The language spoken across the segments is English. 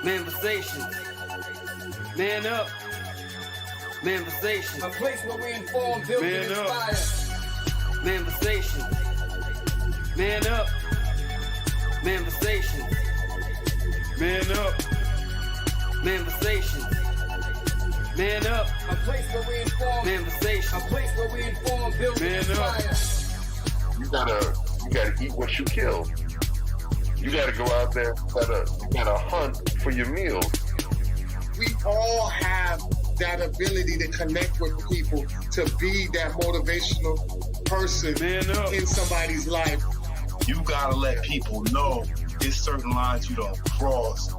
Manifestations. Man up. Manifestations. A place where we inform, build, and inspire. Manifestations. Man up. Manifestations. Man up. Manifestations. Man up. A place where we inform. Manifestations. A place where we inform, build, and inspire. You gotta eat what you kill. You gotta go out there, you gotta hunt for your meals. We all have that ability to connect with people, to be that motivational person in somebody's life. You gotta let people know there's certain lines you don't cross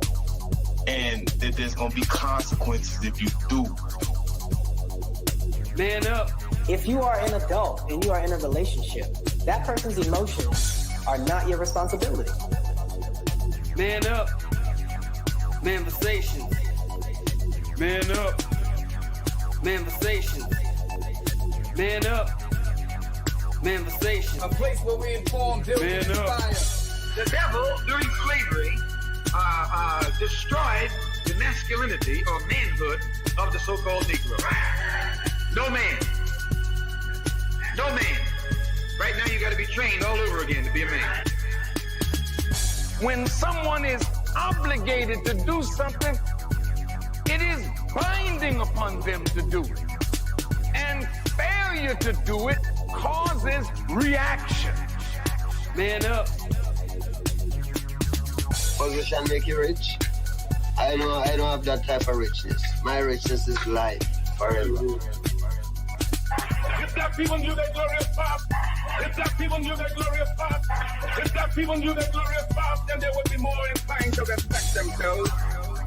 and that there's gonna be consequences if you do. Man up. If you are an adult and you are in a relationship, that person's emotions are not your responsibility. Man up. Manifestations. Man up. Manifestations. Man up. Manifestations. A place where we inform, build, and inspire. The devil, during slavery, destroyed the masculinity or manhood of the so-called Negro. No man. No man. Right now you got to be trained all over again to be a man. When someone is obligated to do something, it is binding upon them to do it. And failure to do it causes reaction. Man up. Position make you rich. I don't have that type of richness. My richness is life forever. If that people knew their glorious past, if that people knew their glorious past, if that people knew their glorious past, then they would be more inclined to respect themselves.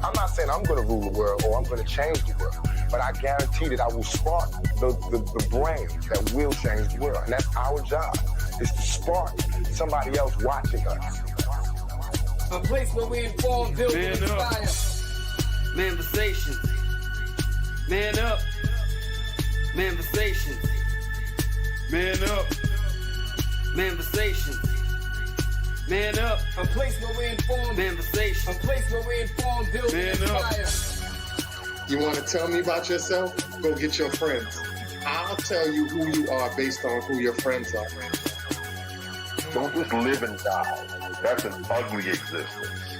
I'm not saying I'm going to rule the world or I'm going to change the world, but I guarantee that I will spark the brain that will change the world. And that's our job, is to spark somebody else watching us. A place where we inform, build, and inspire. Manifestations. Man up. Manifestations. Man up. Manifestations. Man up. A place where we inform. Manifestations. A place where we inform, build, and inspire. You want to tell me about yourself? Go get your friends. I'll tell you who you are based on who your friends are. Don't just live and die. That's an ugly existence.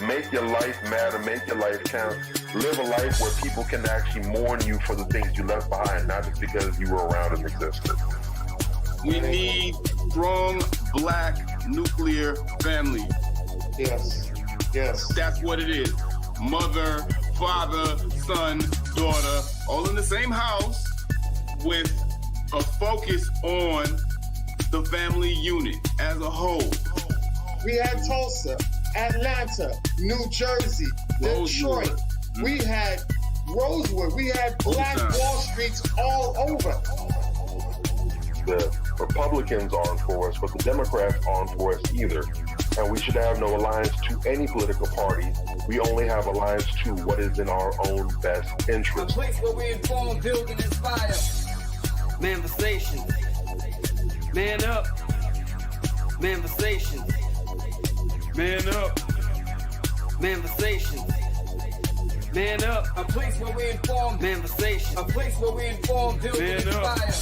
Make your life matter, make your life count. Live a life where people can actually mourn you for the things you left behind, not just because you were around and existed. We need strong black nuclear family. Yes. That's what it is. Mother, father, son, daughter, all in the same house with a focus on the family unit as a whole. We had Tulsa, Atlanta, New Jersey, Detroit. Rosewood. We had Rosewood. We had Black Wall Streets all over. The Republicans aren't for us, but the Democrats aren't for us either. And we should have no alliance to any political party. We only have alliance to what is in our own best A interest. place where we inform, build, and inspire. Manifestations. Man up. Manifestations. Man up. Manifestations. Man up. A place where we inform. Manifestations. A place where we inform, build, and inspire.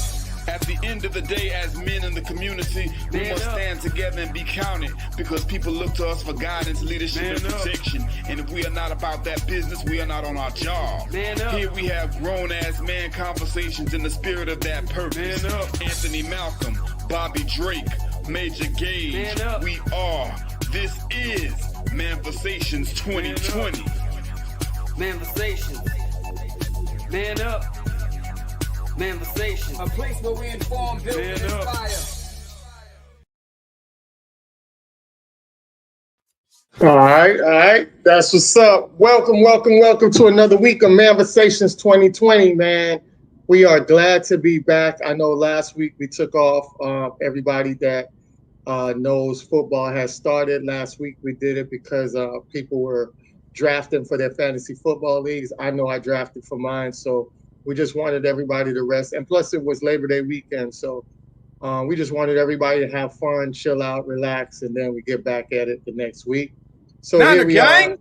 At the end of the day, as men in the community, we must stand together and be counted, because people look to us for guidance, leadership, and protection. And if we are not about that business, we are not on our job. Here we have grown-ass man conversations in the spirit of that purpose. Anthony Malcolm, Bobby Drake, Major Gage. We are. This is Manifestations 2020. Manifestations. Man up. Manifestations. A place where we inform, build, and inspire. All right. That's what's up. Welcome to another week of Manifestations 2020, man. We are glad to be back. I know last week we took off. Everybody that knows football has started. Last week we did it because people were drafting for their fantasy football leagues. I know I drafted for mine, so we just wanted everybody to rest. And plus it was Labor Day weekend, so we just wanted everybody to have fun, chill out, relax, and then we get back at it the next week. So here we are.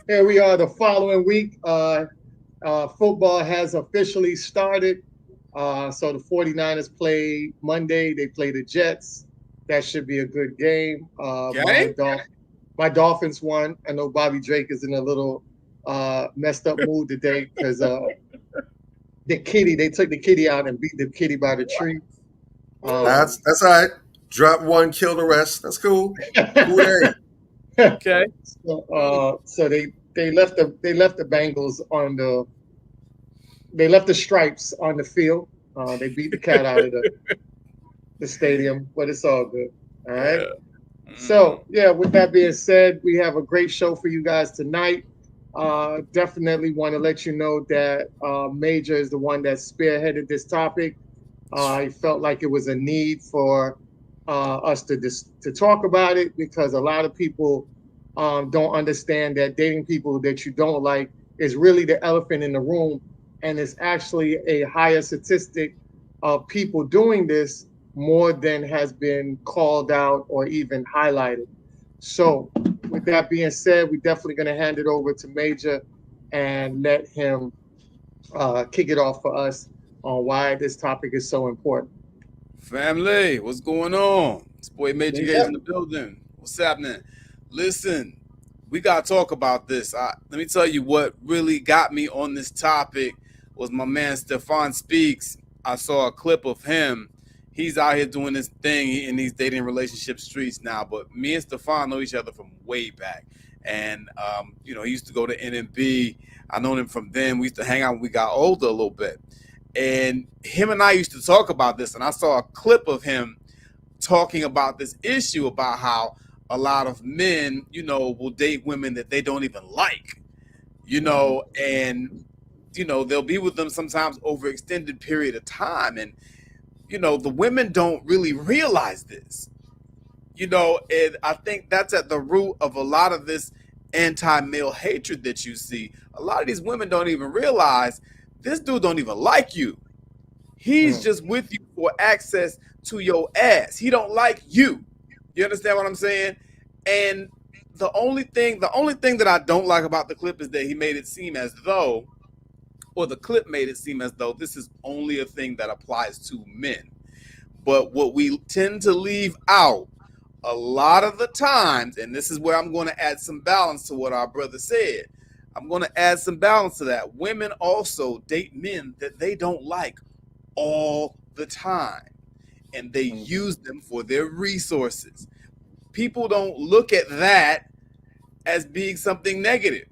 Here we are the following week. Football has officially started. So the 49ers play Monday. They play the Jets. That should be a good game. My Dolphins won. I know Bobby Drake is in a little messed up mood today because they took the kitty out and beat the kitty by the tree. That's all right. Drop one, kill the rest. That's cool. Okay. So they left the Bengals on the. They left the stripes on the field. They beat the cat out of the stadium, but it's all good. All right. So yeah, with that being said, we have a great show for you guys tonight. Definitely want to let you know that Major is the one that spearheaded this topic. He felt like it was a need for us to talk about it because a lot of people don't understand that dating people that you don't like is really the elephant in the room, and it's actually a higher statistic of people doing this more than has been called out or even highlighted. So with that being said, we're definitely going to hand it over to Major and let him kick it off for us on why this topic is so important. Family, what's going on? It's boy Major Gage in the building. What's happening? Listen, we got to talk about this. Let me tell you what really got me on this topic was my man Stefan Speaks. I saw a clip of him. He's out here doing this thing in these dating relationship streets now. But me and Stefan know each other from way back. And, he used to go to NMB. I known him from then. We used to hang out when we got older a little bit. And him and I used to talk about this. And I saw a clip of him talking about this issue about how a lot of men, will date women that they don't even like, and, they'll be with them sometimes over an extended period of time. And, the women don't really realize this, and I think that's at the root of a lot of this anti-male hatred that you see. A lot of these women don't even realize this dude don't even like you. He's just with you for access to your ass. He don't like you. You understand what I'm saying? And the only thing that I don't like about the clip is that he made it seem as though, or the clip made it seem as though this is only a thing that applies to men. But what we tend to leave out a lot of the times, and this is where I'm going to add some balance to what our brother said. I'm going to add some balance to that. Women also date men that they don't like all the time, and they use them for their resources. People don't look at that as being something negative.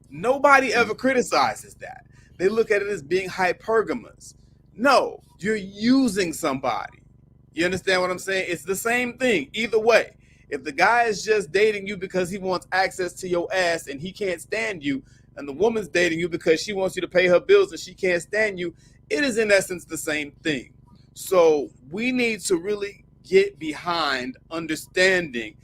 Nobody ever criticizes that. They look at it as being hypergamous. No, you're using somebody. You understand what I'm saying? It's the same thing either way. If the guy is just dating you because he wants access to your ass and he can't stand you, and the woman's dating you because she wants you to pay her bills and she can't stand you, it is in essence the same thing. So we need to really get behind understanding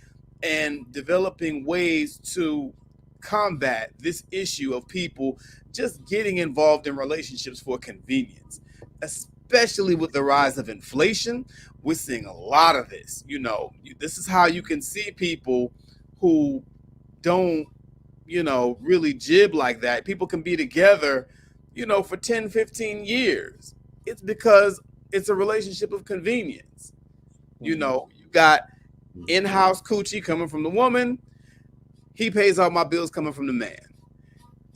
and developing ways to combat this issue of people just getting involved in relationships for convenience, especially with the rise of inflation. We're seeing a lot of this. This is how you can see people who don't, really jib like that. People can be together, for 10, 15 years. It's because it's a relationship of convenience. You got in-house coochie coming from the woman. He pays all my bills coming from the man.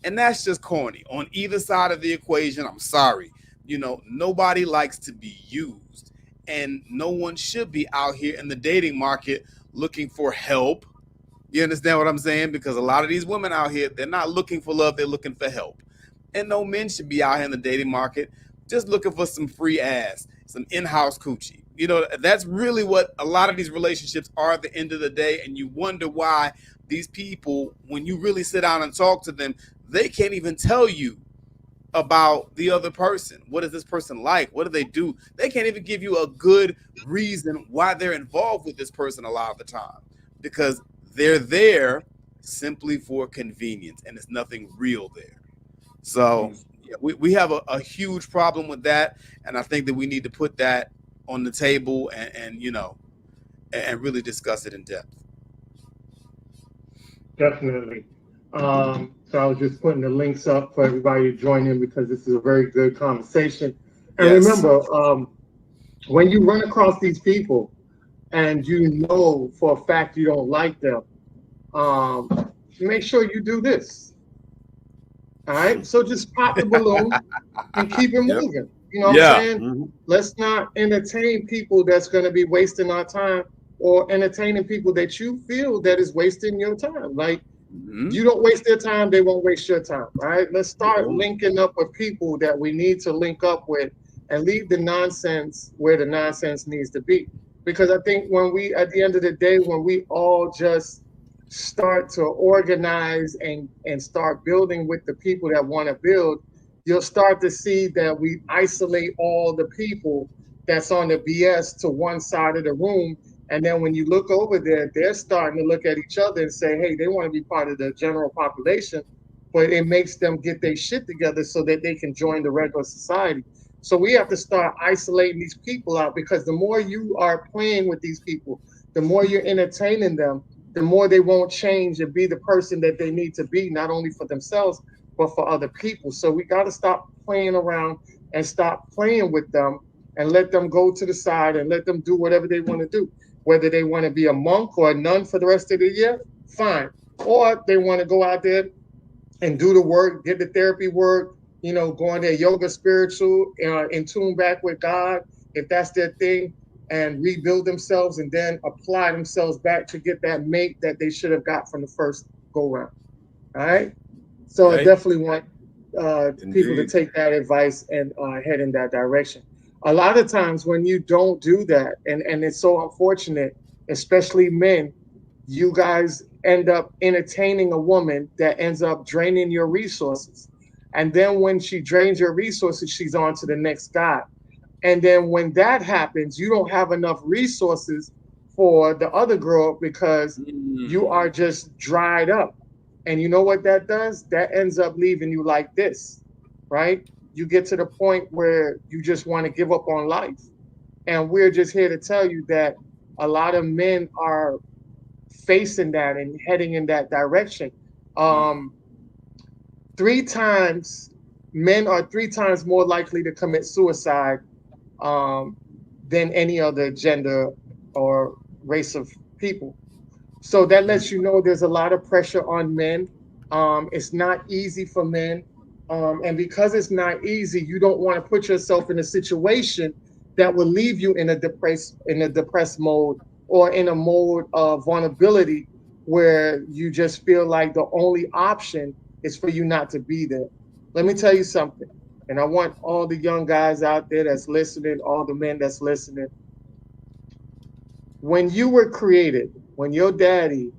And that's just corny. On either side of the equation, I'm sorry. Nobody likes to be used. And no one should be out here in the dating market looking for help. You understand what I'm saying? Because a lot of these women out here, they're not looking for love. They're looking for help. And no men should be out here in the dating market just looking for some free ass, some in-house coochie. That's really what a lot of these relationships are at the end of the day. And you wonder why these people, when you really sit down and talk to them, they can't even tell you about the other person. What is this person like? What do they do? They can't even give you a good reason why they're involved with this person a lot of the time, because they're there simply for convenience and there's nothing real there. So yeah, we have a huge problem with that. And I think that we need to put that on the table and really discuss it in depth. Definitely. So I was just putting the links up for everybody to join in because this is a very good conversation. And Yes. remember, when you run across these people and you know for a fact you don't like them, make sure you do this. All right. So just pop the balloon and keep it Yep. moving. You know what Yeah. I'm saying? Let's not entertain people that's going to be wasting our time or entertaining people that you feel that is wasting your time. Like, you don't waste their time, they won't waste your time. All right. Let's start linking up with people that we need to link up with and leave the nonsense where the nonsense needs to be. Because I think when we, at the end of the day, when we all just start to organize and start building with the people that want to build, you'll start to see that we isolate all the people that's on the BS to one side of the room. And then when you look over there, they're starting to look at each other and say, hey, they want to be part of the general population, but it makes them get their shit together so that they can join the regular society. So we have to start isolating these people out, because the more you are playing with these people, the more you're entertaining them, the more they won't change and be the person that they need to be, not only for themselves, but for other people. So we got to stop playing around and stop playing with them and let them go to the side and let them do whatever they want to do. Whether they want to be a monk or a nun for the rest of the year, fine. Or they want to go out there and do the work, get the therapy work, you know, go on their yoga spiritual, in tune back with God, if that's their thing, and rebuild themselves and then apply themselves back to get that mate that they should have got from the first go round. All right. So I Right. definitely want people to Indeed. take that advice and head in that direction. A lot of times when you don't do that, and it's so unfortunate, especially men, you guys end up entertaining a woman that ends up draining your resources. And then when she drains your resources, she's on to the next guy. And then when that happens, you don't have enough resources for the other girl because you are just dried up. And you know what that does? That ends up leaving you like this, right? You get to the point where you just want to give up on life. And we're just here to tell you that a lot of men are facing that and heading in that direction. 3 times, men are 3 times more likely to commit suicide than any other gender or race of people. So that lets you know there's a lot of pressure on men. It's not easy for men. And because it's not easy, you don't want to put yourself in a situation that will leave you in a depressed mode or in a mode of vulnerability where you just feel like the only option is for you not to be there. Let me tell you something. And I want all the young guys out there that's listening, all the men that's listening. When you were created, when your daddy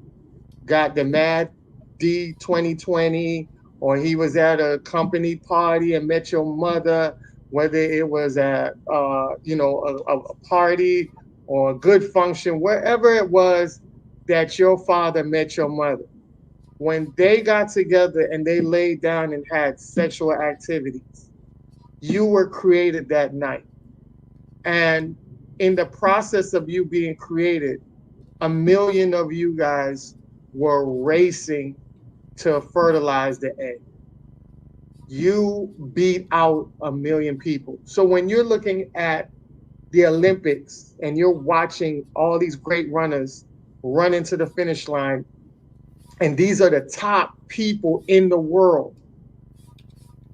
got the Mad D 2020, or he was at a company party and met your mother, whether it was at a party or a good function, wherever it was that your father met your mother, when they got together and they laid down and had sexual activities, you were created that night. And in the process of you being created, 1 million of you guys were racing to fertilize the egg. You beat out 1 million people. So when you're looking at the Olympics and you're watching all these great runners run into the finish line, and these are the top people in the world,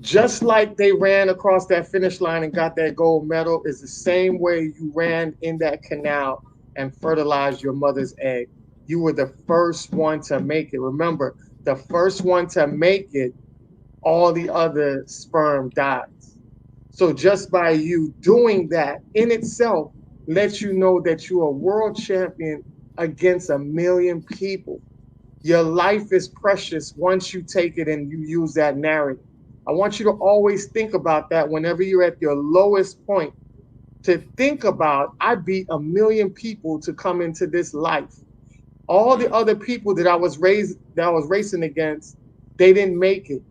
just like they ran across that finish line and got that gold medal, is the same way you ran in that canal and fertilized your mother's egg. You were the first one to make it. Remember, the first one to make it, all the other sperm dies. So just by you doing that in itself lets you know that you're a world champion against 1 million people. Your life is precious once you take it and you use that narrative. I want you to always think about that whenever you're at your lowest point, to think about, I beat 1 million people to come into this life. All the other people that I was racing against, they didn't make it.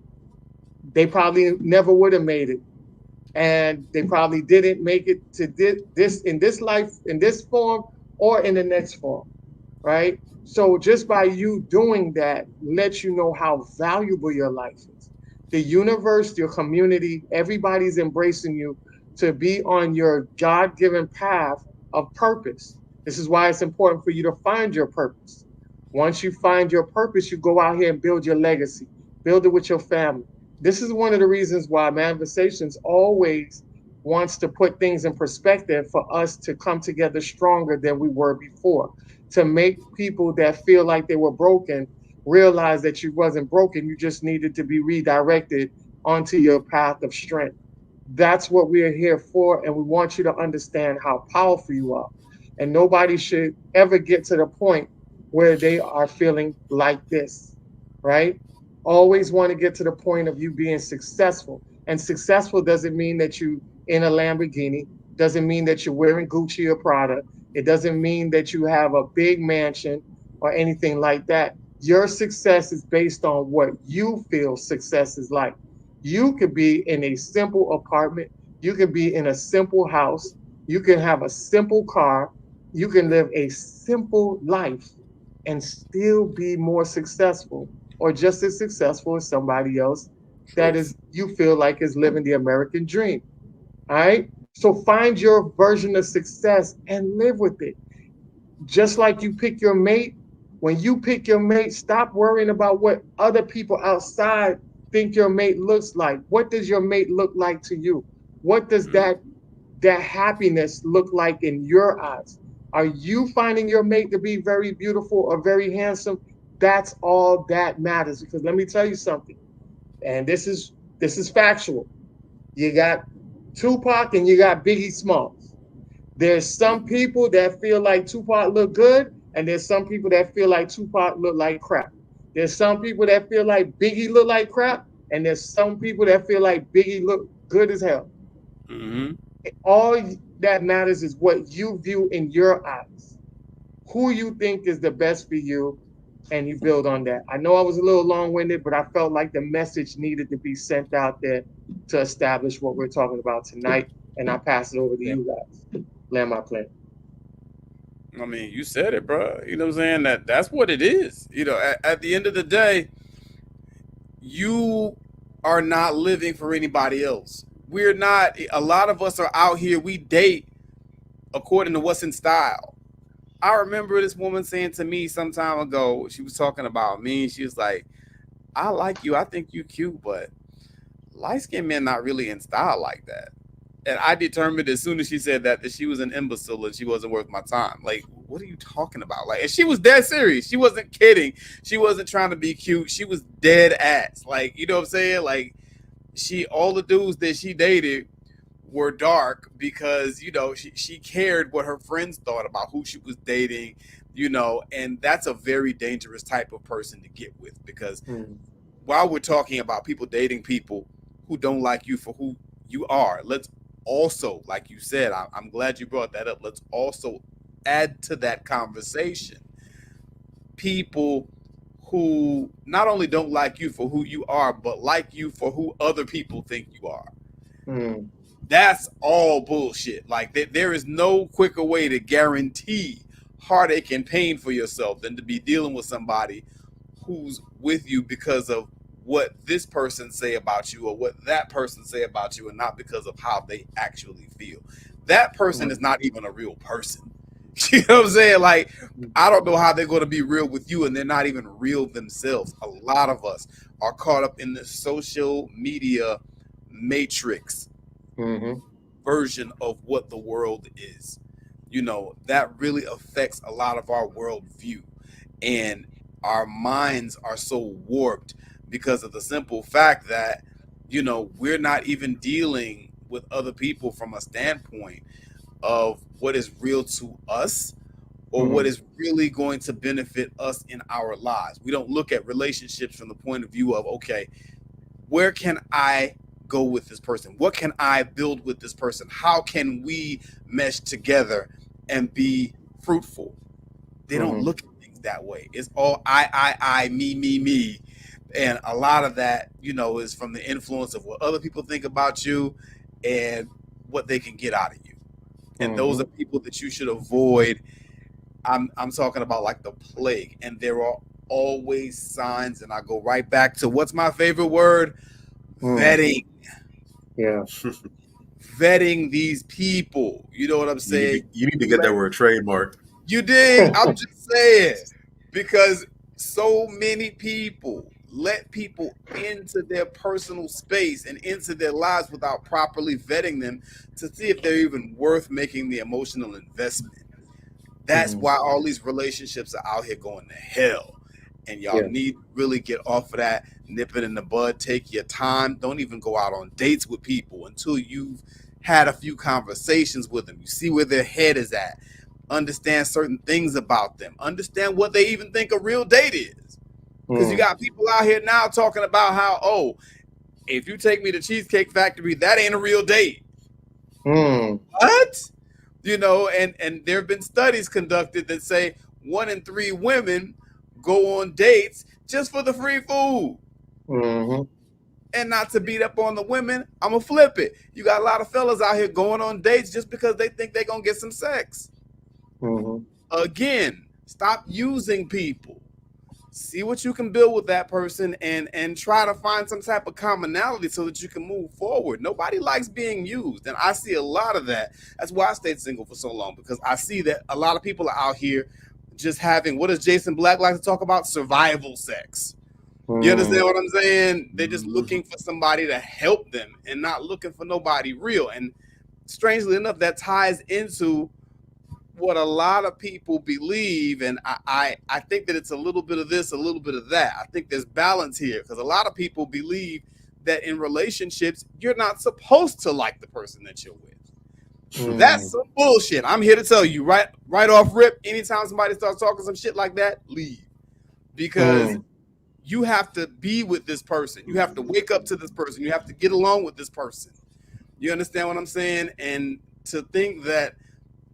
They probably never would have made it. And they probably didn't make it to this in this life, in this form, or in the next form, right? So just by you doing that, lets you know how valuable your life is. The universe, your community, everybody's embracing you to be on your God-given path of purpose. This is why it's important for you to find your purpose. Once you find your purpose, you go out here and build your legacy, build it with your family. This is one of the reasons why Manifestations always wants to put things in perspective for us to come together stronger than we were before, to make people that feel like they were broken realize that you wasn't broken, you just needed to be redirected onto your path of strength. That's what we're here for, and we want you to understand how powerful you are. And nobody should ever get to the point where they are feeling like this, right? Always want to get to the point of you being successful. And successful doesn't mean that you in a Lamborghini, doesn't mean that you're wearing Gucci or Prada. It doesn't mean that you have a big mansion or anything like that. Your success is based on what you feel success is like. You could be in a simple apartment. You could be in a simple house. You can have a simple car. You can live a simple life and still be more successful or just as successful as somebody else that is you feel like is living the American dream. All right. So find your version of success and live with it. Just like you pick your mate, when you pick your mate, stop worrying about what other people outside think your mate looks like. What does your mate look like to you? What does that happiness look like in your eyes? Are you finding your mate to be very beautiful or very handsome? That's all that matters. Because let me tell you something, and this is factual. You got Tupac and you got Biggie Smalls. There's some people that feel like Tupac look good, and there's some people that feel like Tupac look like crap. There's some people that feel like Biggie look like crap, and there's some people that feel like Biggie look good as hell. Mm-hmm. All that matters is what you view in your eyes, who you think is the best for you, and you build on that. I know I was a little long-winded, but I felt like the message needed to be sent out there to establish what we're talking about tonight, and I pass it over to you guys. Land my plane. I mean, you said it, bro. You know what I'm saying? That's what it is. You know, at the end of the day, you are not living for anybody else. We're not, a lot of us are out here, we date according to what's in style. I remember this woman saying to me some time ago, she was talking about me, and she was like, I like you, I think you cute, but light-skinned men not really in style like that. And I determined as soon as she said that she was an imbecile and she wasn't worth my time. Like, what are you talking about? Like, and she was dead serious. She wasn't kidding. She wasn't trying to be cute. She was dead ass. Like, you know what I'm saying? Like, all the dudes that she dated were dark because, you know, she cared what her friends thought about who she was dating, you know, and that's a very dangerous type of person to get with because while we're talking about people dating people who don't like you for who you are, let's also, like you said, I'm glad you brought that up. Let's also add to that conversation people who not only don't like you for who you are, but like you for who other people think you are. That's all bullshit. Like there is no quicker way to guarantee heartache and pain for yourself than to be dealing with somebody who's with you because of what this person say about you or what that person say about you and not because of how they actually feel. That person is not even a real person. You know what I'm saying? Like, I don't know how they're going to be real with you and they're not even real themselves. A lot of us are caught up in the social media matrix version of what the world is. You know, that really affects a lot of our worldview. And our minds are so warped because of the simple fact that, you know, we're not even dealing with other people from a standpoint of what is real to us or what is really going to benefit us in our lives. We don't look at relationships from the point of view of, okay, where can I go with this person? What can I build with this person? How can we mesh together and be fruitful? They don't look at things that way. It's all I, me. And a lot of that, you know, is from the influence of what other people think about you and what they can get out of you. And those are people that you should avoid I'm talking about like the plague, and there are always signs, and I go right back to what's my favorite word? Vetting. Yeah. Vetting these people. You know what I'm saying? You need to get that word trademarked. You did. I'm just saying. Because so many people let people into their personal space and into their lives without properly vetting them to see if they're even worth making the emotional investment. That's why all these relationships are out here going to hell. And y'all need to really get off of that, nip it in the bud, take your time. Don't even go out on dates with people until you've had a few conversations with them. You see where their head is at. Understand certain things about them. Understand what they even think a real date is. Because you got people out here now talking about how, oh, if you take me to Cheesecake Factory, that ain't a real date. What? You know, and there have been studies conducted that say 1 in 3 women go on dates just for the free food. And not to beat up on the women, I'm going to flip it. You got a lot of fellas out here going on dates just because they think they're going to get some sex. Again, stop using people. See what you can build with that person and try to find some type of commonality so that you can move forward. Nobody likes being used. And I see a lot of that. That's why I stayed single for so long, because I see that a lot of people are out here just having, what does Jason Black like to talk about? Survival sex. You understand what I'm saying? They're just looking for somebody to help them and not looking for nobody real. And strangely enough, that ties into what a lot of people believe, and I think that it's a little bit of this, a little bit of that. I think there's balance here, because a lot of people believe that in relationships, you're not supposed to like the person that you're with. That's some bullshit. I'm here to tell you right off rip, anytime somebody starts talking some shit like that, leave. Because you have to be with this person. You have to wake up to this person. You have to get along with this person. You understand what I'm saying? And to think that,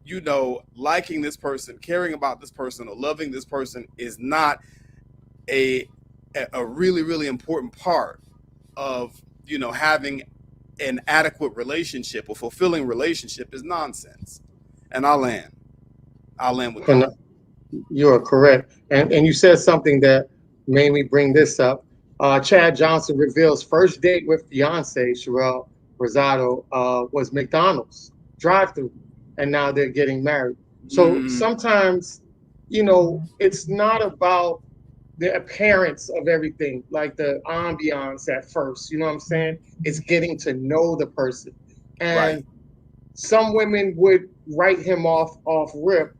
you know, liking this person, caring about this person, or loving this person is not a really, really important part of, you know, having an adequate relationship or fulfilling relationship is nonsense. And I'll land with that. You are correct. And you said something that made me bring this up. Chad Johnson reveals first date with fiance Sherelle Rosado was McDonald's drive-thru. And now they're getting married. So sometimes, you know, it's not about the appearance of everything, like the ambiance at first. You know what I'm saying? It's getting to know the person. And some women would write him off rip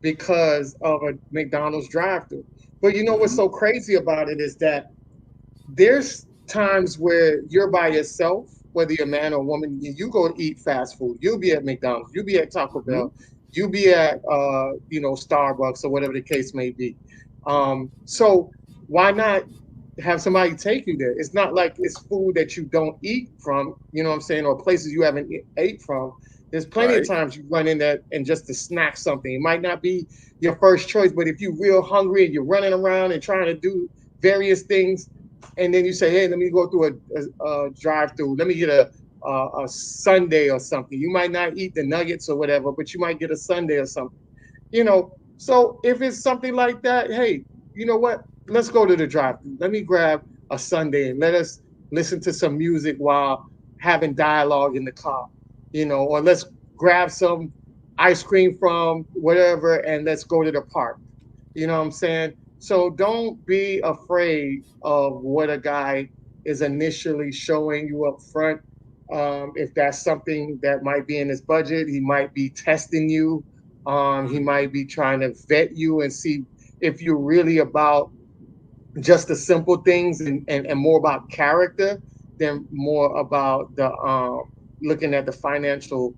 because of a McDonald's drive-thru. But you know what's so crazy about it is that there's times where you're by yourself, whether you're a man or a woman, you go eat fast food. You'll be at McDonald's. You'll be at Taco Bell. You'll be at, Starbucks or whatever the case may be. So why not have somebody take you there? It's not like it's food that you don't eat from, you know what I'm saying, or places you haven't ate from. There's plenty of times you run in there and just to snack something. It might not be your first choice, but if you're real hungry and you're running around and trying to do various things, and then you say, hey, let me go through a drive-through. Let me get a sundae or something. You might not eat the nuggets or whatever, but you might get a sundae or something. You know, so if it's something like that, hey, you know what? Let's go to the drive-through. Let me grab a sundae and let us listen to some music while having dialogue in the car. You know, or let's grab some ice cream from whatever and let's go to the park. You know what I'm saying? So don't be afraid of what a guy is initially showing you up front. If that's something that might be in his budget, he might be testing you. He might be trying to vet you and see if you're really about just the simple things and more about character than more about the looking at the financial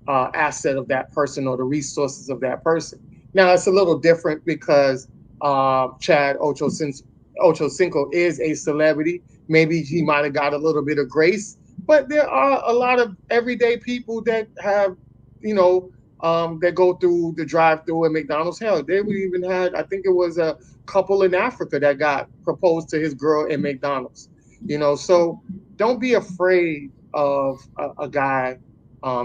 asset of that person or the resources of that person. Now, it's a little different because Chad Ochocinco is a celebrity. Maybe he might have got a little bit of grace, but there are a lot of everyday people that have, you know, that go through the drive-through at McDonald's. Hell, they even had, I think it was a couple in Africa that got proposed to his girl at McDonald's. You know, so don't be afraid of a guy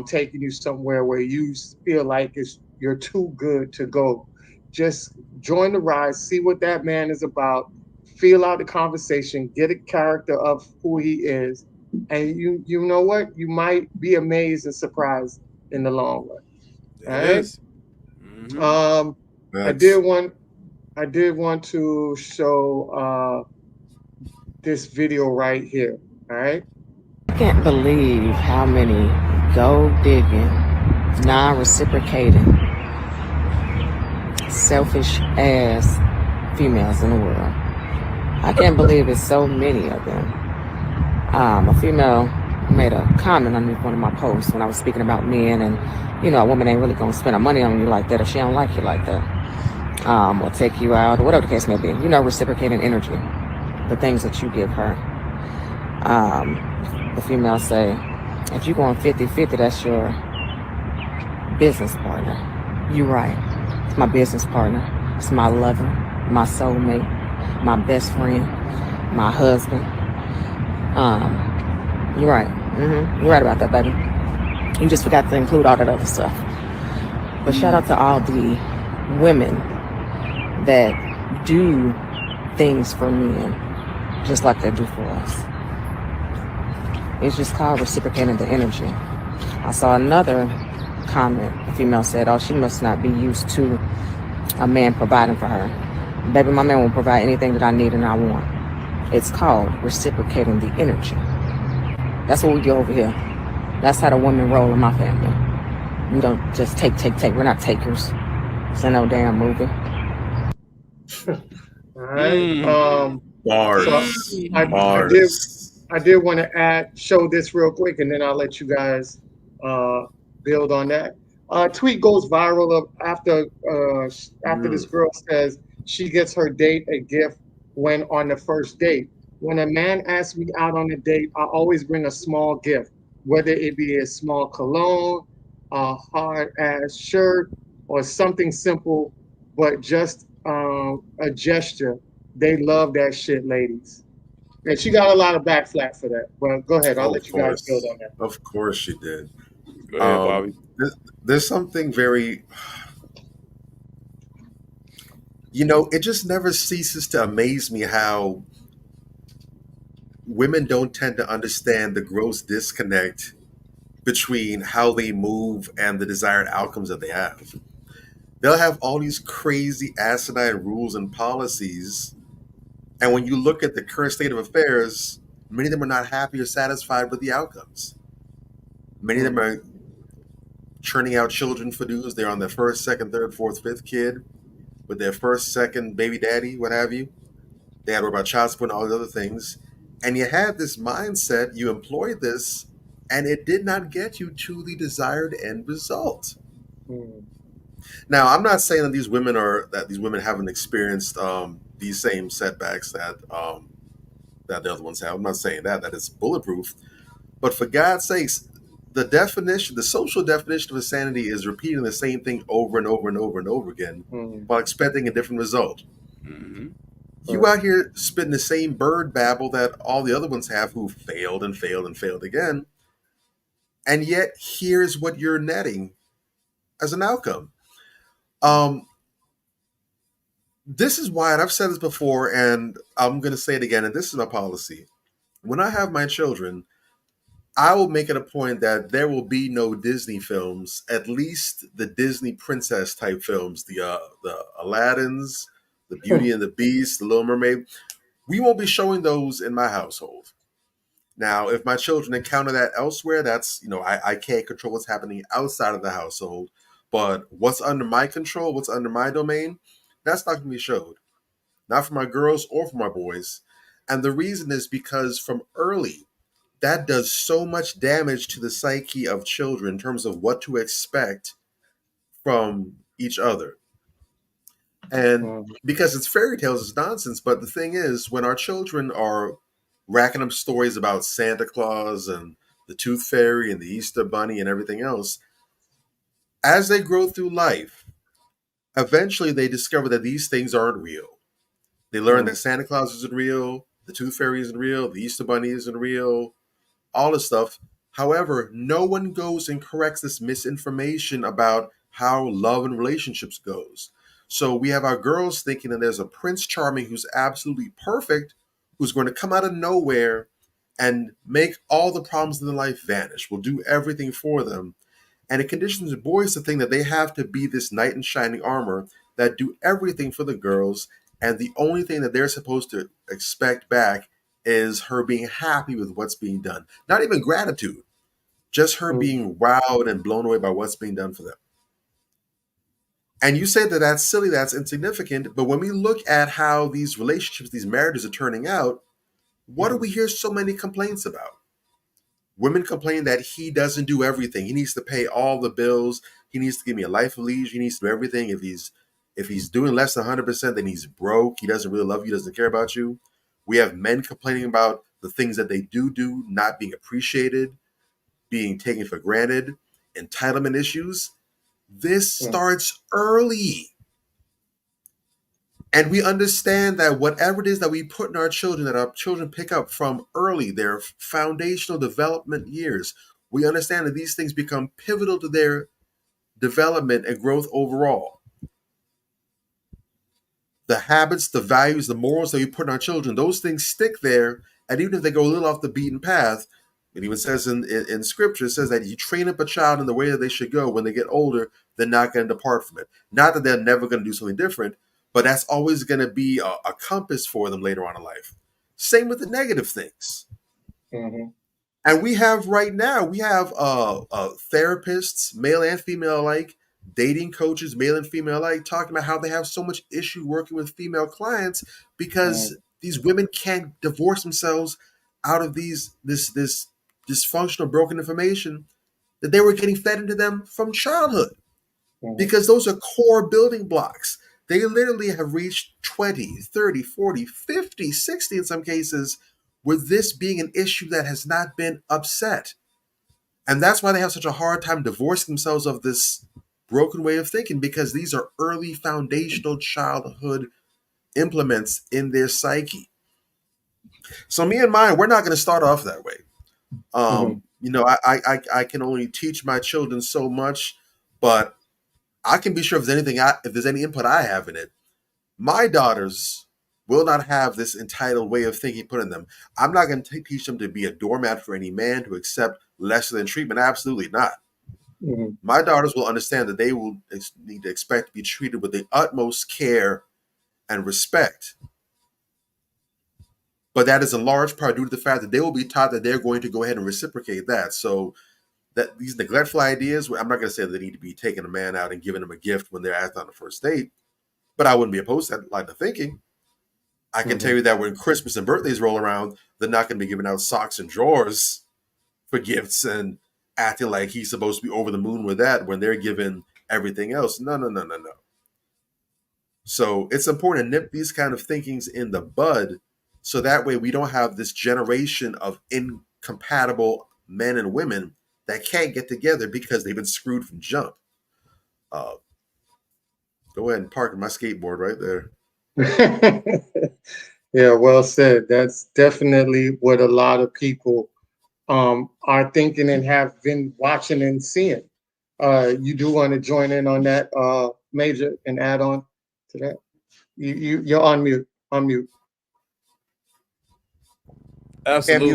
taking you somewhere where you feel like you're too good to go. just join the ride, see what that man is about, feel out the conversation, get a character of who he is, and you know what? You might be amazed and surprised in the long run. It All right. is. Mhm. I did want to show this video right here. All right. I can't believe how many gold digging, non-reciprocating, selfish ass females in the world. I can't believe it's so many of them. A female made a comment on one of my posts when I was speaking about men, and a woman ain't really gonna spend her money on you like that if she don't like you like that, or take you out, or whatever the case may be. Reciprocating energy, the things that you give her. The female say, if you're going 50-50, that's your business partner. You're right. It's my business partner. It's my lover, my soulmate, my best friend, my husband. You're right. You're right about that, baby. You just forgot to include all that other stuff. But shout out to all the women that do things for men just like they do for us. It's just called reciprocating the energy. I saw another comment. A female said, oh, she must not be used to a man providing for her. Baby, my man will provide anything that I need and I want. It's called reciprocating the energy. That's what we do over here. That's how the women roll in my family. We don't just take. We're not takers. It's no damn movie. All right. Bars. So I did want to show this real quick, and then I'll let you guys build on that. Tweet goes viral after this girl says she gets her date a gift when on the first date. When a man asks me out on a date, I always bring a small gift, whether it be a small cologne, a hard-ass shirt, or something simple, but just a gesture. They love that shit, ladies. And she got a lot of backflap for that. Well, go ahead. I'll let you guys build on that. Of course she did. Go ahead, Bobby. There's something very... it just never ceases to amaze me how women don't tend to understand the gross disconnect between how they move and the desired outcomes that they have. They'll have all these crazy asinine rules and policies, and when you look at the current state of affairs, many of them are not happy or satisfied with the outcomes. Many of them are churning out children for dudes. They're on their first, second, third, fourth, fifth kid with their first, second baby daddy, what have you. They had to worry about child support and all these other things. And you have this mindset, you employ this, and it did not get you to the desired end result. Now, I'm not saying that these women haven't experienced these same setbacks that the other ones have. I'm not saying that it's bulletproof. But for God's sakes, the social definition of insanity is repeating the same thing over and over and over and over again while expecting a different result. You out here spitting the same bird babble that all the other ones have who failed and failed and failed again. And yet, here's what you're netting as an outcome. This is why, and I've said this before, and I'm going to say it again, and this is my policy. When I have my children, I will make it a point that there will be no Disney films, at least the Disney princess type films, the Aladdins, the Beauty and the Beast, the Little Mermaid. We won't be showing those in my household. Now, if my children encounter that elsewhere, that's, I can't control what's happening outside of the household. But what's under my control, what's under my domain, that's not going to be showed. Not for my girls or for my boys. And the reason is because from early, that does so much damage to the psyche of children in terms of what to expect from each other. And because it's fairy tales, it's nonsense. But the thing is, when our children are racking up stories about Santa Claus and the Tooth Fairy and the Easter Bunny and everything else, as they grow through life, eventually they discover that these things aren't real. They learn that Santa Claus isn't real, the Tooth Fairy isn't real, the Easter Bunny isn't real, all this stuff. However, no one goes and corrects this misinformation about how love and relationships goes. So we have our girls thinking that there's a Prince Charming who's absolutely perfect, who's going to come out of nowhere and make all the problems in their life vanish, will do everything for them. And it conditions the boys to think that they have to be this knight in shining armor that do everything for the girls, and the only thing that they're supposed to expect back is her being happy with what's being done. Not even gratitude, just her being wowed and blown away by what's being done for them. And you say that that's silly, that's insignificant, but when we look at how these relationships, these marriages are turning out, what do we hear so many complaints about? Women complain that he doesn't do everything. He needs to pay all the bills. He needs to give me a life of leisure. He needs to do everything. If he's doing less than 100%, then he's broke. He doesn't really love you. Doesn't care about you. We have men complaining about the things that they do not being appreciated, being taken for granted, entitlement issues. This starts early. And we understand that whatever it is that we put in our children, that our children pick up from early, their foundational development years, we understand that these things become pivotal to their development and growth overall. The habits, the values, the morals that we put in our children, those things stick there. And even if they go a little off the beaten path, it even says in scripture, it says that you train up a child in the way that they should go. When they get older, they're not going to depart from it. Not that they're never going to do something different, but that's always going to be a compass for them later on in life. Same with the negative things. Mm-hmm. And we have therapists, male and female alike, dating coaches, male and female alike, talking about how they have so much issue working with female clients because these women can't divorce themselves out of this dysfunctional, broken information that they were getting fed into them from childhood. Because those are core building blocks. They literally have reached 20, 30, 40, 50, 60 in some cases, with this being an issue that has not been upset. And that's why they have such a hard time divorcing themselves of this broken way of thinking, because these are early foundational childhood implements in their psyche. So me and mine, we're not going to start off that way. You know, I can only teach my children so much, but I can be sure if there's any input I have in it, my daughters will not have this entitled way of thinking put in them. I'm not going to teach them to be a doormat for any man, to accept lesser than treatment. Absolutely not. My daughters will understand that they will need to expect to be treated with the utmost care and respect. But that is in large part due to the fact that they will be taught that they're going to go ahead and reciprocate that. So that these neglectful ideas, I'm not going to say that they need to be taking a man out and giving him a gift when they're asked on the first date, but I wouldn't be opposed to that line of thinking. I can tell you that when Christmas and birthdays roll around, they're not going to be giving out socks and drawers for gifts and acting like he's supposed to be over the moon with that when they're given everything else. No. So it's important to nip these kind of thinkings in the bud, so that way we don't have this generation of incompatible men and women that can't get together because they've been screwed from jump. Go ahead and park my skateboard right there. Yeah, well said. That's definitely what a lot of people are thinking and have been watching and seeing. You do want to join in on that, Major, and add on to that? You're on mute. On mute. Absolutely.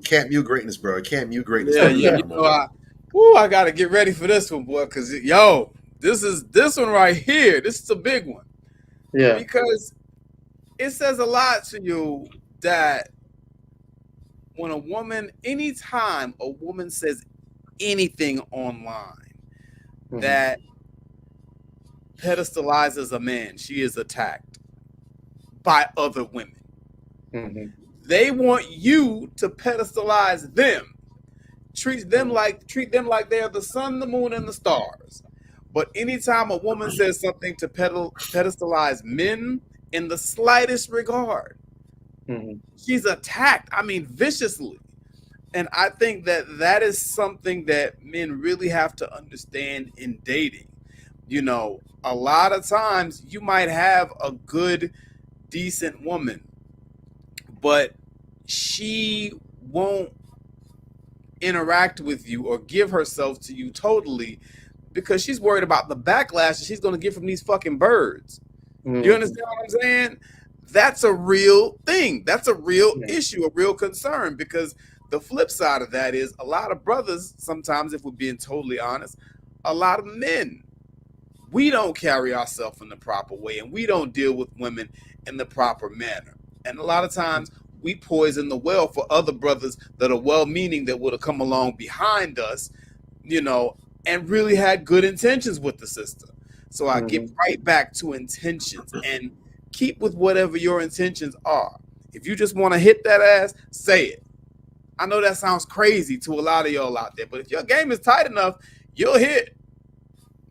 Can't mute greatness, bro. Can't mute greatness. Yeah. You know, I got to get ready for this one, boy, because, this one right here, this is a big one. Yeah. Because it says a lot to you that when anytime a woman says anything online that pedestalizes a man, she is attacked by other women. They want you to pedestalize them, treat them like they're the sun, the moon, and the stars. But anytime a woman says something to pedestalize men in the slightest regard, she's attacked. I mean, viciously. And I think that is something that men really have to understand in dating. You know, a lot of times you might have a good, decent woman, but she won't interact with you or give herself to you totally because she's worried about the backlash that she's going to get from these fucking birds. You understand what I'm saying? That's a real thing. That's a real issue, a real concern, because the flip side of that is a lot of brothers, sometimes, if we're being totally honest, a lot of men, we don't carry ourselves in the proper way, and we don't deal with women in the proper manner. And a lot of times we poison the well for other brothers that are well-meaning, that would have come along behind us, you know, and really had good intentions with the sister. So I get right back to intentions, and keep with whatever your intentions are. If you just want to hit that ass, say it. I know that sounds crazy to a lot of y'all out there, but if your game is tight enough, you'll hit.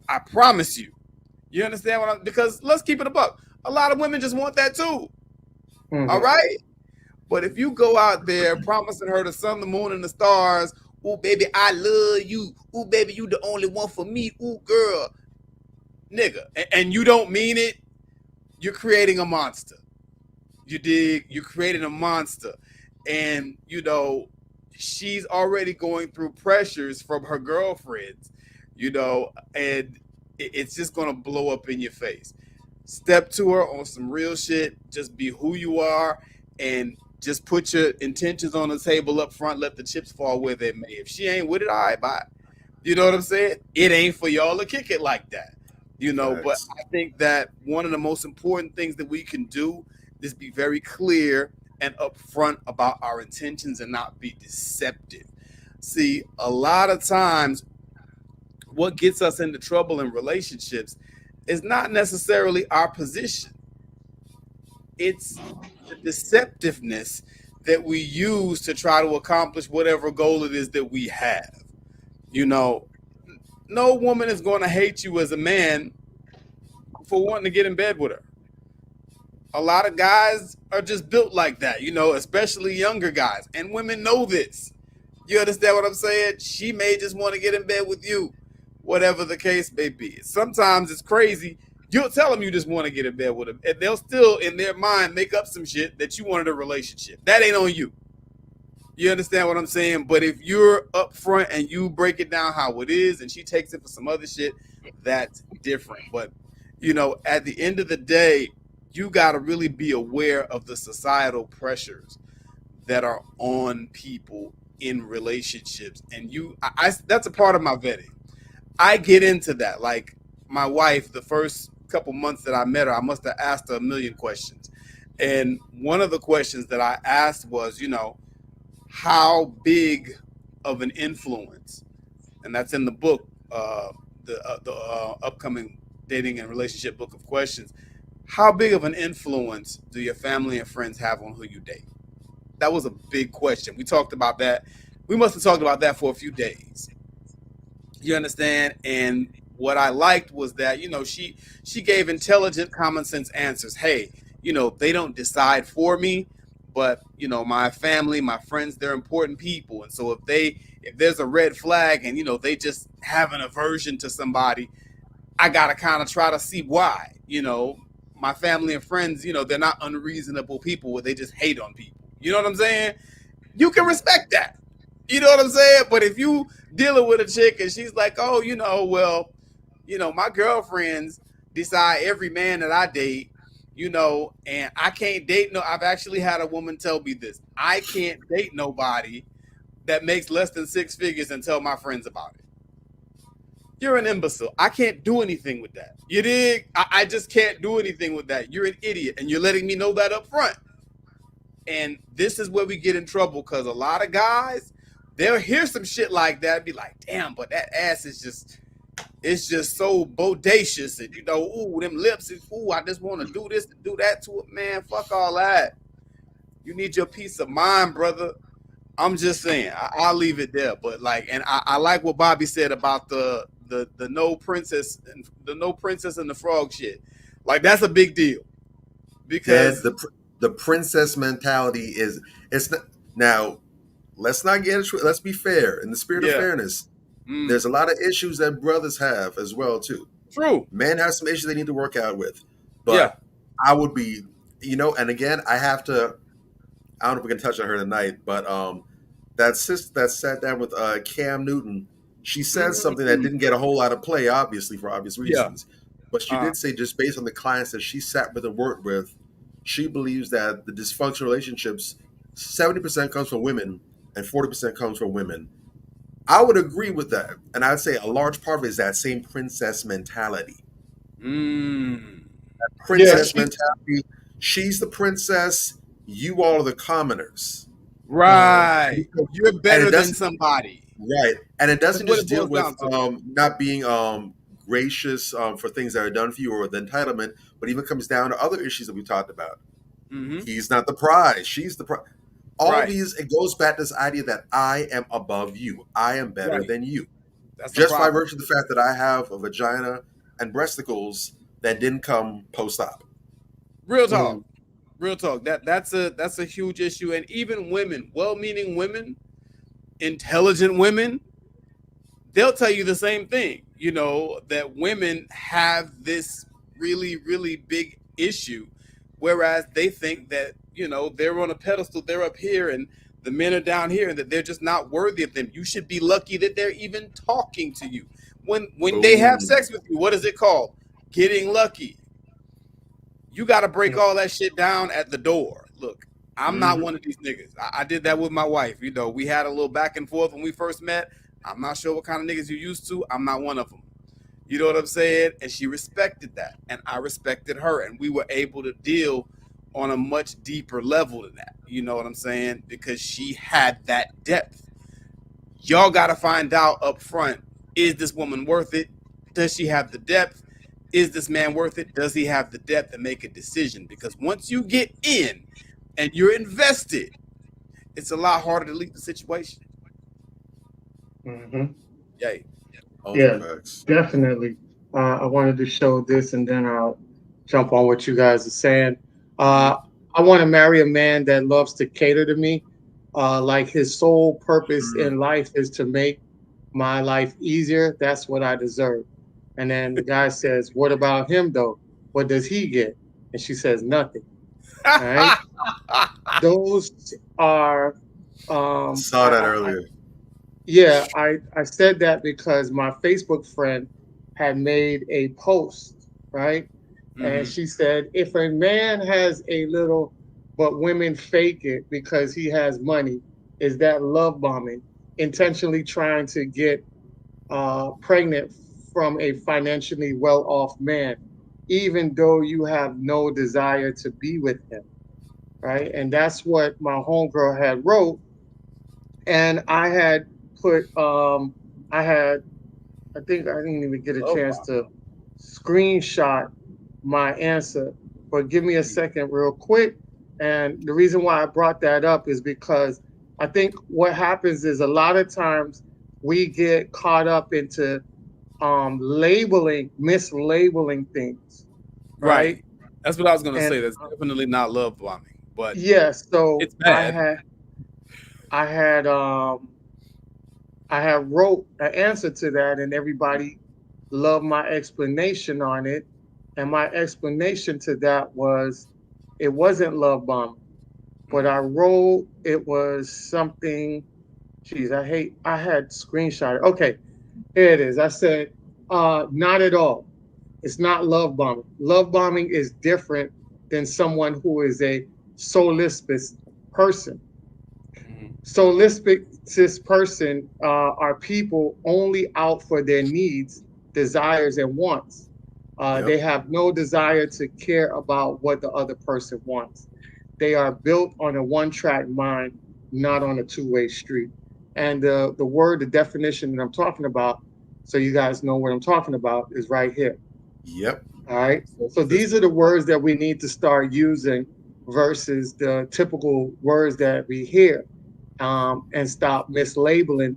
I promise you. You understand what I'm, because let's keep it a buck. A lot of women just want that too. All right? But if you go out there promising her the sun, the moon, and the stars, ooh, baby, I love you. Ooh, baby, you the only one for me. Ooh, girl. Nigga. And you don't mean it, you're creating a monster. You dig? You're creating a monster. And, you know, she's already going through pressures from her girlfriends, you know, and it's just going to blow up in your face. Step to her on some real shit. Just be who you are and just put your intentions on the table up front. Let the chips fall where they may. If she ain't with it, all right, bye. You know what I'm saying? It ain't for y'all to kick it like that. You know, but I think that one of the most important things that we can do is be very clear and upfront about our intentions and not be deceptive. See, a lot of times what gets us into trouble in relationships is not necessarily our position. It's the deceptiveness that we use to try to accomplish whatever goal it is that we have. You know, no woman is going to hate you as a man for wanting to get in bed with her. A lot of guys are just built like that, you know, especially younger guys. And women know this. You understand what I'm saying? She may just want to get in bed with you, whatever the case may be. Sometimes it's crazy. You'll tell them you just want to get in bed with them, and they'll still, in their mind, make up some shit that you wanted a relationship. That ain't on you. You understand what I'm saying? But if you're upfront and you break it down how it is, and she takes it for some other shit, that's different. But, you know, at the end of the day, you got to really be aware of the societal pressures that are on people in relationships. And that's a part of my vetting. I get into that. Like my wife, the first couple months that I met her, I must have asked her a million questions. And one of the questions that I asked was, you know, how big of an influence, and that's in the book, the upcoming dating and relationship book of questions. How big of an influence do your family and friends have on who you date? That was a big question. We talked about that. We must have talked about that for a few days. You understand? And what I liked was that, you know, she gave intelligent, common sense answers. Hey, you know, they don't decide for me, but, you know, my family, my friends, they're important people. And so if there's a red flag and, you know, they just have an aversion to somebody, I got to kind of try to see why. You know, my family and friends, you know, they're not unreasonable people where they just hate on people. You know what I'm saying? You can respect that. You know what I'm saying? But if you dealing with a chick and she's like, oh, you know, well, you know, my girlfriends decide every man that I date, you know, and I can't date I've actually had a woman tell me this. I can't date nobody that makes less than 6 figures and tell my friends about it. You're an imbecile. I can't do anything with that. You dig? I just can't do anything with that. You're an idiot, and you're letting me know that up front. And this is where we get in trouble, because a lot of guys, they'll hear some shit like that and be like, damn, but that ass is just, it's just so bodacious. And, you know, ooh, them lips, ooh, I just want to do this and do that to it. Man, fuck all that. You need your peace of mind, brother. I'm just saying, I'll leave it there. But like, and I like what Bobby said about the no princess and the frog shit. Like, that's a big deal, because the princess mentality it's not. Now, let's be fair. In the spirit of fairness, there's a lot of issues that brothers have as well too. True. Men have some issues they need to work out with. But I would be, you know, and again, I don't know if we can touch on her tonight, but that sister that sat down with Cam Newton, she said something that didn't get a whole lot of play, obviously, for obvious reasons. But she did say, just based on the clients that she sat with and worked with, she believes that the dysfunctional relationships, 70% comes from women and 40% comes from women. I would agree with that. And I'd say a large part of it is that same princess mentality. That princess mentality. She's the princess. You all are the commoners. Right. You're better than somebody. Right. And it doesn't just deal with not being gracious for things that are done for you or the entitlement, but even comes down to other issues that we talked about. He's not the prize. She's the prize. All these, it goes back to this idea that I am above you. I am better than you. That's just by virtue of the fact that I have a vagina and breasticles that didn't come post-op. Real talk. Real talk. That's a huge issue. And even women, well-meaning women, intelligent women, they'll tell you the same thing, you know, that women have this really, really big issue, whereas they think that, you know, they're on a pedestal, they're up here, and the men are down here, and that they're just not worthy of them. You should be lucky that they're even talking to you. When they have sex with you, what is it called? Getting lucky. You got to break all that shit down at the door. Look, I'm not one of these niggas. I did that with my wife. You know, we had a little back and forth when we first met. I'm not sure what kind of niggas you used to. I'm not one of them. You know what I'm saying? And she respected that. And I respected her. And we were able to deal on a much deeper level than that. You know what I'm saying? Because she had that depth. Y'all got to find out up front, is this woman worth it? Does she have the depth? Is this man worth it? Does he have the depth to make a decision? Because once you get in and you're invested, it's a lot harder to leave the situation. Yay. Yeah, definitely. I wanted to show this and then I'll jump on what you guys are saying. I want to marry a man that loves to cater to me. Like his sole purpose in life is to make my life easier. That's what I deserve. And then the guy says, what about him though? What does he get? And she says, nothing. All right. Those are saw that earlier. I said that because my Facebook friend had made a post, right? And she said, if a man has a little, but women fake it because he has money, is that love bombing? Intentionally trying to get pregnant from a financially well-off man, even though you have no desire to be with him, right? And that's what my homegirl had wrote. And I had put, I think I didn't even get a chance to screenshot my answer, but give me a second real quick. And the reason why I brought that up is because I think what happens is a lot of times we get caught up into mislabeling things. Right. That's what I was gonna say. That's definitely not love bombing, but so it's bad. I had wrote an answer to that, and everybody loved my explanation on it. And my explanation to that was, it wasn't love bombing, but I wrote it was something. Geez, I had screenshot it. Okay, here it is. I said, not at all. It's not love bombing. Love bombing is different than someone who is a soulless person. Soulless person are people only out for their needs, desires, and wants. They have no desire to care about what the other person wants. They are built on a one-track mind, not on a two-way street. And the definition that I'm talking about, so you guys know what I'm talking about, is right here. Yep. All right. So these are the words that we need to start using versus the typical words that we hear, and stop mislabeling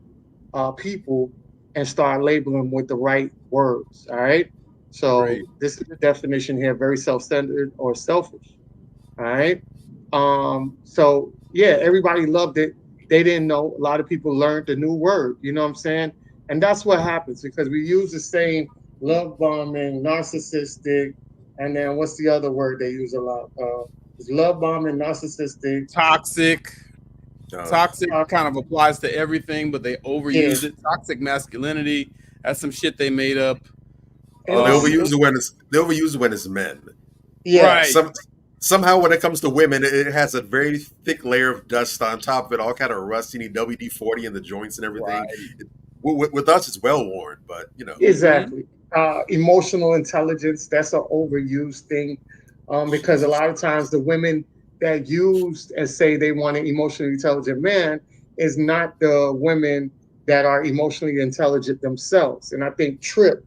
people and start labeling with the right words. All right. So this is the definition here: very self-centered or selfish. All right. So yeah, everybody loved it. They didn't know. A lot of people learned the new word. You know what I'm saying? And that's what happens because we use the same love bombing, narcissistic, and then what's the other word they use a lot? It's love bombing, narcissistic, toxic. Toxic kind of applies to everything, but they overuse it. Toxic masculinity, that's some shit they made up. They overuse it when it's men. Yeah. Right. Somehow when it comes to women, it has a very thick layer of dust on top of it, all kind of rusty. You need WD-40 in the joints and everything. Right. With us, it's well worn, but you know. Exactly. Emotional intelligence, that's an overused thing, because a lot of times the women that used and say they want an emotionally intelligent man is not the women that are emotionally intelligent themselves. And I think Tripp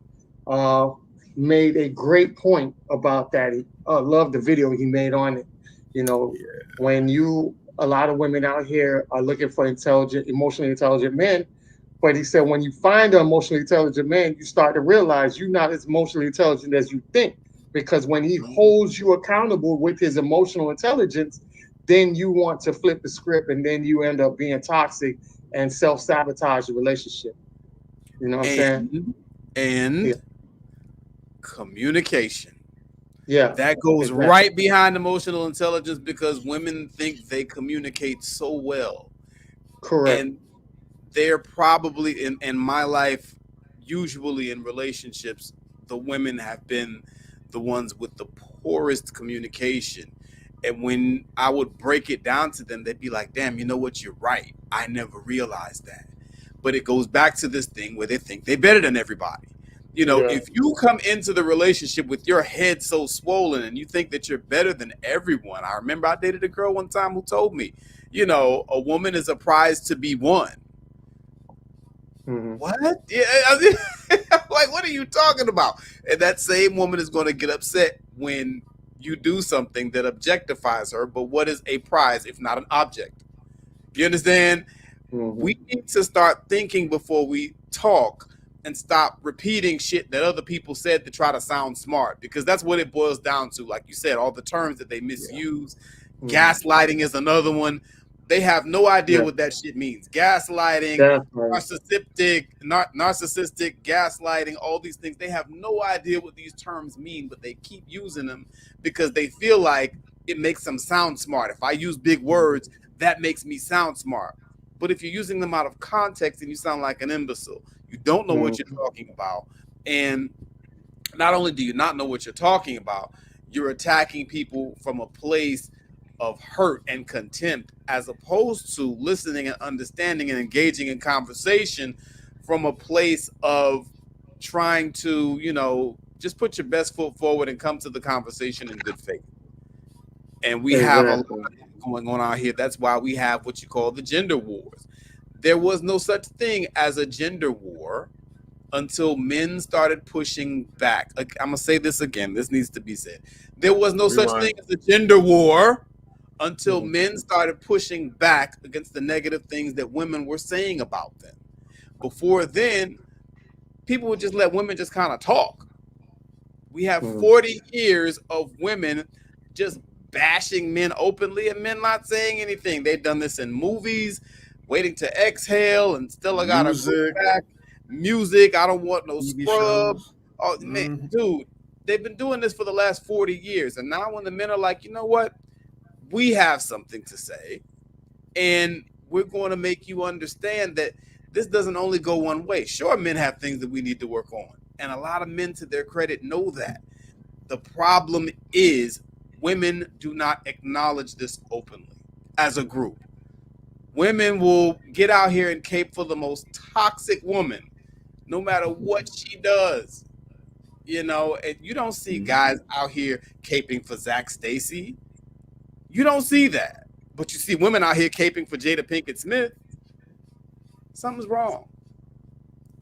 made a great point about that. I love the video he made on it. You know, when a lot of women out here are looking for emotionally intelligent men, but he said when you find an emotionally intelligent man, you start to realize you're not as emotionally intelligent as you think, because when he holds you accountable with his emotional intelligence, then you want to flip the script, and then you end up being toxic and self-sabotage the relationship. You know what I'm saying? And communication. Yeah. That goes right behind emotional intelligence, because women think they communicate so well. Correct. And they're probably, in my life, usually in relationships, the women have been the ones with the poorest communication. And when I would break it down to them, they'd be like, damn, you know what? You're right. I never realized that. But it goes back to this thing where they think they're better than everybody. You know, if you come into the relationship with your head so swollen and you think that you're better than everyone. I remember I dated a girl one time who told me, you know, a woman is a prize to be won. Mm-hmm. What? Yeah, like, what are you talking about? And that same woman is going to get upset when you do something that objectifies her. But what is a prize if not an object? You understand? Mm-hmm. We need to start thinking before we talk and stop repeating shit that other people said to try to sound smart, because that's what it boils down to. Like you said, all the terms that they misuse. Gaslighting is another one. They have no idea what that shit means. Gaslighting, narcissistic, gaslighting, all these things. They have no idea what these terms mean, but they keep using them because they feel like it makes them sound smart. If I use big words, that makes me sound smart. But if you're using them out of context, then you sound like an imbecile. You don't know what you're talking about. And not only do you not know what you're talking about, you're attacking people from a place of hurt and contempt, as opposed to listening and understanding and engaging in conversation from a place of trying to, you know, just put your best foot forward and come to the conversation in good faith. And we have a lot going on out here. That's why we have what you call the gender wars. There was no such thing as a gender war until men started pushing back. I'm going to say this again. This needs to be said. There was no such thing as a gender war until men started pushing back against the negative things that women were saying about them. Before then, people would just let women just kind of talk. We have 40 years of women just bashing men openly and men not saying anything. They've done this in movies, Waiting to Exhale, and Still I Gotta Go Back. Music, I Don't Want No Scrub. Oh, man, dude, they've been doing this for the last 40 years. And now when the men are like, you know what? We have something to say, and we're going to make you understand that this doesn't only go one way. Sure, men have things that we need to work on. And a lot of men, to their credit, know that. The problem is women do not acknowledge this openly as a group. Women will get out here and cape for the most toxic woman, no matter what she does. You know, and you don't see guys out here caping for Zach Stacy. You don't see that. But you see women out here caping for Jada Pinkett Smith. Something's wrong.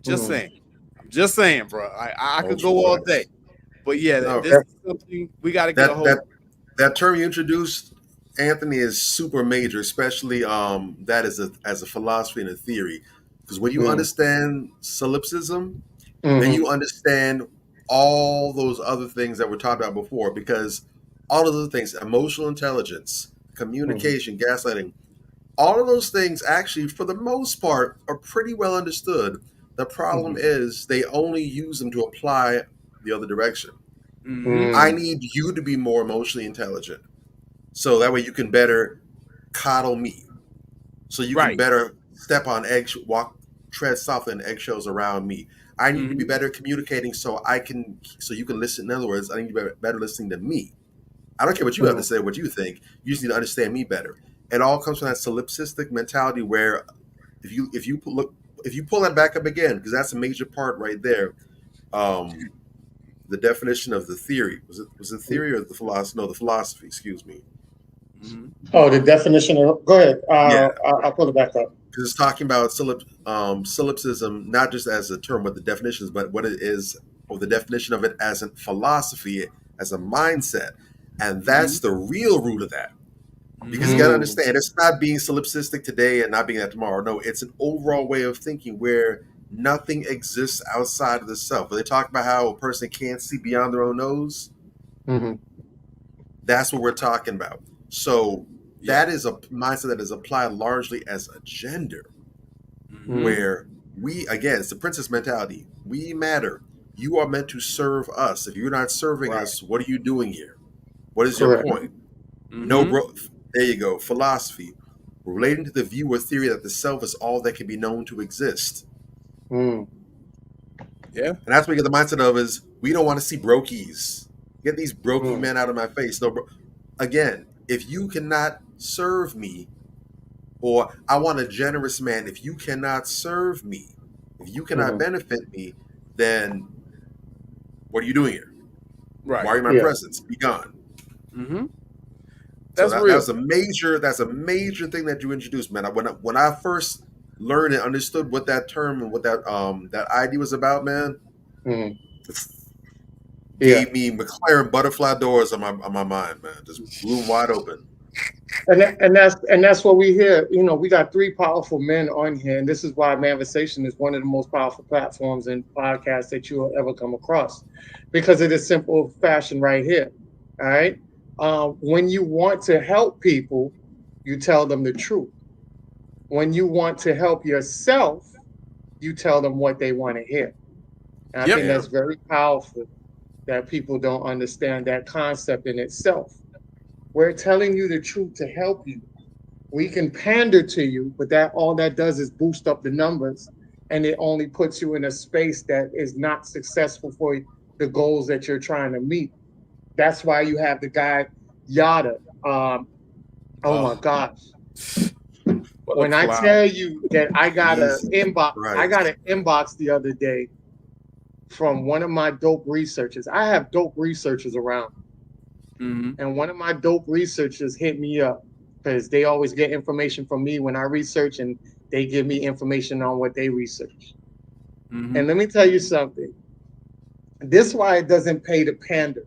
Just saying. I'm just saying, bro. I could go all day. But yeah, this is something we got to get a hold of. That term you introduced, Anthony, is super major, especially that as a philosophy and a theory. Because when you understand solipsism, then you understand all those other things that we talked about before. Because all of those things, emotional intelligence, communication, gaslighting, all of those things actually, for the most part, are pretty well understood. The problem is they only use them to apply the other direction. I need you to be more emotionally intelligent, so that way you can better coddle me. so you can better step on tread softly on eggshells around me. I need to be better communicating so you can listen. In other words, I need to be better listening to me. I don't care what you have to say, what you think. You just need to understand me better. It all comes from that solipsistic mentality where if you pull that back up again, because that's a major part right there. The definition of the theory was it theory or the philosophy? No, the philosophy. Excuse me. Oh, the definition of. Go ahead. I'll pull it back up. Because it's talking about solipsism, not just as a term, what the definitions, but what it is, or the definition of it as a philosophy, as a mindset, and that's the real root of that. Because you got to understand, it's not being solipsistic today and not being that tomorrow. No, it's an overall way of thinking where nothing exists outside of the self. When they talk about how a person can't see beyond their own nose, that's what we're talking about. So that is a mindset that is applied largely as a gender, where we, again, it's the princess mentality. We matter. You are meant to serve us. If you're not serving us, what are you doing here? What is your point? No growth. There you go. Philosophy. Relating to the view or theory that the self is all that can be known to exist. Yeah. And that's what we get the mindset of is we don't want to see brokies. Get these brokey men out of my face. No, again, if you cannot serve me, or I want a generous man, if you cannot serve me, if you cannot benefit me, then what are you doing here? Right. Why are you in my presence? Be gone. That's so real. That's a major thing that you introduced, man. When I first learned and understood what that term and what that idea was about, man, gave me McLaren butterfly doors on my mind, man. Just blew them wide open. And that's what we hear. You know, we got three powerful men on here, and this is why Manversation is one of the most powerful platforms and podcasts that you will ever come across, because of this simple fashion right here. All right. When you want to help people, you tell them the truth. When you want to help yourself, you tell them what they want to hear. And I think that's very powerful, that people don't understand that concept in itself. We're telling you the truth to help you. We can pander to you, but all that does is boost up the numbers, and it only puts you in a space that is not successful for the goals that you're trying to meet. That's why you have the guy Yada. Oh my gosh! When I tell you that I got an inbox the other day from one of my dope researchers. I have dope researchers around. And one of my dope researchers hit me up because they always get information from me when I research, and they give me information on what they research. And let me tell you something. This is why it doesn't pay to pander,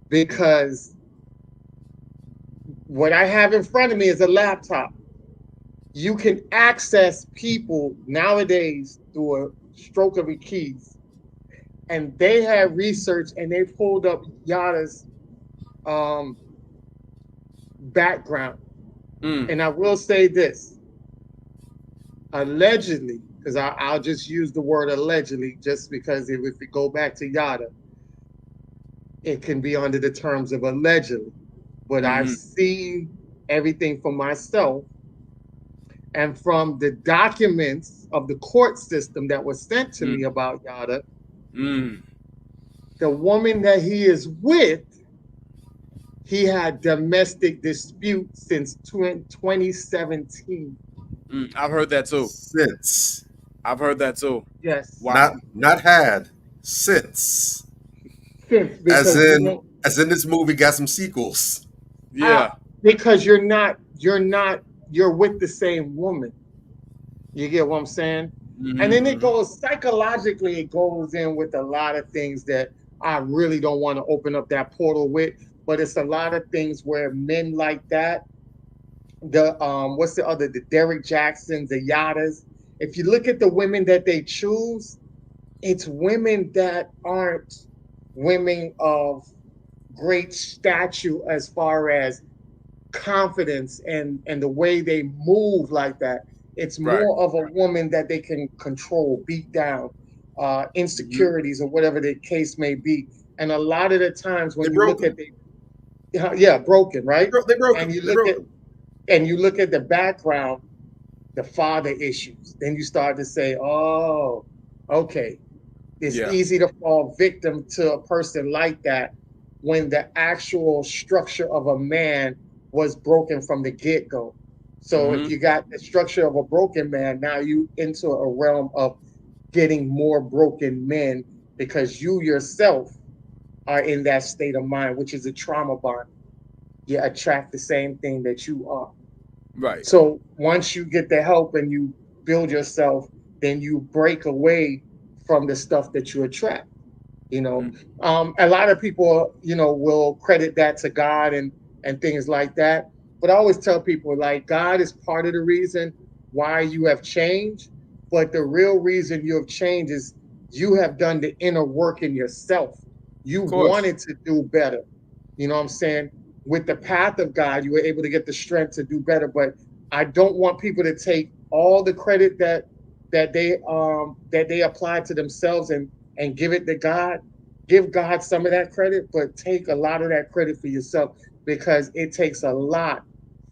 because what I have in front of me is a laptop. You can access people nowadays through a stroke of a keys. And they have research, and they pulled up Yada's background. And I will say this, allegedly, because I'll just use the word allegedly, just because if we go back to Yada, it can be under the terms of allegedly. But I've seen everything for myself, and from the documents of the court system that was sent to me about Yada, the woman that he is with, he had domestic disputes since 2017. I've heard that too. I've heard that too. Yes. Wow. Not had, since. As in this movie got some sequels. Yeah. Because you're with the same woman. You get what I'm saying? And then it goes psychologically, it goes in with a lot of things that I really don't want to open up that portal with. But it's a lot of things where men like that, the Derek Jacksons, the Yadas, if you look at the women that they choose, it's women that aren't women of great stature as far as confidence and the way they move like that. It's more of a woman that they can control, beat down, insecurities or whatever the case may be. And a lot of the times when you look at broken, right? They're broken. And you look at the background, the father issues. Then you start to say, oh, okay, it's easy to fall victim to a person like that when the actual structure of a man was broken from the get-go. So if you got the structure of a broken man, now you into a realm of getting more broken men because you yourself are in that state of mind, which is a trauma bond. You attract the same thing that you are. Right. So once you get the help and you build yourself, then you break away from the stuff that you attract. You know, a lot of people, you know, will credit that to God and things like that. But I always tell people, like, God is part of the reason why you have changed. But the real reason you have changed is you have done the inner work in yourself. You wanted to do better. You know what I'm saying? With the path of God, you were able to get the strength to do better. But I don't want people to take all the credit that they apply to themselves and give it to God. Give God some of that credit, but take a lot of that credit for yourself, because it takes a lot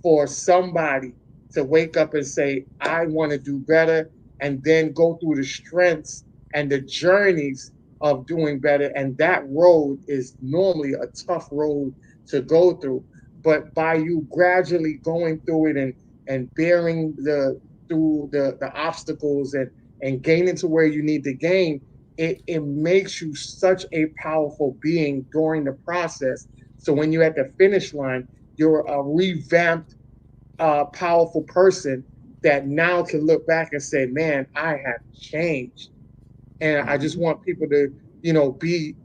for somebody to wake up and say, I want to do better, and then go through the strengths and the journeys of doing better. And that road is normally a tough road to go through. But by you gradually going through it and bearing through the obstacles and gaining to where you need to gain, it makes you such a powerful being during the process. So when you're at the finish line, you're a revamped, powerful person that now can look back and say, man, I have changed. And I just want people to, you know, be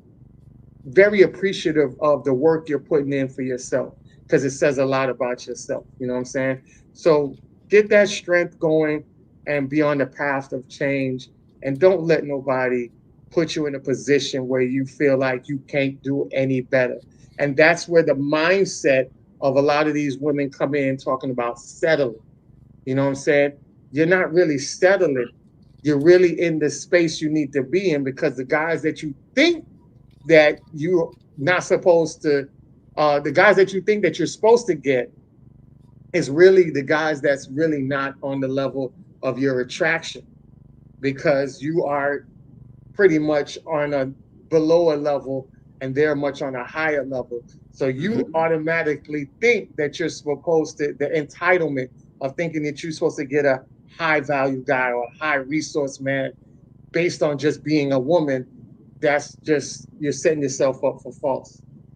very appreciative of the work you're putting in for yourself, because it says a lot about yourself. You know what I'm saying? So get that strength going and be on the path of change, and don't let nobody put you in a position where you feel like you can't do any better. And that's where the mindset of a lot of these women come in talking about settling. You know what I'm saying? You're not really settling. You're really in the space you need to be in, because the guys that you think that you're not supposed to, the guys that you think that you're supposed to get is really the guys that's really not on the level of your attraction, because you are pretty much on a below a level and they're much on a higher level. So you automatically think that you're supposed to, the entitlement of thinking that you're supposed to get a high value guy or a high resource man based on just being a woman. That's just, you're setting yourself up for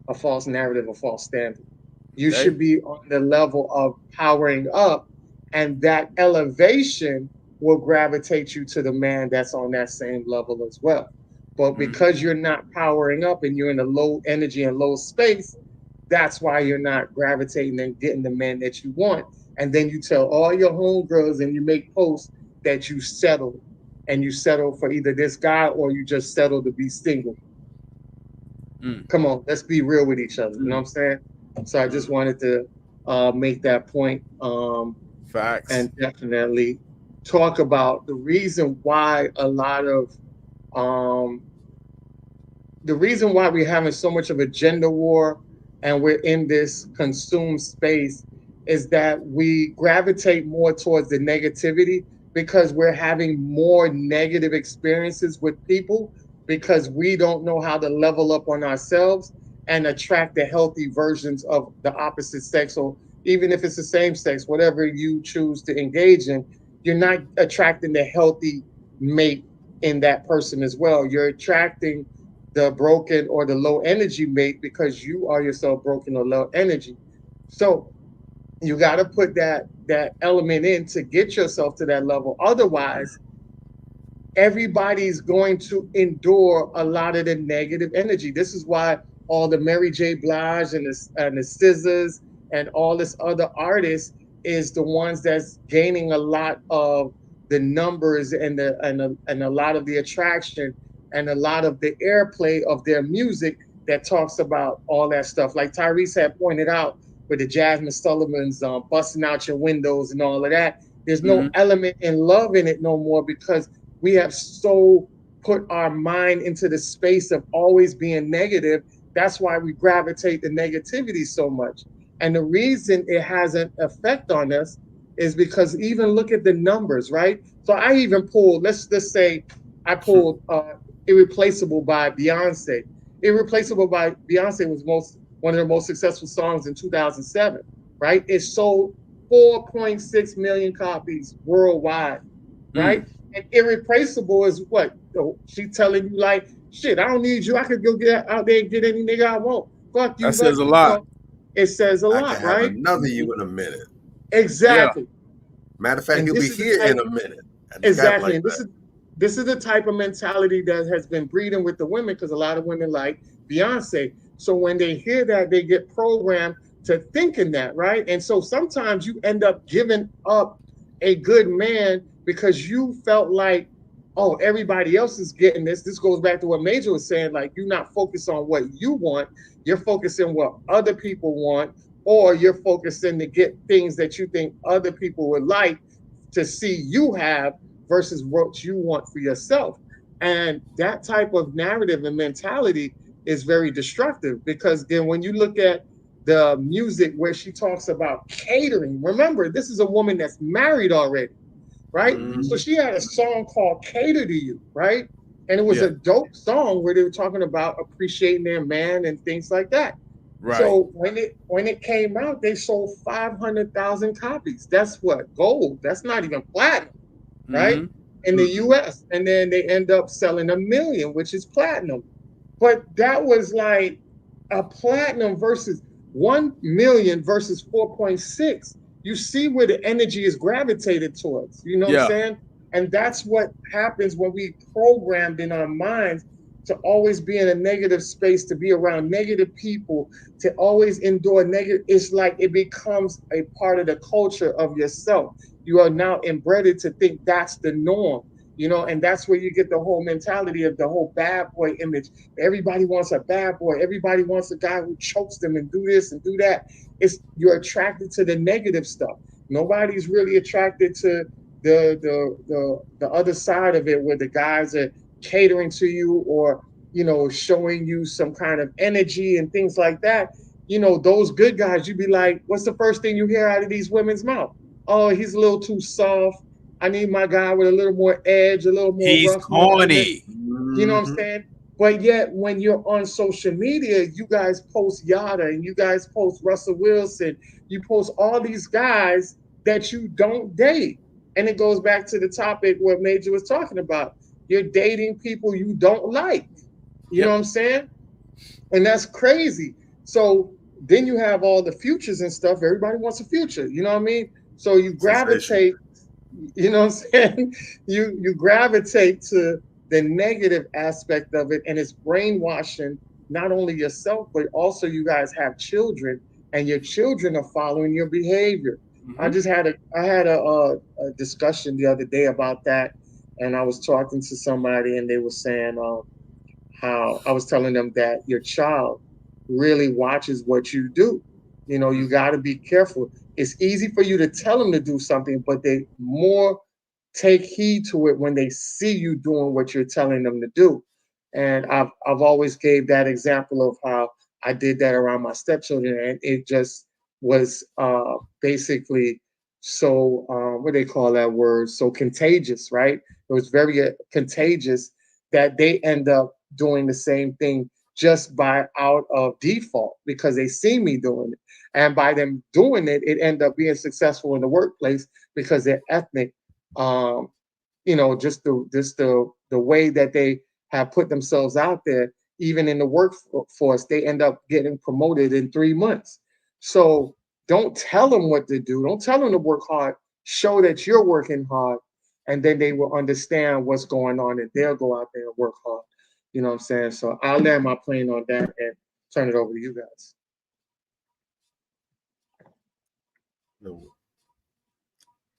a false narrative, a false standard. You should be on the level of powering up, and that elevation will gravitate you to the man that's on that same level as well. But because you're not powering up and you're in a low energy and low space, that's why you're not gravitating and getting the man that you want. And then you tell all your homegirls and you make posts that you settled, and you settle for either this guy or you just settle to be single. Come on, let's be real with each other. You know what I'm saying? So I just wanted to make that point. Facts. And definitely talk about the reason why a lot of the reason why we're having so much of a gender war and we're in this consumed space is that we gravitate more towards the negativity, because we're having more negative experiences with people, because we don't know how to level up on ourselves and attract the healthy versions of the opposite sex, or even if it's the same sex, whatever you choose to engage in, you're not attracting the healthy mate in that person as well. You're attracting the broken or the low energy mate because you are yourself broken or low energy. So you got to put that element in to get yourself to that level. Otherwise, everybody's going to endure a lot of the negative energy. This is why all the Mary J. Blige and the SZAs and all this other artists is the ones that's gaining a lot of the numbers and a lot of the attraction and a lot of the airplay of their music that talks about all that stuff. Like Tyrese had pointed out with the Jasmine Sullivan's busting out your windows and all of that. There's no element in love in it no more, because we have so put our mind into the space of always being negative. That's why we gravitate to negativity so much. And the reason it has an effect on us is because even look at the numbers, right? So I even pulled, let's say I pulled Irreplaceable by Beyonce. Irreplaceable by Beyonce was one of the most successful songs in 2007, right? It sold 4.6 million copies worldwide, right? And Irreplaceable is what? She telling you like, shit, I don't need you. I could go get out there and get any nigga I want. Fuck you. That says a lot. It says a I lot, can right? have another you in a minute. Exactly. Yeah. Matter of fact, And you'll be this is the here type- in a minute. And Exactly. like And that. this is the type of mentality that has been breeding with the women, because a lot of women like Beyonce. So when they hear that, they get programmed to thinking that, right? And so sometimes you end up giving up a good man because you felt like, oh, everybody else is getting this. This goes back to what Major was saying, like you're not focused on what you want, you're focusing what other people want, or you're focusing to get things that you think other people would like to see you have versus what you want for yourself. And that type of narrative and mentality is very destructive, because then when you look at the music where she talks about catering, remember, this is a woman that's married already, right? So she had a song called Cater to You, right? And it was a dope song where they were talking about appreciating their man and things like that. Right. So when it came out, they sold 500,000 copies. That's what? Gold. That's not even platinum, right? In the US. And then they end up selling 1 million, which is platinum. But that was like a platinum versus 1 million versus 4.6. You see where the energy is gravitated towards. You know what I'm saying? And that's what happens when we programmed in our minds to always be in a negative space, to be around negative people, to always endure negative. It's like it becomes a part of the culture of yourself. You are now embedded to think that's the norm, you know, and that's where you get the whole mentality of the whole bad boy image. Everybody wants a bad boy. Everybody wants a guy who chokes them and do this and do that. You're attracted to the negative stuff. Nobody's really attracted to the other side of it, where the guys are catering to you, or, you know, showing you some kind of energy and things like that. You know, those good guys, you'd be like, what's the first thing you hear out of these women's mouth? Oh, he's a little too soft. I need my guy with a little more edge, a little more he's rough. corny. You know what I'm saying? But yet when you're on social media, you guys post Yada and you guys post Russell Wilson, you post all these guys that you don't date. And it goes back to the topic what Major was talking about. You're dating people you don't like. You know what I'm saying? And that's crazy. So then you have all the futures and stuff. Everybody wants a future. You know what I mean? So you gravitate, you know what I'm saying? You gravitate to the negative aspect of it, and it's brainwashing not only yourself, but also you guys have children, and your children are following your behavior. I had a discussion the other day about that, and I was talking to somebody, and they were saying how I was telling them that your child really watches what you do. You know, you got to be careful. It's easy for you to tell them to do something, but they more take heed to it when they see you doing what you're telling them to do. And I've always gave that example of how I did that around my stepchildren, and it just was basically so what do they call that word? So contagious, right? It was very contagious that they end up doing the same thing just by out of default, because they see me doing it. And by them doing it, it ended up being successful in the workplace because they're ethnic. You know, just the way that they have put themselves out there, even in the workforce, they end up getting promoted in 3 months. So don't tell them what to do. Don't tell them to work hard. Show that you're working hard, and then they will understand what's going on, and they'll go out there and work hard. You know what I'm saying? So I'll land my plane on that and turn it over to you guys.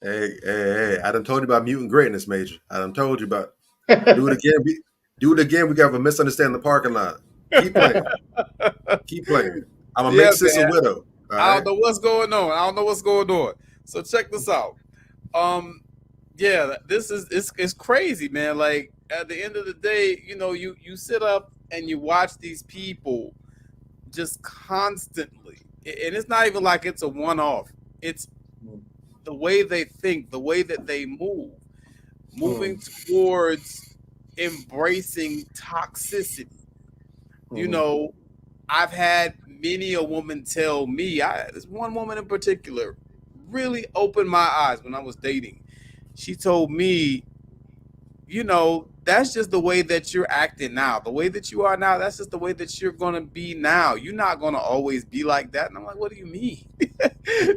Hey, I done told you about mutant greatness, Major. I done told you about do it again. Do it again. We got a misunderstanding in the parking lot. Keep playing. Keep playing. I'm gonna make sis a widow. I don't know what's going on. So check this out. This is it's crazy, man. Like at the end of the day, you know, you sit up and you watch these people just constantly, and it's not even like it's a one-off. It's the way they think, the way that they move, moving towards embracing toxicity. You know, I've had many a woman tell me, this one woman in particular really opened my eyes when I was dating. She told me, you know, that's just the way that you're acting now. The way that you are now, that's just the way that you're going to be now. You're not going to always be like that. And I'm like, what do you mean?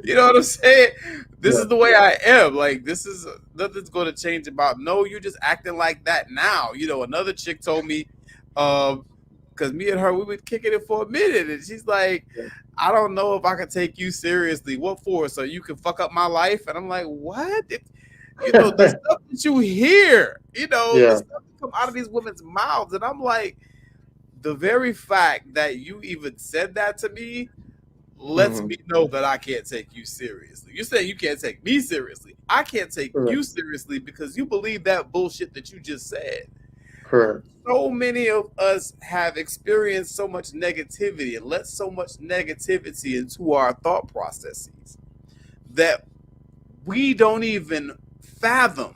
You know what I'm saying? This is the way I am. Like, this is nothing's going to change about, no, you're just acting like that now. You know, another chick told me, because me and her, we were kicking it for a minute. And she's like, I don't know if I can take you seriously. What for? So you can fuck up my life? And I'm like, what? You know, the stuff that you hear, you know, the stuff that come out of these women's mouths. And I'm like, the very fact that you even said that to me lets me know that I can't take you seriously. You're saying you can't take me seriously. I can't take you seriously because you believe that bullshit that you just said. Correct. So many of us have experienced so much negativity and let so much negativity into our thought processes that we don't even fathom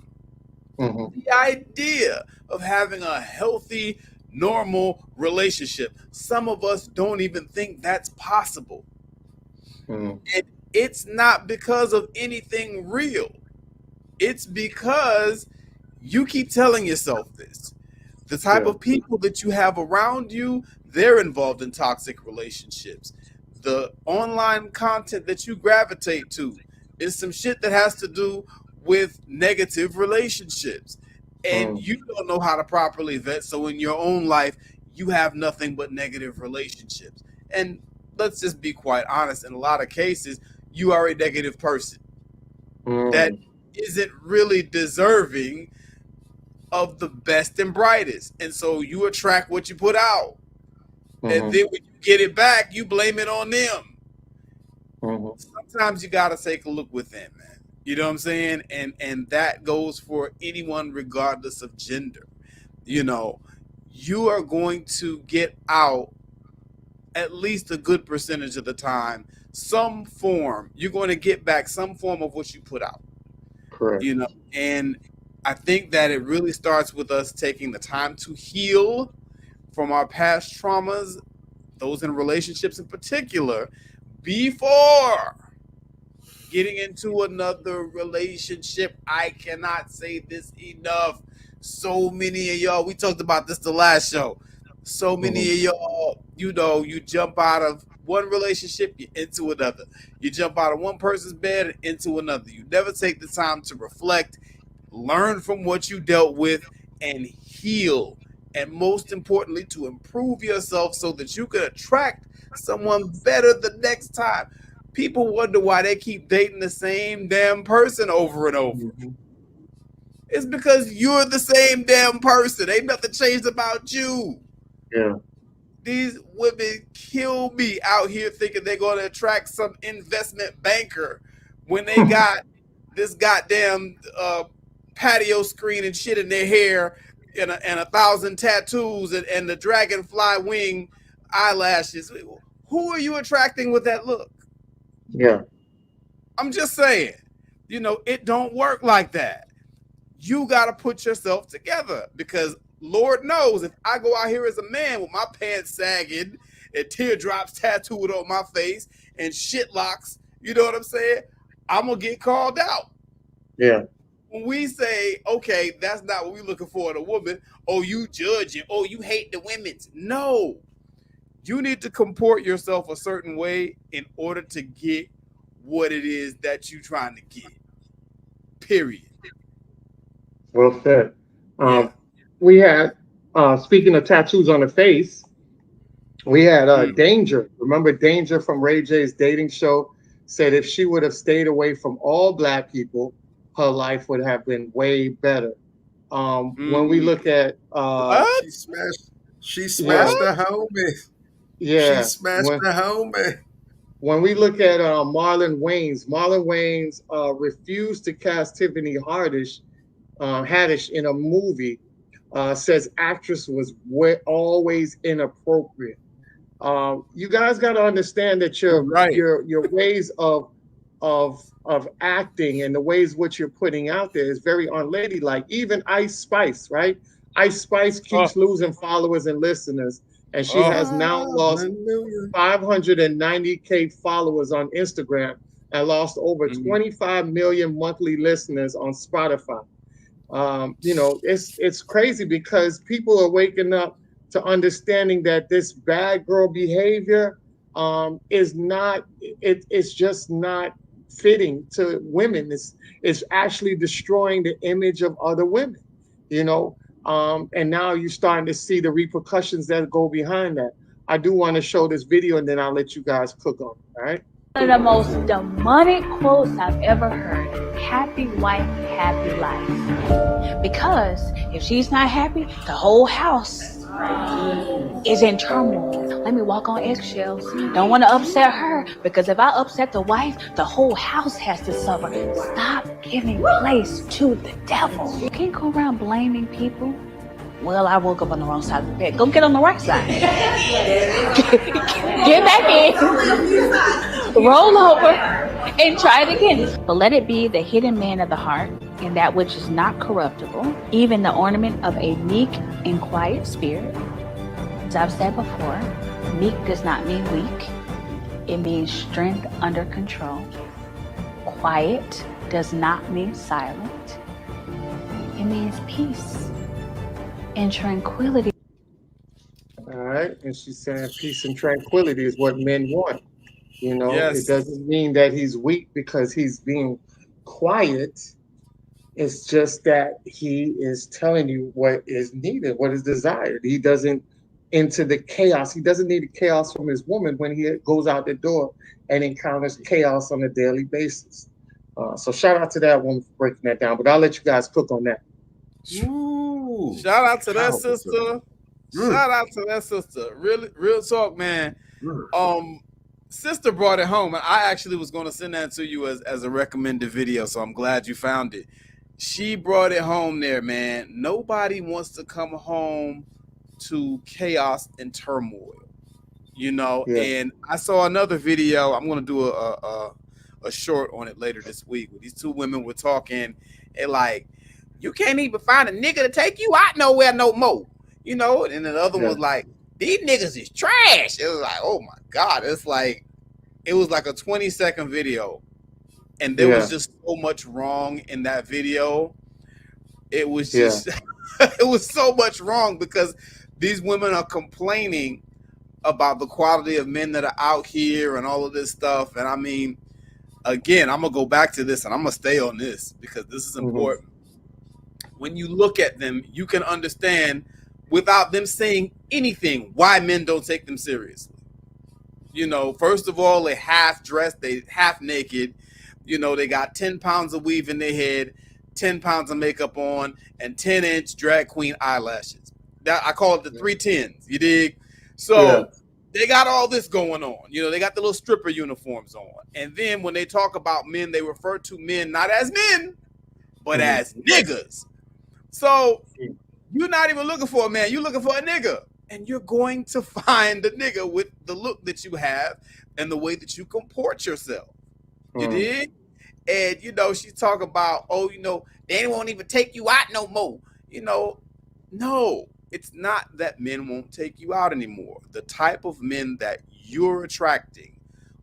the idea of having a healthy, normal relationship. Some of us don't even think that's possible. And it's not because of anything real. It's because you keep telling yourself this. The type of people that you have around you, they're involved in toxic relationships. The online content that you gravitate to is some shit that has to do with negative relationships. And you don't know how to properly vet. So in your own life, you have nothing but negative relationships. And let's just be quite honest. In a lot of cases, you are a negative person that isn't really deserving of the best and brightest. And so you attract what you put out. And then when you get it back, you blame it on them. Sometimes you got to take a look within, man. You know what I'm saying? And that goes for anyone regardless of gender. You know, you are going to get out at least a good percentage of the time, some form. You're going to get back some form of what you put out. Correct. You know, and I think that it really starts with us taking the time to heal from our past traumas, those in relationships in particular, before getting into another relationship. I cannot say this enough. So many of y'all, we talked about this the last show. So many of y'all, you know, you jump out of one relationship, you're into another. You jump out of one person's bed and into another. You never take the time to reflect, learn from what you dealt with, and heal. And most importantly, to improve yourself so that you can attract someone better the next time. People wonder why they keep dating the same damn person over and over. It's because you're the same damn person. Ain't nothing changed about you. Yeah. These women kill me out here thinking they're going to attract some investment banker when they got this goddamn patio screen and shit in their hair and 1,000 tattoos and the dragonfly wing eyelashes. Who are you attracting with that look? Yeah. I'm just saying, you know, it don't work like that. You got to put yourself together because Lord knows if I go out here as a man with my pants sagging and teardrops tattooed on my face and shit locks, you know what I'm saying? I'm going to get called out. Yeah. When we say, okay, that's not what we're looking for in a woman. Oh, you judging. Oh, you hate the women. No. You need to comport yourself a certain way in order to get what it is that you're trying to get. Period. Well said. We had, speaking of tattoos on the face, we had Danger. Remember Danger from Ray J's dating show said if she would have stayed away from all black people, her life would have been way better. When we look at she smashed the homie. Yeah, she smashed the homie. When we look at Marlon Wayans refused to cast Tiffany Haddish in a movie. Says actress was always inappropriate. You guys got to understand that your ways of of acting and the ways what you're putting out there is very unladylike. Even Ice Spice, right? Ice Spice keeps losing followers and listeners, and she has now lost 590K followers on Instagram and lost over 25 million monthly listeners on Spotify. You know, it's crazy because people are waking up to understanding that this bad girl behavior is not, it's just not fitting to women. It's actually destroying the image of other women, you know. And now you're starting to see the repercussions that go behind that. I do want to show this video and then I'll let you guys cook on it, all right? One of the most demonic quotes I've ever heard: happy wife, happy life. Because if she's not happy, the whole house is in turmoil. Let me walk on eggshells. Don't want to upset her, because if I upset the wife, the whole house has to suffer. Stop giving place to the devil. You can't go around blaming people. Well, I woke up on the wrong side of the bed. Go get on the right side. Get back in. Roll over and try it again. But let it be the hidden man of the heart, and that which is not corruptible, even the ornament of a meek and quiet spirit. As I've said before, meek does not mean weak. It means strength under control. Quiet does not mean silent. It means peace and tranquility. All right, and she's saying peace and tranquility is what men want. You know, Yes. it doesn't mean that he's weak because he's being quiet. It's just that he is telling you what is needed, what is desired. He doesn't into the chaos. He doesn't need the chaos from his woman when he goes out the door and encounters chaos on a daily basis. So shout out to that woman for breaking that down. But I'll let you guys cook on that. Ooh. Shout out to that Powerful, sister. Shout out to that sister. Really, real talk, man. Sister brought it home, and I actually was going to send that to you as a recommended video, so I'm glad you found it. She brought it home there, man. Nobody wants to come home to chaos and turmoil, you know. Yeah. And I saw another video. I'm going to do a short on it later this week. Where these two women were talking, and like, you can't even find a nigga to take you out nowhere no more, you know. And the other one was like, these niggas is trash. It was like, oh my God. It's like, it was like a 20-second video. And there was just so much wrong in that video. It was just, it was so much wrong because these women are complaining about the quality of men that are out here and all of this stuff. And I mean, again, I'm going to go back to this and I'm going to stay on this because this is important. When you look at them, you can understand without them saying anything why men don't take them seriously. You know, first of all, they half dressed, they half naked. You know, they got 10 pounds of weave in their head, 10 pounds of makeup on, and 10-inch drag queen eyelashes. That I call it the 3 10s. You dig? So they got all this going on. You know, they got the little stripper uniforms on. And then when they talk about men, they refer to men not as men, but as niggas. So you're not even looking for a man. You're looking for a nigga. And you're going to find the nigga with the look that you have and the way that you comport yourself. You dig? And, you know, she's talking about, oh, you know, they won't even take you out no more. You know, no, it's not that men won't take you out anymore. The type of men that you're attracting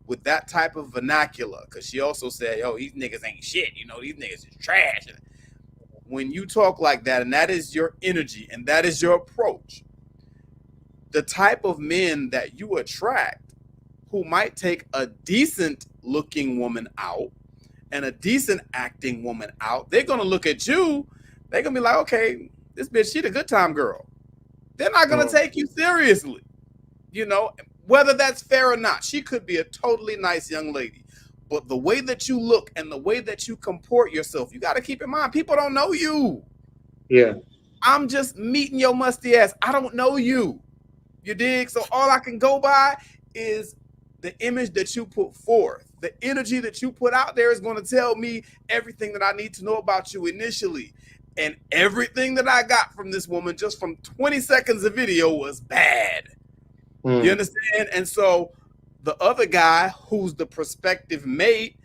with that type of vernacular, because she also said, yo, these niggas ain't shit. You know, these niggas is trash. When you talk like that, and that is your energy, and that is your approach, the type of men that you attract who might take a decent looking woman out and a decent acting woman out, they're going to look at you. They're going to be like, okay, this bitch, she the good time girl. They're not going to take you seriously, you know, whether that's fair or not. She could be a totally nice young lady. But the way that you look and the way that you comport yourself, you got to keep in mind, people don't know you. Yeah. I'm just meeting your musty ass. I don't know you. You dig? So all I can go by is the image that you put forth. The energy that you put out there is going to tell me everything that I need to know about you initially. And everything that I got from this woman just from 20 seconds of video was bad. You understand? And so the other guy who's the prospective mate,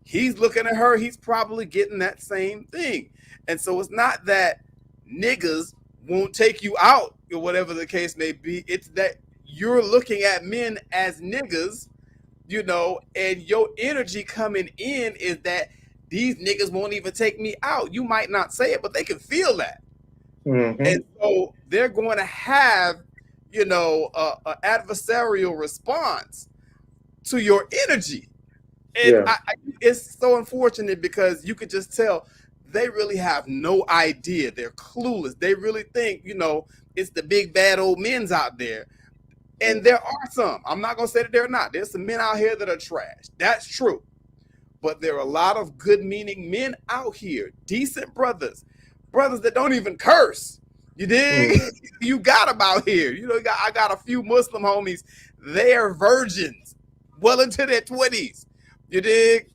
he's looking at her, he's probably getting that same thing. And so it's not that niggas won't take you out or whatever the case may be. It's that you're looking at men as niggas, you know, and your energy coming in is that these niggas won't even take me out. You might not say it, but they can feel that. Mm-hmm. And so they're going to have, you know, an adversarial response to your energy. And it's so unfortunate because you could just tell they really have no idea. They're clueless. They really think, you know, it's the big bad old men's out there. And there are some. I'm not going to say that they're not. There's some men out here that are trash. That's true. But there are a lot of good meaning men out here, decent brothers that don't even curse. You dig? You got them out here. You know, I got a few Muslim homies. They are virgins, well into their 20s. You dig?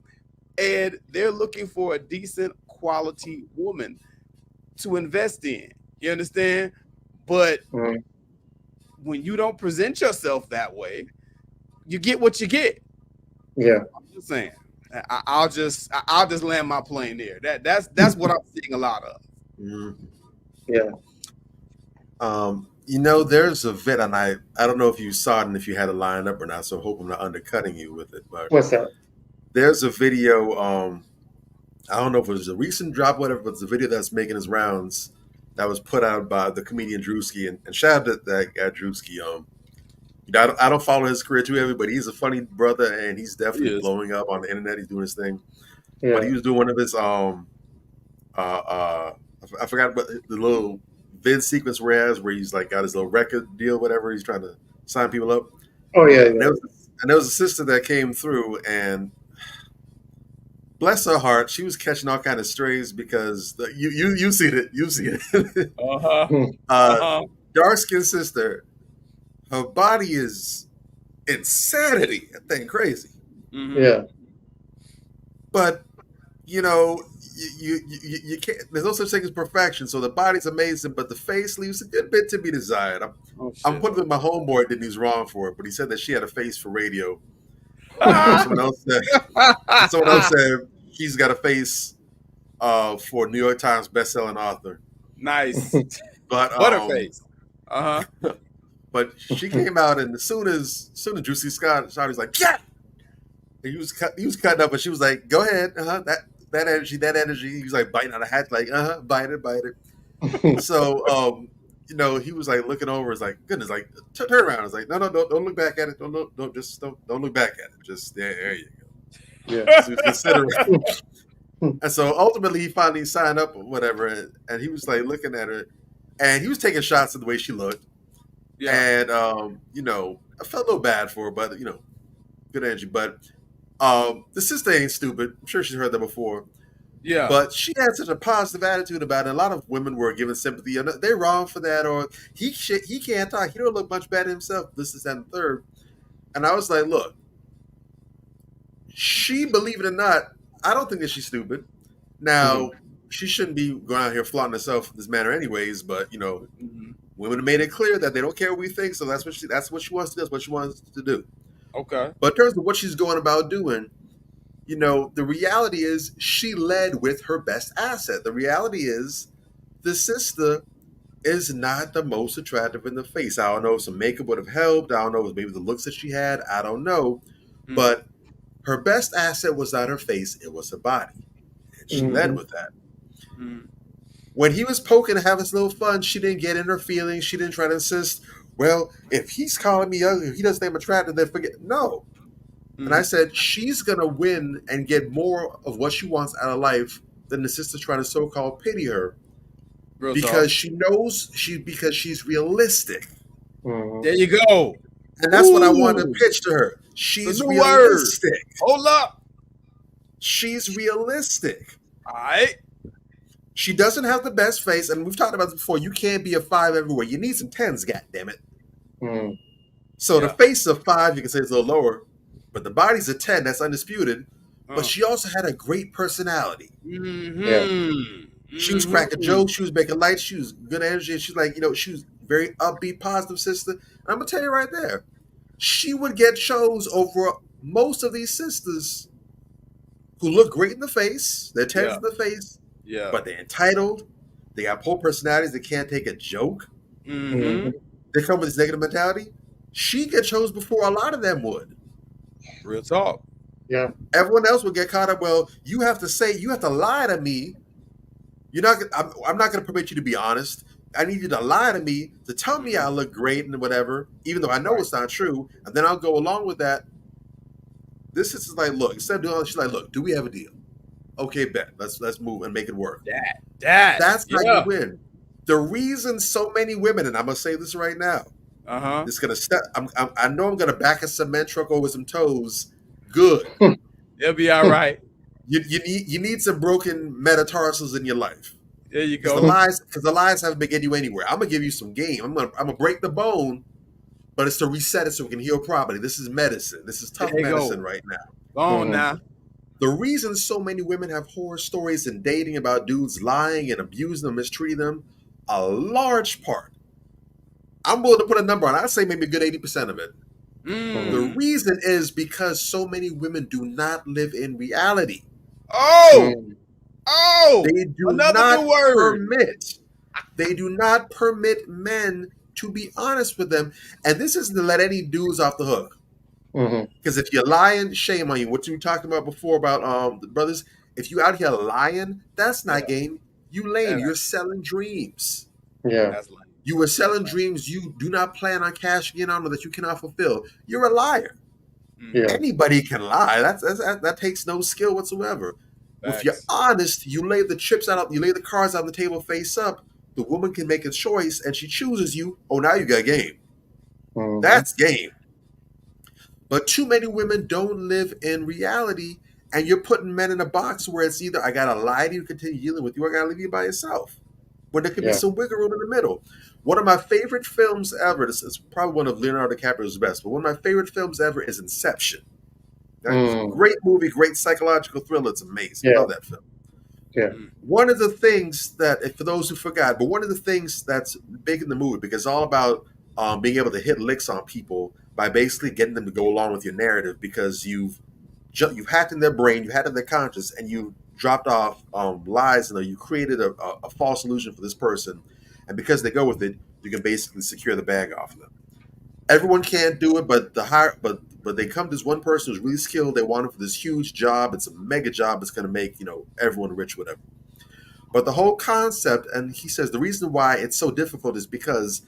And they're looking for a decent quality woman to invest in. You understand? But when you don't present yourself that way, you get what you get. Yeah. I'm just saying. I'll just land my plane there. That's what I'm seeing a lot of. Yeah. You know, there's a vid, and I don't know if you saw it and if you had it lined up or not, so I hope I'm not undercutting you with it. But what's that? There's a video, I don't know if it was a recent drop or whatever, but it's a video that's making its rounds that was put out by the comedian Drewski. And shout out to that guy Drewski. You know, I don't follow his career too heavy, but he's a funny brother and he's definitely blowing up on the internet. He's doing his thing. Yeah. But he was doing one of his I forgot what the little vid sequence where he's like got his little record deal, whatever. He's trying to sign people up. Oh yeah. And there was a sister that came through, and bless her heart, she was catching all kind of strays because you see it. Dark skinned sister, her body is insanity. That thing crazy. Mm-hmm. Yeah. But you know, you can't. There's no such thing as perfection. So the body's amazing, but the face leaves a good bit to be desired. I'm putting it. My homeboy did he's wrong for it, but he said that she had a face for radio. Someone else said she's got a face for New York Times bestselling author. Nice, but Butterface. But she came out, and as soon as Juicy Scott shot, he's like, yeah. And he was cutting up, and she was like, go ahead, that energy. He was like biting on a hat, like, bite it. So, you know, he was like looking over. It's like, goodness, like turn around. It's like, no, don't look back at it. Don't look back at it. Just there you go. Yeah. So considering. And so ultimately, he finally signed up or whatever, and he was like looking at her, and he was taking shots at the way she looked. Yeah. And you know, I felt a little bad for her, but you know, good energy. But the sister ain't stupid. I'm sure she's heard that before. Yeah. But she had such a positive attitude about it. A lot of women were giving sympathy. They're wrong for that, or he can't talk. He don't look much better himself. This, that, and the third. And I was like, look, she, believe it or not, I don't think that she's stupid. Now, she shouldn't be going out here flaunting herself in this manner anyways, but, you know, women have made it clear that they don't care what we think, so that's what she wants to do. That's what she wants to do. Okay. But in terms of what she's going about doing, you know, the reality is she led with her best asset. The reality is the sister is not the most attractive in the face. I don't know if some makeup would have helped. I don't know if maybe the looks that she had. I don't know. But her best asset was not her face. It was her body. And she led with that. When he was poking and having this little fun, she didn't get in her feelings. She didn't try to insist, well, if he's calling me ugly, if he doesn't think I'm attractive, then forget. No. And I said, she's going to win and get more of what she wants out of life than the sister trying to so-called pity her. Because she knows, because she's realistic. There you go. And that's what I wanted to pitch to her. She's realistic. Hold up. She's realistic. All right. She doesn't have the best face, and we've talked about this before. You can't be a 5 everywhere. You need some 10s, goddammit. So the face of 5, you can say it's a little lower, but the body's a 10. That's undisputed. But she also had a great personality. She was cracking jokes. She was making light. She was good energy. And she's like, you know, she was very upbeat, positive sister. And I'm going to tell you right there, she would get shows over most of these sisters who look great in the face, they're tense Yeah. in the face, Yeah. but they're entitled. They got poor personalities. They can't take a joke. Mm-hmm. They come with this negative mentality. She get chose before a lot of them would. Real talk. Yeah. Everyone else would get caught up. Well, you have to lie to me. You're not. I'm not going to permit you to be honest. I need you to lie to me to tell me I look great and whatever, even though I know it's not true, and then I'll go along with that. This is like, look, instead of doing all this, she's like, look, do we have a deal? Okay, bet. Let's move and make it work. That's how you win. The reason so many women, and I'm gonna say this right now, it's gonna step. I know I'm gonna back a cement truck over some toes. Good. It'll be all right. You need some broken metatarsals in your life. There you Because go. the lies haven't been getting you anywhere. I'm gonna give you some game. I'm gonna break the bone, but it's to reset it so we can heal properly. This is medicine. This is tough There you go. medicine right now. Go on now. The reason so many women have horror stories in dating about dudes lying and abusing them, mistreating them, a large part, I'm willing to put a number on it. I'd say maybe a good 80% of it. The reason is because so many women do not live in reality. They do not permit. They do not permit men to be honest with them. And this isn't to let any dudes off the hook. Because if you're lying, shame on you. What you were talking about before about the brothers, if you out here lying, that's not game. You lame. You're selling dreams. Yeah. You were selling dreams you do not plan on cashing in on or that you cannot fulfill. You're a liar. Yeah. Anybody can lie. That takes no skill whatsoever. If you're honest, you lay the chips out, you lay the cards on the table face up, the woman can make a choice and she chooses you. Oh, now you got game. That's game. But too many women don't live in reality, and you're putting men in a box where it's either I gotta lie to you, continue dealing with you, or I gotta leave you by yourself. When there can be some wiggle room in the middle. One of my favorite films ever, this is probably one of Leonardo DiCaprio's best, but one of my favorite films ever is Inception. It's a great movie, great psychological thriller. It's amazing. I love that film. Yeah. One of the things that, for those who forgot, but one of the things that's big in the movie, because it's all about being able to hit licks on people by basically getting them to go along with your narrative, because you've hacked in their brain, you had in their conscious, and you dropped off lies, and you created a false illusion for this person, and because they go with it, you can basically secure the bag off of them. Everyone can't do it, but but they come to this one person who's really skilled. They want him for this huge job. It's a mega job. It's going to make everyone rich, whatever. But the whole concept, and he says the reason why it's so difficult is because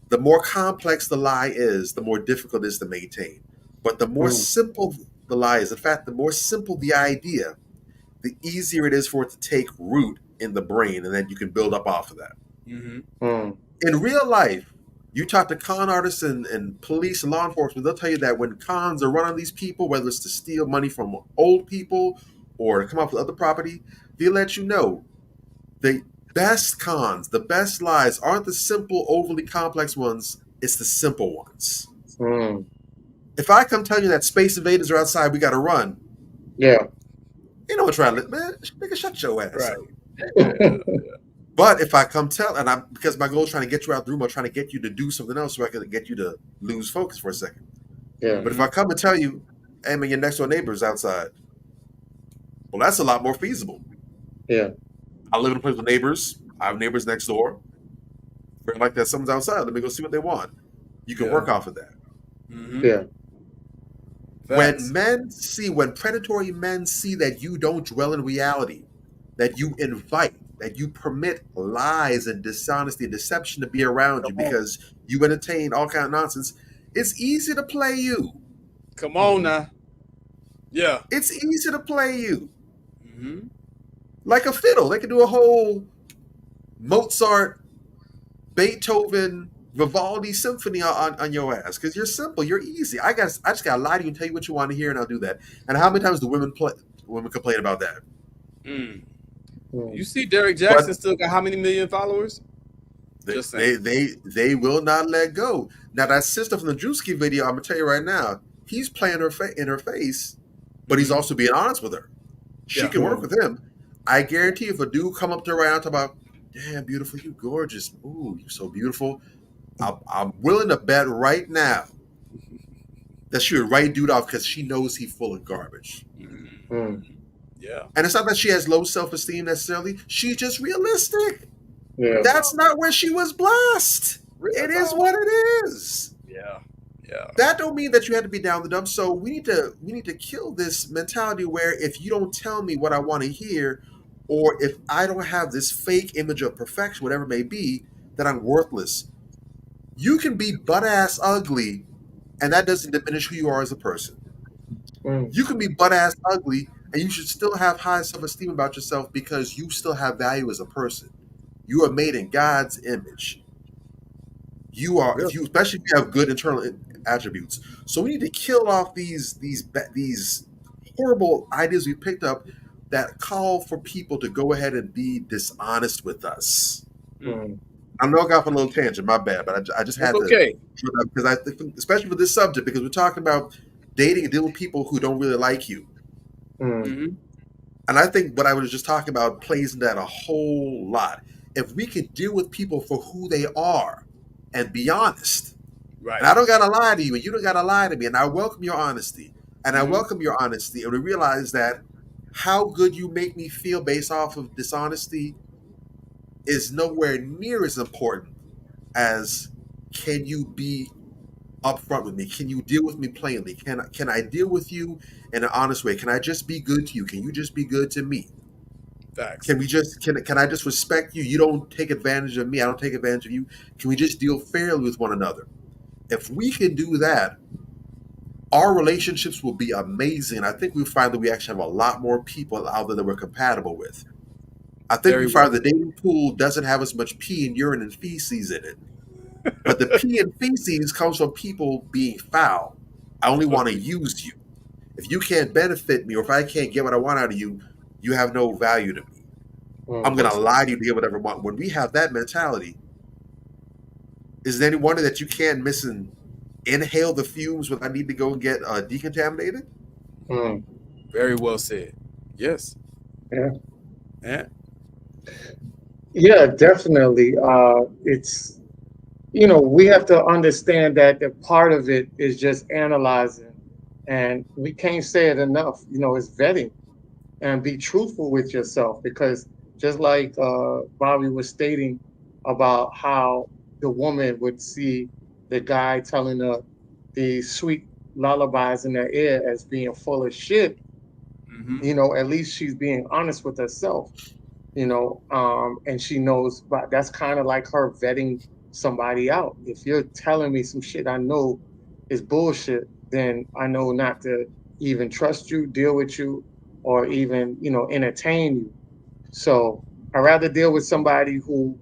the more complex the lie is, the more difficult it is to maintain. But the more simple the lie is, in fact, the more simple the idea, the easier it is for it to take root in the brain, and then you can build up off of that. In real life, you talk to con artists and police and law enforcement, they'll tell you that when cons are run on these people, whether it's to steal money from old people or to come up with other property, they let you know the best cons, the best lies aren't the simple, overly complex ones, it's the simple ones. If I come tell you that space invaders are outside, we got to run. Yeah. You know what I'm trying to, man, nigga, shut your ass up. But if I come tell, and because my goal is trying to get you out the room, I'm trying to get you to do something else so I can get you to lose focus for a second. Yeah. But if I come and tell you, hey man, your next door neighbor is outside, well, that's a lot more feasible. Yeah. I live in a place with neighbors. I have neighbors next door. Feel like that someone's outside. Let me go see what they want. You can work off of that. Yeah. When predatory men see that you don't dwell in reality, that you invite, that you permit lies and dishonesty and deception to be around you because you entertain all kind of nonsense, it's easy to play you. Come on now. Yeah. It's easy to play you. Like a fiddle. They can do a whole Mozart, Beethoven, Vivaldi symphony on your ass because you're simple. You're easy. I just got to lie to you and tell you what you want to hear, and I'll do that. And how many times do women complain about that? You see Derek Jackson still got how many million followers? They will not let go. Now that sister from the Drewski video, I'm gonna tell you right now, he's playing in her face, but he's also being honest with her. She can work with him. I guarantee if a dude come up to her right now and talk about, damn beautiful, you gorgeous, ooh, you're so beautiful, I'm willing to bet right now that she would write dude off because she knows he's full of garbage. Yeah. And it's not that she has low self-esteem necessarily. She's just realistic. Yeah. That's not where she was blessed. It is what it is. Yeah. Yeah. That don't mean that you have to be down the dump. So we need to kill this mentality where if you don't tell me what I want to hear, or if I don't have this fake image of perfection, whatever it may be, that I'm worthless. You can be butt-ass ugly, and that doesn't diminish who you are as a person. You can be butt-ass ugly, and you should still have high self-esteem about yourself because you still have value as a person. You are made in God's image. You are, if you, especially if you have good internal attributes. So we need to kill off these horrible ideas we picked up that call for people to go ahead and be dishonest with us. I know I got off on a little tangent, my bad, but I just had to, because I think, especially with this subject, because we're talking about dating and dealing with people who don't really like you. And I think what I was just talking about plays into that a whole lot. If we can deal with people for who they are and be honest, right? And I don't gotta lie to you, and you don't gotta lie to me, and I welcome your honesty, and I welcome your honesty, and we realize that how good you make me feel based off of dishonesty is nowhere near as important as can you be upfront with me? Can you deal with me plainly? Can I deal with you in an honest way? Can I just be good to you? Can you just be good to me? Facts. Can I just respect you? You don't take advantage of me. I don't take advantage of you. Can we just deal fairly with one another? If we can do that, our relationships will be amazing. I think we find that we actually have a lot more people out there that we're compatible with. I think we find the dating pool doesn't have as much pee and urine and feces in it. But the pee and feces comes from people being foul. I only want to use you. If you can't benefit me, or if I can't get what I want out of you, you have no value to me. I'm going to lie to you to get whatever I want. When we have that mentality, is it any wonder that you can't inhale the fumes when I need to go and get decontaminated? Very well said. Yes. Yeah. Yeah. Yeah, definitely. It's, we have to understand that the part of it is just analyzing, and we can't say it enough. It's vetting, and be truthful with yourself, because just like Bobby was stating about how the woman would see the guy telling her the sweet lullabies in her ear as being full of shit, at least she's being honest with herself. And she knows, but that's kind of like her vetting somebody out. If you're telling me some shit I know is bullshit, then I know not to even trust you, deal with you, or even, entertain you. So I'd rather deal with somebody who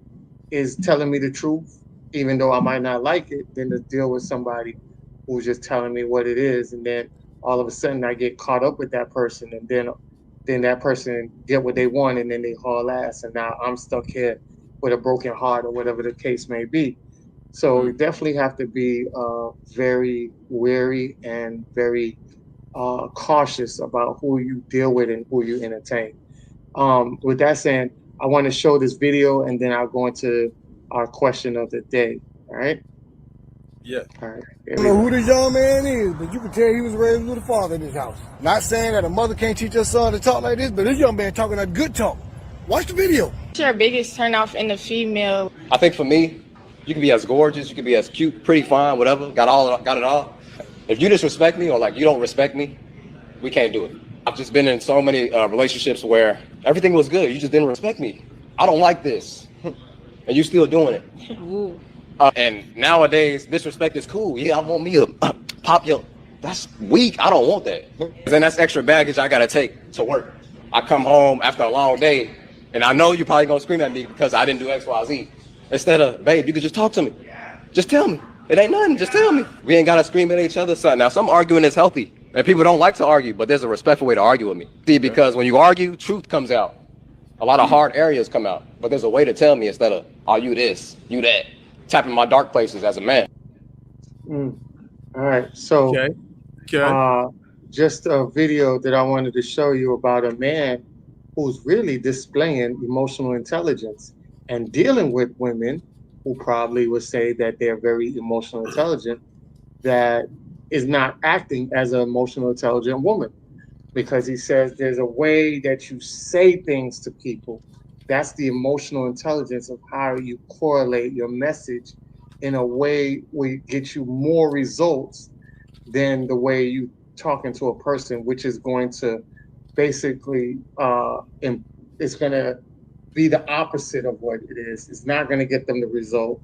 is telling me the truth, even though I might not like it, than to deal with somebody who's just telling me what it is. And then all of a sudden I get caught up with that person, and then that person get what they want, and then they haul ass, and now I'm stuck here with a broken heart, or whatever the case may be. So you definitely have to be very wary and very cautious about who you deal with and who you entertain. With that saying, I want to show this video, and then I'll go into our question of the day. All right? Yeah. All right. I don't know who this young man is, but you can tell he was raised with a father in his house. Not saying that a mother can't teach her son to talk like this, but this young man talking a good talk. Watch the video. What's your biggest turnoff in the female? I think for me, you can be as gorgeous, you can be as cute, pretty, fine, whatever, got it all. If you disrespect me, or like you don't respect me, we can't do it. I've just been in so many relationships where everything was good, you just didn't respect me. I don't like this, and you still doing it. And nowadays, disrespect is cool. Yeah, I want me to pop your, that's weak. I don't want that. Then that's extra baggage I gotta take to work. I come home after a long day, and I know you're probably gonna scream at me because I didn't do X, Y, Z. Instead of, babe, you could just talk to me. Just tell me. It ain't nothing, just tell me. We ain't gotta scream at each other, son. Now, some arguing is healthy, and people don't like to argue, but there's a respectful way to argue with me. See, because when you argue, truth comes out. A lot of hard areas come out, but there's a way to tell me instead of, oh, you this, you that. Tapping my dark places as a man. All right, so just a video that I wanted to show you about a man who's really displaying emotional intelligence and dealing with women who probably would say that they're very emotional intelligent, that is not acting as an emotional intelligent woman. because he says there's a way that you say things to people. That's the emotional intelligence of how you correlate your message in a way where it gets you more results than the way you talking to a person, which is going to basically it's going to be the opposite of what it is. It's not going to get them the result,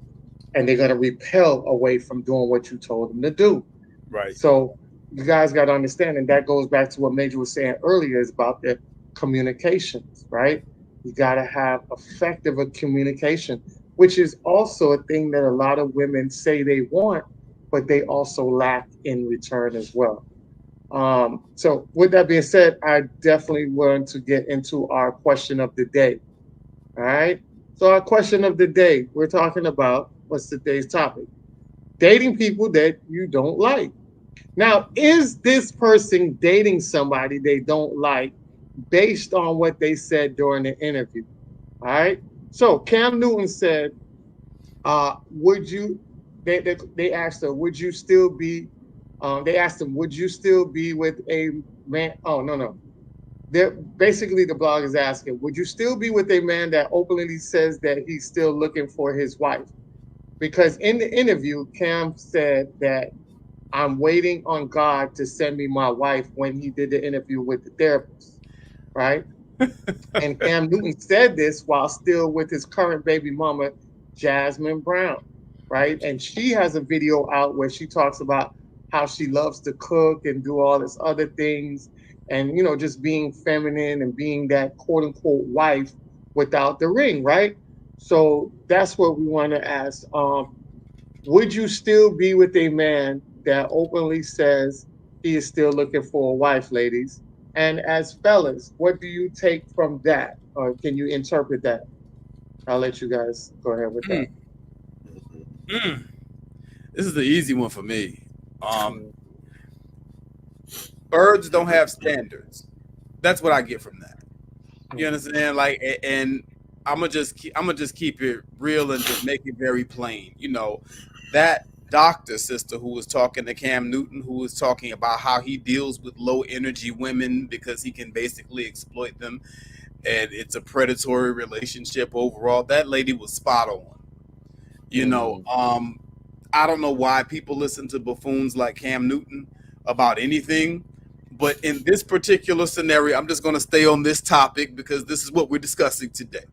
and they're going to repel away from doing what you told them to do. Right. So you guys got to understand, and that goes back to what Major was saying earlier, is about the communications, right? You got to have effective communication, which is also a thing that a lot of women say they want, but they also lack in return as well. So with that being said, I definitely want to get into our question of the day. All right. So our question of the day, we're talking about, what's today's topic? Dating people that you don't like. Now, is this person dating somebody they don't like based on what they said during the interview? All right. So Cam Newton said, would you, they asked her, would you still be, they asked him, would you still be with a man? Oh, no. Basically, the blog is asking, would you still be with a man that openly says that he's still looking for his wife? Because in the interview, Cam said that I'm waiting on God to send me my wife when he did the interview with the therapist, right? And Cam Newton said this while still with his current baby mama, Jasmine Brown, right? And she has a video out where she talks about how she loves to cook and do all this other things, and, you know, just being feminine and being that quote unquote wife without the ring, right? So that's what we want to ask. Would you still be with a man that openly says he is still looking for a wife, ladies? And as fellas, what do you take from that? Or can you interpret that? I'll let you guys go ahead with that. This is the easy one for me. Birds don't have standards. That's what I get from that. You understand? Like, and I'm gonna just keep it real and just make it very plain. You know, that doctor sister who was talking to Cam Newton, who was talking about how he deals with low energy women because he can basically exploit them, and it's a predatory relationship overall. That lady was spot on. You know, I don't know why people listen to buffoons like Cam Newton about anything, but in this particular scenario, I'm just going to stay on this topic because this is what we're discussing today.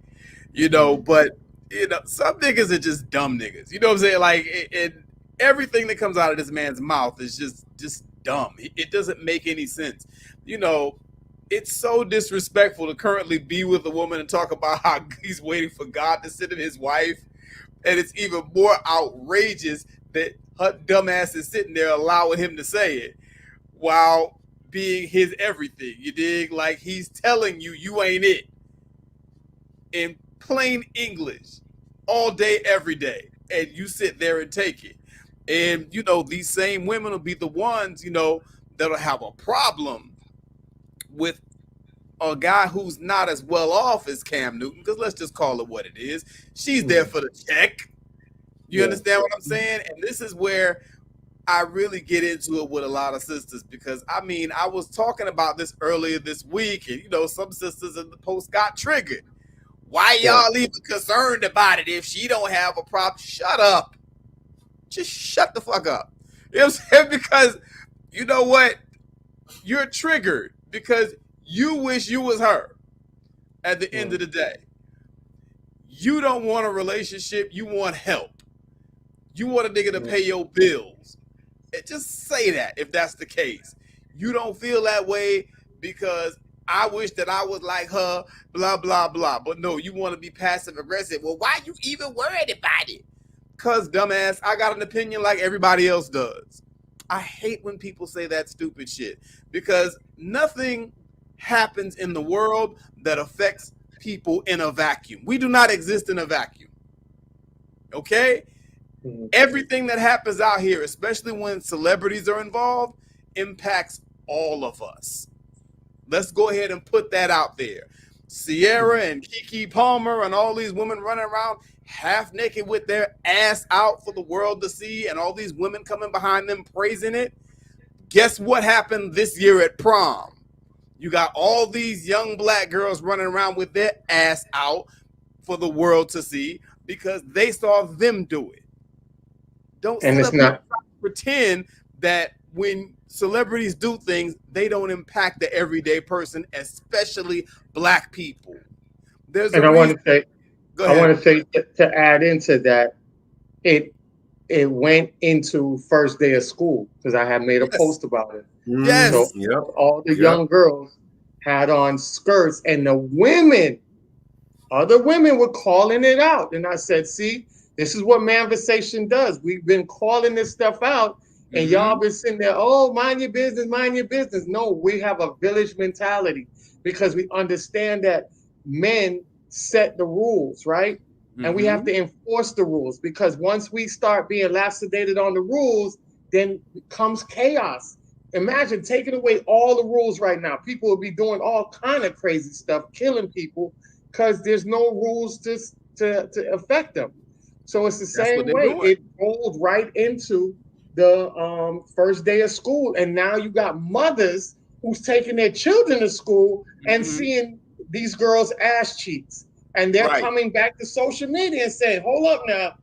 You know, but, you know, some niggas are just dumb niggas. You know what I'm saying? Like, everything that comes out of this man's mouth is just dumb. It doesn't make any sense. You know, it's so disrespectful to currently be with a woman and talk about how he's waiting for God to send in his wife. And it's even more outrageous that her dumb ass is sitting there allowing him to say it while being his everything. You dig? Like, he's telling you, you ain't it. In plain English, all day, every day. And you sit there and take it. And, you know, these same women will be the ones, you know, that'll have a problem with a guy who's not as well off as Cam Newton, because let's just call it what it is. She's there for the check. You understand what I'm saying? And this is where I really get into it with a lot of sisters, because, I mean, I was talking about this earlier this week, and, you know, some sisters in the post got triggered. Why y'all even concerned about it if she don't have a problem? Shut up. Just shut the fuck up. You know what I'm saying? Because, you know what? You're triggered because you wish you was her at the end of the day. You don't want a relationship. You want help. You want a nigga to pay your bills. And just say that if that's the case. You don't feel that way because I wish that I was like her, blah, blah, blah. But no, you want to be passive aggressive. Well, why you even worried about it? Because, dumbass, I got an opinion like everybody else does. I hate when people say that stupid shit because nothing happens in the world that affects people in a vacuum. We do not exist in a vacuum. Okay? Everything that happens out here, especially when celebrities are involved, impacts all of us. Let's go ahead and put that out there. Sierra and Keke Palmer and all these women running around half naked with their ass out for the world to see, and all these women coming behind them praising it. Guess what happened this year at prom? You got all these young black girls running around with their ass out for the world to see because they saw them do it. Don't And it's not pretend that when celebrities do things, they don't impact the everyday person, especially black people. And I want to say to add into that, it went into first day of school because I had made a post about it. Yes. So all the young girls had on skirts, and the women, other women were calling it out. And I said, see, this is what Manversation does. We've been calling this stuff out, and y'all been sitting there, oh, mind your business, mind your business. No, we have a village mentality because we understand that men set the rules, right? And we have to enforce the rules, because once we start being laxidated on the rules, then comes chaos. Imagine taking away all the rules right now. People will be doing all kind of crazy stuff, killing people, because there's no rules to affect them. So it's the same way. It rolled right into the first day of school. And now you got mothers who's taking their children to school and seeing these girls' ass cheeks. And they're coming back to social media and saying, hold up now,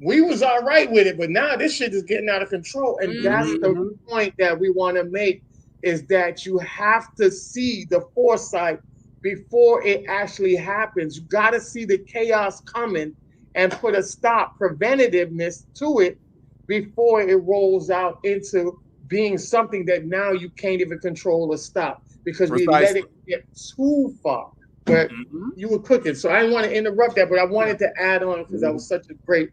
we was all right with it, but now this shit is getting out of control. And that's the point that we want to make, is that you have to see the foresight before it actually happens. You got to see the chaos coming and put a stop, preventativeness to it before it rolls out into being something that now you can't even control or stop, because we let it get too far. But you were cooking, so I didn't want to interrupt that, but I wanted to add on because that was such a great.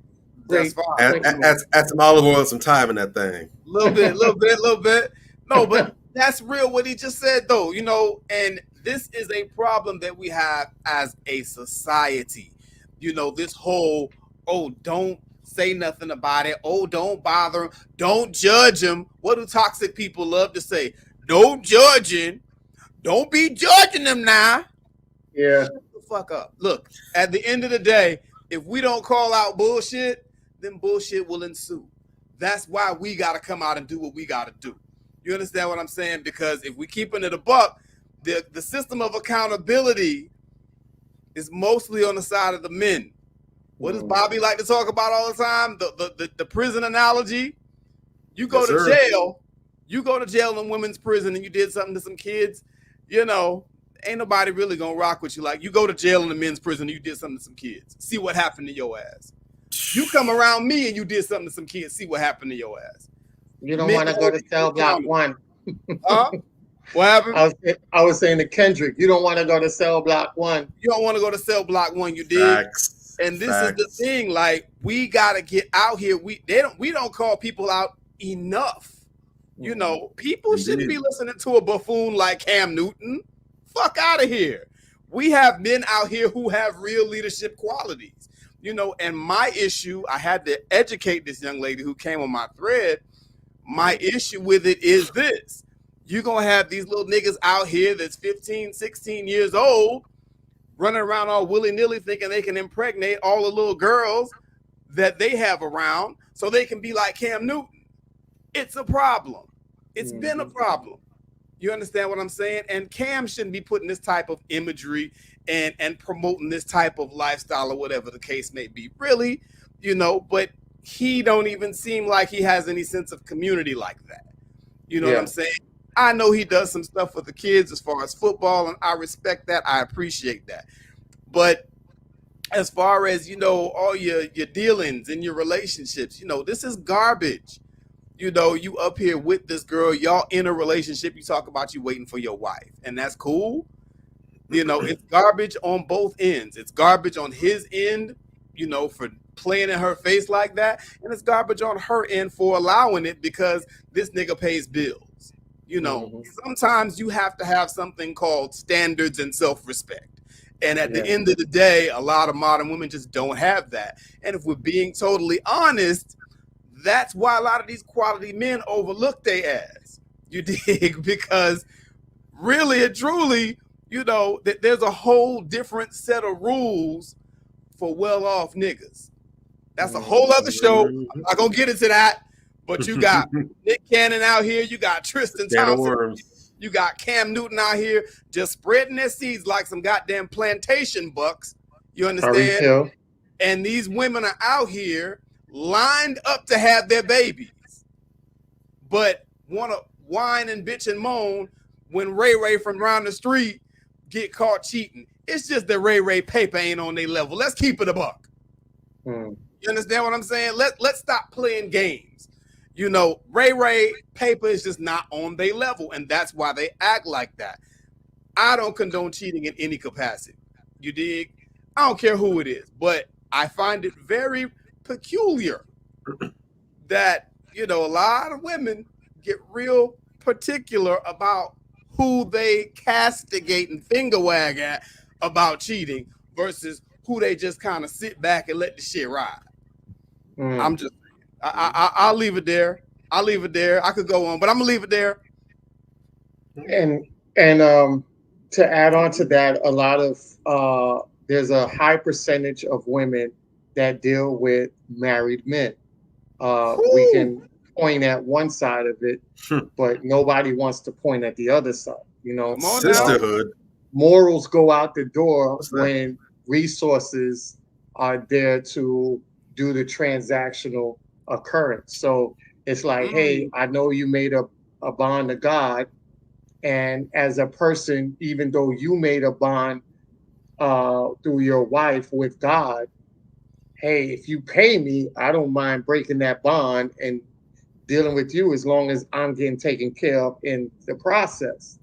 Add some olive oil and some thyme in that thing. Little bit. No, but that's real what he just said, though, you know, and this is a problem that we have as a society. You know, this whole, oh, don't say nothing about it. Oh, don't bother him. Don't judge him. What do toxic people love to say? Don't judge him. Don't be judging them now. Yeah. Shut the fuck up. Look, at the end of the day, if we don't call out bullshit, then bullshit will ensue. That's why we got to come out and do what we got to do. You understand what I'm saying? Because if we keeping it a buck, the system of accountability is mostly on the side of the men. What does Bobby like to talk about all the time? The prison analogy. You go to jail. You go to jail in women's prison and you did something to some kids, you know, ain't nobody really gonna rock with you. Like, you go to jail in the men's prison and you did something to some kids. See what happened to your ass. You come around me and you did something to some kids. See what happened to your ass. You don't want to go to Cell Block 1. What happened? I was saying to Kendrick, you don't want to go to Cell Block 1. You don't want to go to Cell Block 1, you dig? And this is the thing, like, we gotta get out here. We don't call people out enough. You know, people shouldn't be listening to a buffoon like Cam Newton. Fuck out of here. We have men out here who have real leadership qualities, you know, and my issue, I had to educate this young lady who came on my thread. My issue with it is this. You're going to have these little niggas out here that's 15, 16 years old running around all willy-nilly thinking they can impregnate all the little girls that they have around so they can be like Cam Newton. It's a problem. It's been a problem. You understand what I'm saying? And Cam shouldn't be putting this type of imagery and promoting this type of lifestyle or whatever the case may be. Really, you know, but he don't even seem like he has any sense of community like that. You know what I'm saying? I know he does some stuff for the kids as far as football, and I respect that. I appreciate that. But as far as, you know, all your dealings and your relationships, you know, this is garbage. You know, you up here with this girl, y'all in a relationship, you talk about you waiting for your wife, and that's cool. You know, it's garbage on both ends. It's garbage on his end, you know, for playing in her face like that, and it's garbage on her end for allowing it because this nigga pays bills. You know, sometimes you have to have something called standards and self-respect. And at the end of the day, a lot of modern women just don't have that. And if we're being totally honest, that's why a lot of these quality men overlook their ass. You dig? Because really and truly, you know, there's a whole different set of rules for well-off niggas. That's a whole other show. I'm not going to get into that. But you got Nick Cannon out here. You got Tristan Thompson. You got Cam Newton out here just spreading their seeds like some goddamn plantation bucks. You understand? Hill. And these women are out here lined up to have their babies, but want to whine and bitch and moan when Ray Ray from around the street get caught cheating. It's just that Ray Ray paper ain't on their level. Let's keep it a buck. You understand what I'm saying? Let's stop playing games. You know, Ray Ray paper is just not on their level, and that's why they act like that. I don't condone cheating in any capacity. You dig? I don't care who it is, but I find it very peculiar that, you know, a lot of women get real particular about who they castigate and finger wag at about cheating versus who they just kind of sit back and let the shit ride. I'm just, I'll leave it there. I'll leave it there. I could go on, but I'm gonna leave it there. And to add on to that, a lot of there's a high percentage of women that deal with married men. We can point at one side of it, but nobody wants to point at the other side. You know, sisterhood. Morals go out the door when resources are there to do the transactional occurrence. So it's like, hey, I know you made a bond to God, and as a person, even though you made a bond through your wife with God, hey, if you pay me, I don't mind breaking that bond and dealing with you as long as I'm getting taken care of in the process.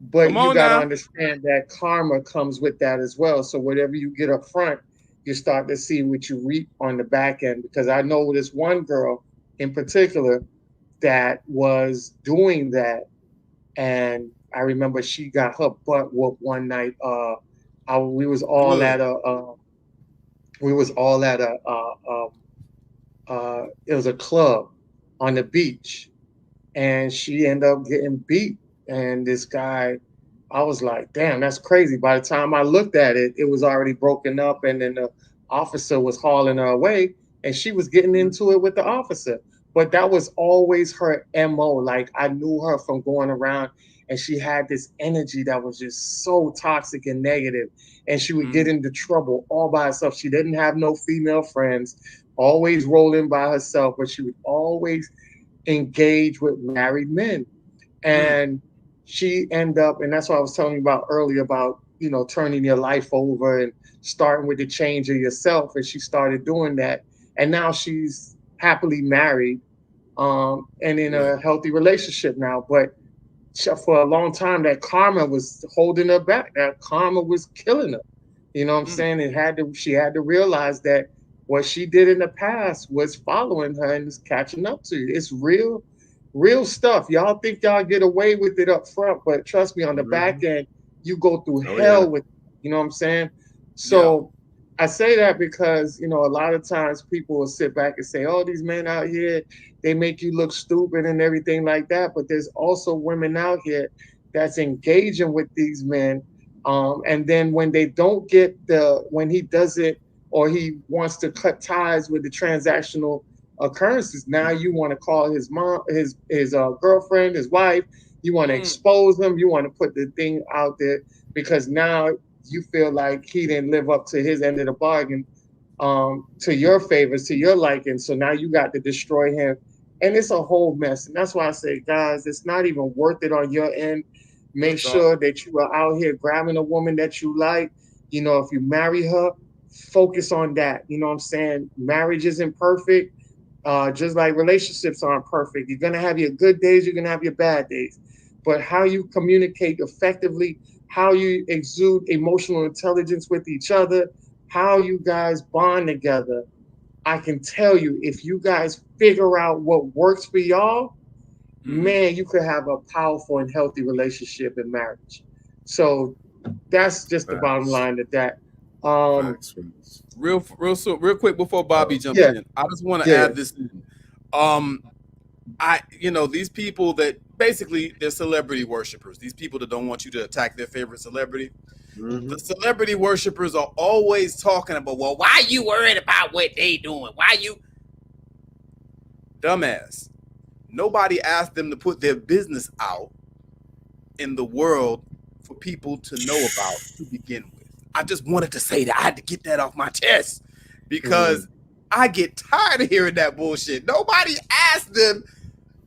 But you got to understand that karma comes with that as well. So whatever you get up front, you start to see what you reap on the back end. Because I know this one girl in particular that was doing that. And I remember she got her butt whooped one night. We was all at it was a club on the beach, and she ended up getting beat. And this guy, I was like, damn, that's crazy. By the time I looked at it, it was already broken up, and then the officer was hauling her away, and she was getting into it with the officer. But that was always her MO. Like, I knew her from going around, and she had this energy that was just so toxic and negative. And she would get into trouble all by herself. She didn't have no female friends, always rolling by herself, but she would always engage with married men. And she ended up, and that's what I was telling you about earlier about, you know, turning your life over and starting with the change of yourself. And she started doing that. And now she's happily married and in a healthy relationship now. But for a long time, that karma was holding her back. That karma was killing her. You know what I'm saying? She had to realize that what she did in the past was following her and is catching up to you. It's real stuff. Y'all think y'all get away with it up front, but trust me, on the back end, you go through hell with it. You know what I'm saying? So I say that because, you know, a lot of times people will sit back and say, oh, these men out here, they make you look stupid and everything like that. But there's also women out here that's engaging with these men. And then when they don't get when he does it, or he wants to cut ties with the transactional occurrences, now you want to call his mom, his girlfriend, his wife, you want to expose them, you want to put the thing out there because now you feel like he didn't live up to his end of the bargain, to your favors, to your liking. So now you got to destroy him. And it's a whole mess. And that's why I say, guys, it's not even worth it on your end. Make sure that you are out here grabbing a woman that you like. You know, if you marry her, focus on that. You know what I'm saying? Marriage isn't perfect. Just like relationships aren't perfect. You're going to have your good days. You're going to have your bad days. But how you communicate effectively, how you exude emotional intelligence with each other, how you guys bond together. I can tell you, if you guys figure out what works for y'all, man, you could have a powerful and healthy relationship in marriage. So that's just the bottom line of that. Real quick before Bobby jumps in, I just want to add this in. These people that basically they're celebrity worshipers, these people that don't want you to attack their favorite celebrity. The celebrity worshipers are always talking about, well, why you worried about what they doing? Why you? Dumbass. Nobody asked them to put their business out in the world for people to know about to begin with. I just wanted to say that. I had to get that off my chest because I get tired of hearing that bullshit. Nobody asked them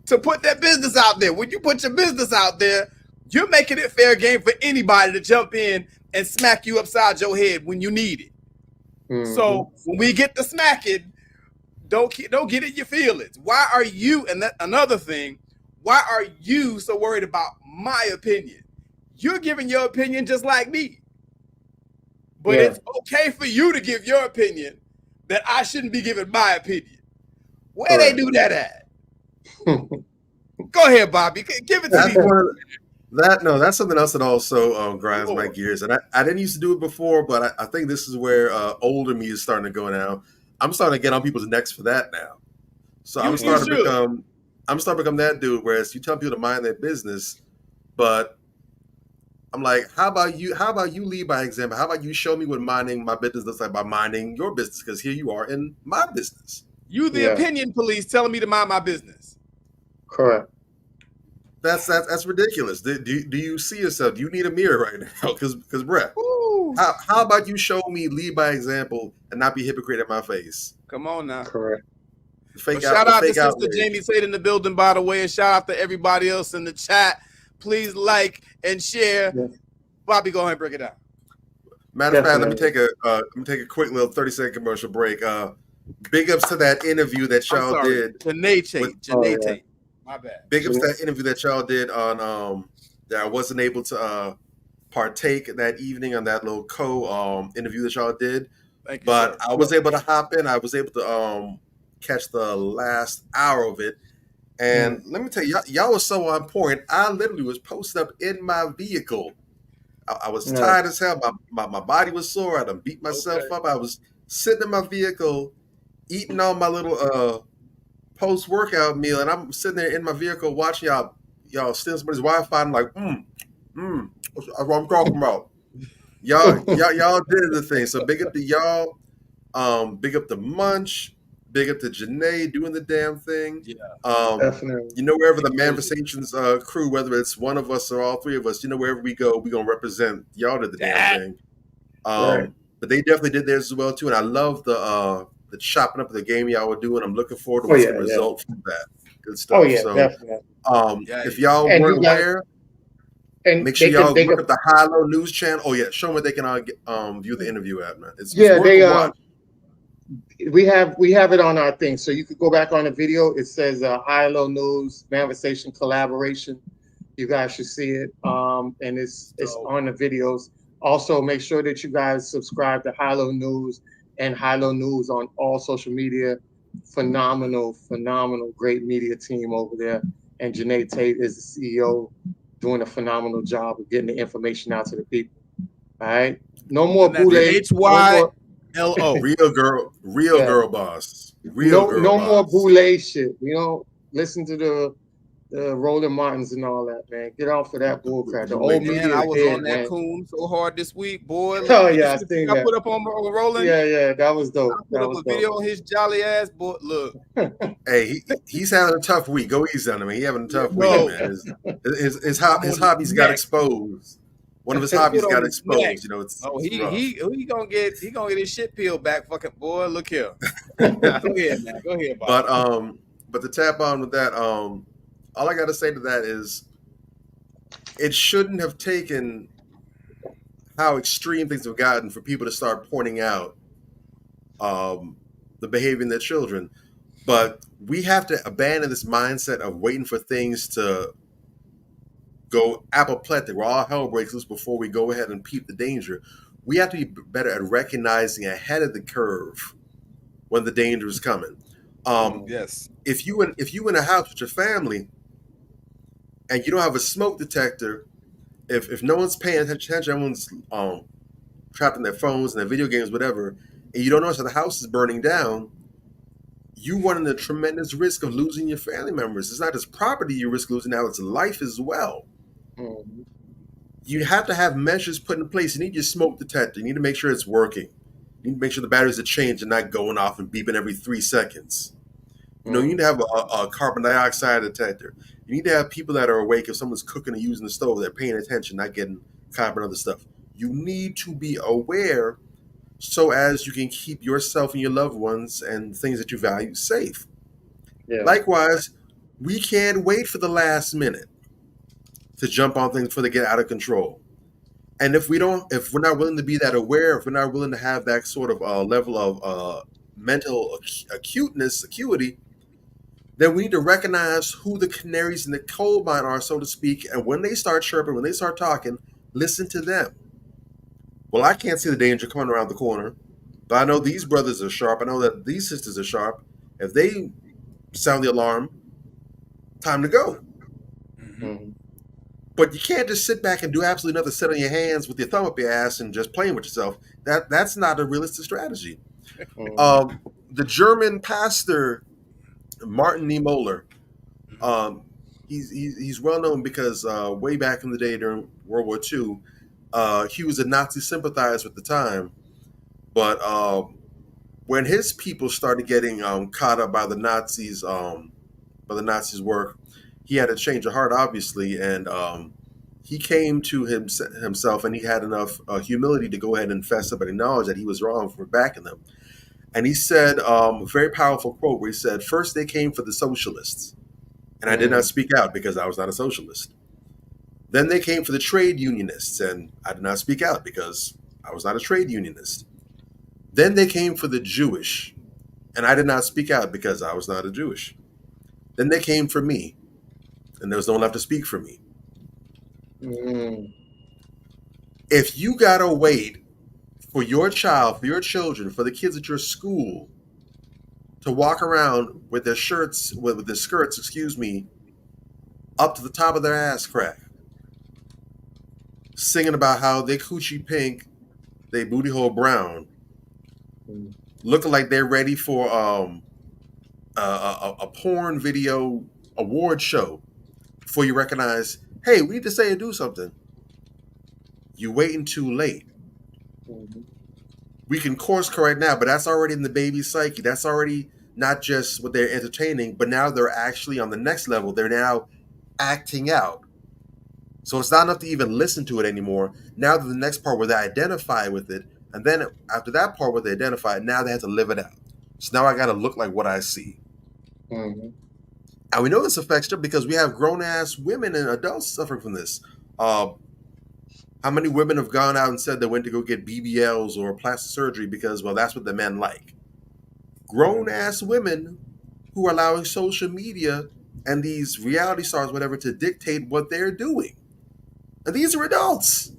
to put their business out there. When you put your business out there, you're making it fair game for anybody to jump in and smack you upside your head when you need it. So when we get to smacking, don't get in your feelings. Why are you, and that another thing, why are you so worried about my opinion? You're giving your opinion just like me. But it's okay for you to give your opinion that I shouldn't be giving my opinion. Where they do that at? Go ahead, Bobby. Give it to me. That's something else that also grinds my gears. And I didn't used to do it before, but I think this is where older me is starting to go now. I'm starting to get on people's necks for that now. So I'm starting to become that dude, whereas you tell people to mind their business, but I'm like, how about you lead by example? How about you show me what minding my business looks like by minding your business? Because here you are in my business. You the opinion police telling me to mind my business. Correct. That's ridiculous. Do you see yourself? Do you need a mirror right now? Because Brett, how about you show me lead by example and not be hypocrite at my face? Come on now. Correct. Shout out to Sister Jamie Tate in the building, by the way, and shout out to everybody else in the chat. Please like and share. Yes. Bobby, go ahead and break it down. Matter of fact, let me take a quick little 30-second commercial break. Big ups to that interview that y'all did. Janae Tate. My bad. Big ups to that interview that y'all did on that I wasn't able to partake that evening on that little interview that y'all did. Thank you, but sir. I was able to hop in. I was able to catch the last hour of it. And let me tell you, y'all was so on point. I literally was posted up in my vehicle. I was tired as hell. My body was sore. I done beat myself up. I was sitting in my vehicle, eating on my little post-workout meal, and I'm sitting there in my vehicle watching y'all steal somebody's Wi-Fi. I'm like, that's what I'm talking about. Y'all did the thing. So big up to y'all. Big up to Munch. Big up to Janae doing the damn thing. Yeah, definitely. You know, wherever the Manversations crew, whether it's one of us or all three of us, you know, wherever we go, we're going to represent y'all did the damn thing. But they definitely did theirs as well, too. And I love the chopping up of the game y'all were doing. I'm looking forward to what's the result from that. Good stuff. Oh, yeah, definitely. If y'all weren't aware, make sure y'all look at the High Low News channel. Oh, yeah. Show them where they can view the interview at, man. It's worth we have it on our thing, so you could go back on the video. It says High Low News Manversation collaboration. You guys should see it, and it's on the videos. Also, make sure that you guys subscribe to High Low News and High Low News on all social media. Phenomenal, great media team over there. And Janae Tate is the CEO, doing a phenomenal job of getting the information out to the people. All right, no more boule. HYLO. Real girl boss. No more boule shit. We don't listen to the Roland Martins and all that, man. Get off of that bullcrap. The old media. I was on that coon so hard this week, boy. Oh yeah, I seen that. I put up on Roland. Yeah, that was dope. I put up a video on his jolly ass, boy. Look. Hey, he's having a tough week. Go easy on him. He's having a tough week, man. His hobbies got exposed. One of his hobbies got exposed. You know, it's he gonna get his shit peeled back. Fucking boy, look here. Go ahead, man. Go ahead, Bob. But to tap on with that, all I got to say to that is, it shouldn't have taken how extreme things have gotten for people to start pointing out the behavior in their children. But we have to abandon this mindset of waiting for things to go apoplectic, where all hell breaks loose before we go ahead and peep the danger. We have to be better at recognizing ahead of the curve when the danger is coming. Yes. If you in a house with your family and you don't have a smoke detector, if no one's paying attention, everyone's trapped in their phones and their video games, whatever, and you don't notice that the house is burning down, you run a tremendous risk of losing your family members. It's not just property you risk losing, now it's life as well. Mm-hmm. You have to have measures put in place. You need your smoke detector. You need to make sure it's working. You need to make sure the batteries are changed and not going off and beeping every 3 seconds. You know, you need to have a carbon dioxide detector. You need to have people that are awake if someone's cooking or using the stove. They're paying attention, not getting caught up in other stuff. You need to be aware so as you can keep yourself and your loved ones and things that you value safe. Yeah. Likewise, we can't wait for the last minute to jump on things before they get out of control. And if we're not willing to be that aware, if we're not willing to have that sort of level of mental acuity, then we need to recognize who the canaries in the coal mine are, so to speak. And when they start chirping, when they start talking, listen to them. Well, I can't see the danger coming around the corner, but I know these brothers are sharp. I know that these sisters are sharp. If they sound the alarm, time to go. Mm-hmm. But you can't just sit back and do absolutely nothing, sit on your hands with your thumb up your ass and just playing with yourself. That's not a realistic strategy. Mm-hmm. The German pastor Martin Niemöller, he's well known because way back in the day during World War II, he was a Nazi sympathizer at the time. But when his people started getting caught up by the Nazis' work, he had a change of heart, obviously, and he came to himself, and he had enough humility to go ahead and fess up and acknowledge that he was wrong for backing them. And he said a very powerful quote where he said, "First they came for the socialists, and I did not speak out because I was not a socialist. Then they came for the trade unionists, and I did not speak out because I was not a trade unionist. Then they came for the Jewish, and I did not speak out because I was not a Jewish. Then they came for me, and there was no one left to speak for me." Mm. If you gotta wait for your child, for your children, for the kids at your school to walk around with their shirts, with their skirts, up to the top of their ass crack, singing about how they coochie pink, they booty hole brown, looking like they're ready for a porn video award show, before you recognize, hey, we need to say and do something, you're waiting too late. Mm-hmm. We can course correct now, but that's already in the baby's psyche. That's already not just what they're entertaining, but now they're actually on the next level. They're now acting out. So it's not enough to even listen to it anymore. Now to the next part where they identify with it, and then after that part where they identify it, now they have to live it out. So now I got to look like what I see. Mm-hmm. And we know this affects them because we have grown-ass women and adults suffering from this. How many women have gone out and said they went to go get BBLs or plastic surgery because, well, that's what the men like? Grown-ass women who are allowing social media and these reality stars, whatever, to dictate what they're doing. And these are adults.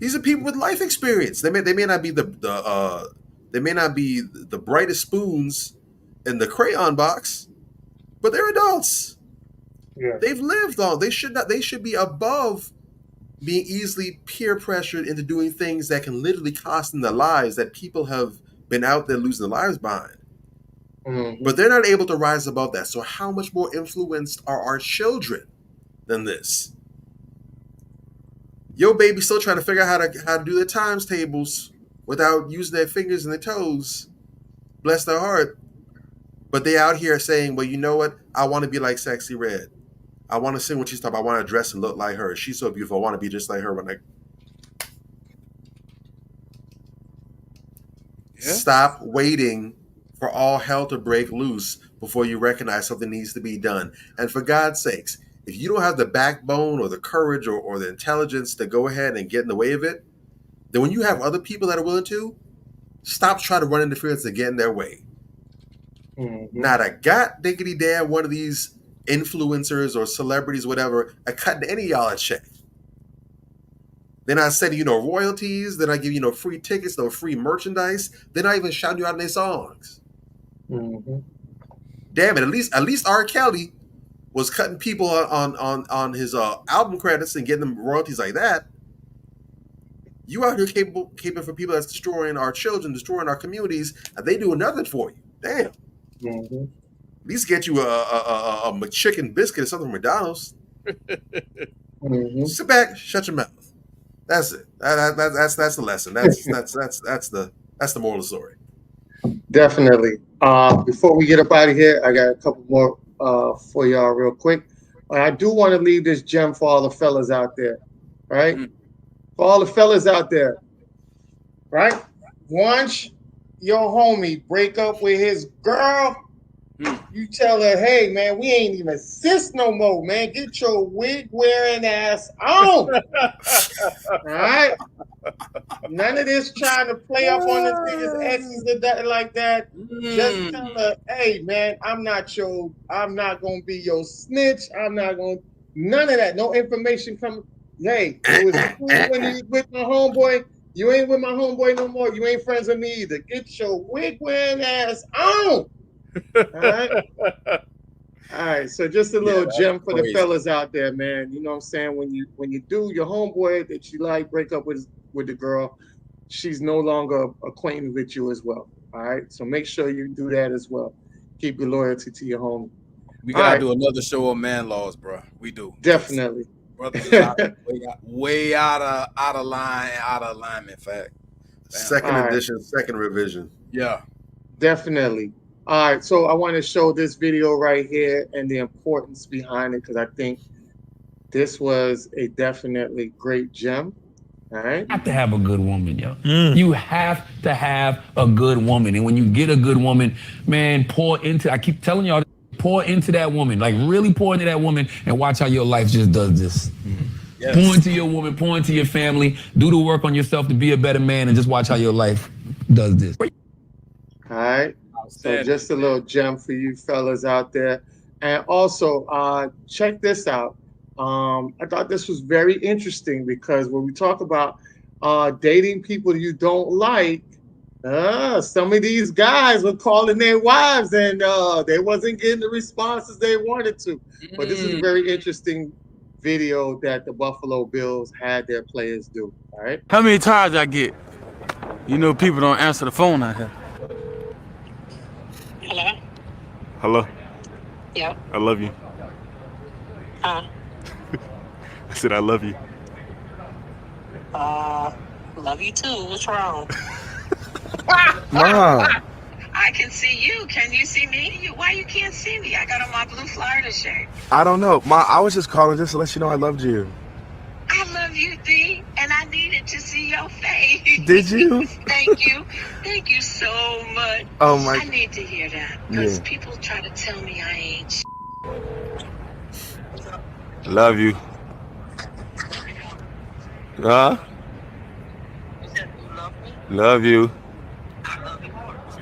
These are people with life experience. They may not be the brightest spoons in the crayon box, but they're adults. Yeah. They've lived on. They should be above being easily peer pressured into doing things that can literally cost them their lives, that people have been out there losing their lives behind. Mm-hmm. But they're not able to rise above that. So how much more influenced are our children than this? Your baby's still trying to figure out how to do their times tables without using their fingers and their toes. Bless their heart. But they out here saying, well, you know what? I want to be like Sexy Red. I want to sing when she's talking. I want to dress and look like her. She's so beautiful. I want to be just like her when I... Yeah. Stop waiting for all hell to break loose before you recognize something needs to be done. And for God's sakes, if you don't have the backbone or the courage or the intelligence to go ahead and get in the way of it, then when you have other people that are willing to, stop trying to run interference to get in their way. Mm-hmm. Not a god diggity damn one of these influencers or celebrities, whatever, are cutting any of y'all a check. They're not sending you no royalties. They're not giving you no free tickets, no free merchandise. They're not even shouting you out in their songs. Mm-hmm. Damn it! At least R. Kelly was cutting people on his album credits and getting them royalties like that. You out here capable for people that's destroying our children, destroying our communities, and they doing nothing for you. Damn. Mm-hmm. At least get you a McChicken biscuit or something from McDonald's. Mm-hmm. Sit back, shut your mouth. That's it. That's the lesson. That's the moral of the story. Definitely. Before we get up out of here, I got a couple more for y'all real quick. I do want to leave this gem for all the fellas out there, right? For all the fellas out there, right? Once your homie break up with his girl, you tell her, hey, man, we ain't even sis no more, man. Get your wig-wearing ass on. All right? None of this trying to play up on this nigga's exes or that like that. Just tell her, hey, man, I'm not going to be your snitch. None of that. No information coming. Hey, it was cool when you was with my homeboy. You ain't with my homeboy no more. You ain't friends with me either. Get your wig-wearing ass on. All right. All right. So just a little gem for the fellas out there, man. You know what I'm saying? When you do your homeboy that you like break up with the girl, she's no longer acquainted with you as well. All right. So make sure you do that as well. Keep your loyalty to your homie. We gotta do another show on man laws, bro. We do. Definitely. Brothers way out of line, out of alignment. Fact. Second edition, second revision. Yeah. Definitely. All right, so I want to show this video right here and the importance behind it because I think this was a definitely great gem. All right. You have to have a good woman, yo. You have to have a good woman. And when you get a good woman, man, I keep telling y'all, pour into that woman. Like really pour into that woman and watch how your life just does this. Yes. Pour into your woman, pour into your family, do the work on yourself to be a better man and just watch how your life does this. All right. So just a little gem for you fellas out there. And also, check this out. I thought this was very interesting because when we talk about dating people you don't like, some of these guys were calling their wives and they wasn't getting the responses they wanted to. But this is a very interesting video that the Buffalo Bills had their players do. All right. How many times I get? You know, people don't answer the phone out here. Hello? Hello? Yep. I love you. Huh? I said I love you. Love you too. What's wrong? Mom. I can see you. Can you see me? Why you can't see me? I got on my blue Florida shirt. I don't know. Ma, I was just calling just to let you know I loved you. I love you, D, and I needed to see your face. Did you? Thank you. Thank you so much. Oh, my. I need to hear that. Because people try to tell me I ain't Love you. Huh? Love you.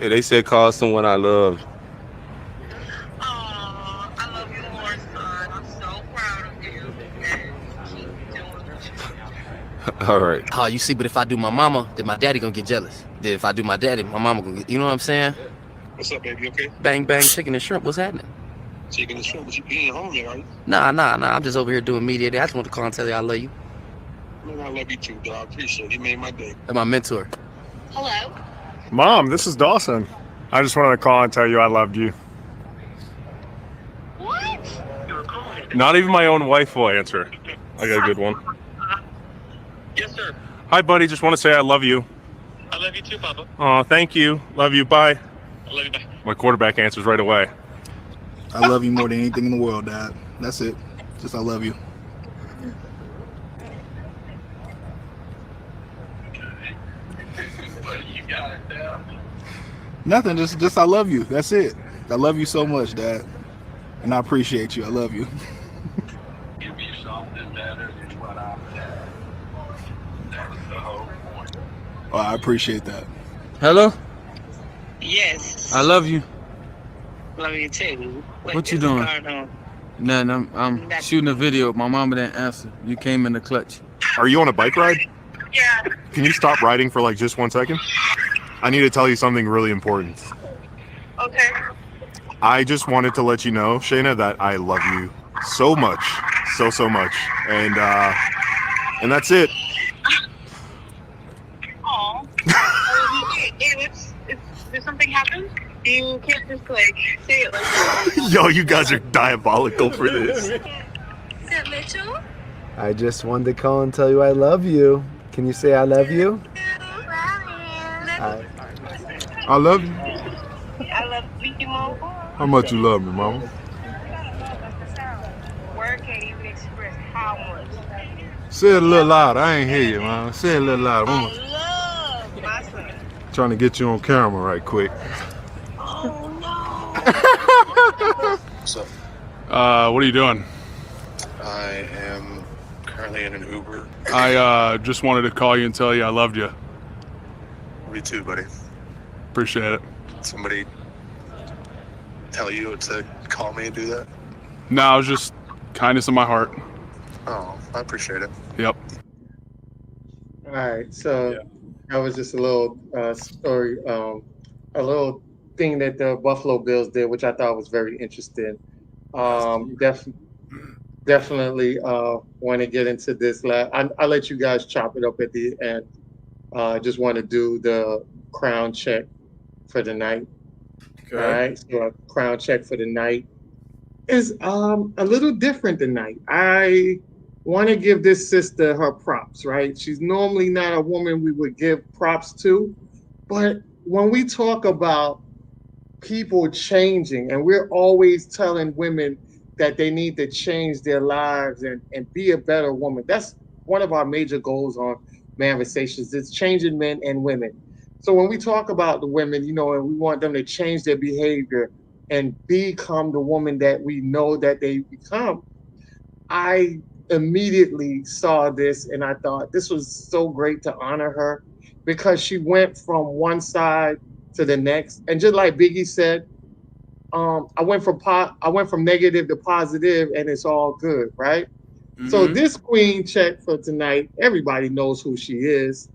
Yeah, they said call someone I love. All right. Oh, you see, but if I do my mama, then my daddy gonna get jealous. Then if I do my daddy, my mama gonna get, you know what I'm saying? What's up, baby? Okay? Bang, bang, chicken and shrimp. What's happening? Chicken and shrimp, but you ain't home yet, are you? Nah. I'm just over here doing media day. I just want to call and tell you I love you. Man, I love you too, dog. I appreciate it. You made my day. And my mentor. Hello? Mom, this is Dawson. I just wanted to call and tell you I loved you. What? Not even my own wife will answer. I got a good one. Yes, sir. Hi, buddy. Just want to say I love you. I love you too, Papa. Oh, thank you. Love you. Bye. I love you, bye. My quarterback answers right away. I love you more than anything in the world, Dad. That's it. Just I love you. You got it down. Nothing. Just I love you. That's it. I love you so much, Dad. And I appreciate you. I love you. Give me something better than what I've had. That was the whole point. Oh, I appreciate that. Hello? Yes. I love you. Love you too. What you doing? Nothing. I'm shooting a video. My mama didn't answer. You came in the clutch. Are you on a bike ride? Yeah. Can you stop riding for like just 1 second? I need to tell you something really important. Okay. I just wanted to let you know, Shayna, that I love you so much. So much. And that's it. Aw. Did something happen? You can't just like say it like that. Yo, you guys are diabolical for this. Is it Mitchell? I just wanted to call and tell you I love you. Can you say I love you? I love you. I love you more. How much you love me, mama? Word can't even express how much. Say it a little louder. I ain't hear you, man. Say it a little louder. Mama. I love my son. Trying to get you on camera right quick. Oh So What are you doing? I am currently in an Uber. I just wanted to call you and tell you I loved you. Me too, buddy. Appreciate it. Somebody tell you to call me and do that? No, it was just kindness in my heart. Oh, I appreciate it. Yep. All right, so that was just a little story, a little thing that the Buffalo Bills did, which I thought was very interesting. Definitely want to get into this. I'll let you guys chop it up at the end. Just want to do the crown check for the night. Okay. All right, so a crown check for the night is a little different tonight. I want to give this sister her props, right? She's normally not a woman we would give props to, but when we talk about people changing, and we're always telling women that they need to change their lives and be a better woman. That's one of our major goals on Manversations. It's changing men and women. So when we talk about the women, and we want them to change their behavior and become the woman that we know that they become, I immediately saw this and I thought this was so great to honor her, because she went from one side to the next. And just like Biggie said, I went from negative to positive, and it's all good, right? So this queen check for tonight, everybody knows who she is.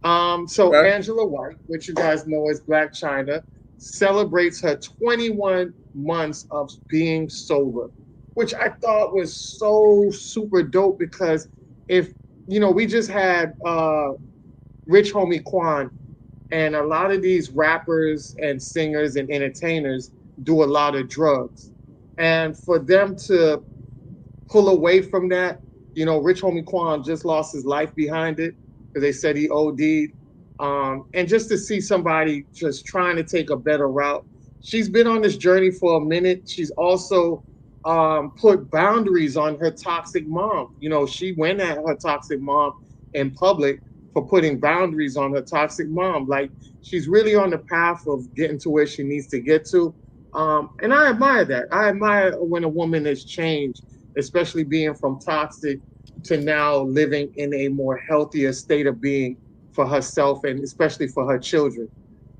Angela White, which you guys know as Blac Chyna, celebrates her 21 months of being sober, which I thought was so super dope, because if, we just had Rich Homie Quan, and a lot of these rappers and singers and entertainers do a lot of drugs. And for them to pull away from that, Rich Homie Quan just lost his life behind it because they said he OD'd. And just to see somebody just trying to take a better route. She's been on this journey for a minute. She's also put boundaries on her toxic mom. She went at her toxic mom in public for putting boundaries on her toxic mom. Like, she's really on the path of getting to where she needs to get to. And I admire that. I admire when a woman has changed, especially being from toxic to now living in a more healthier state of being for herself and especially for her children.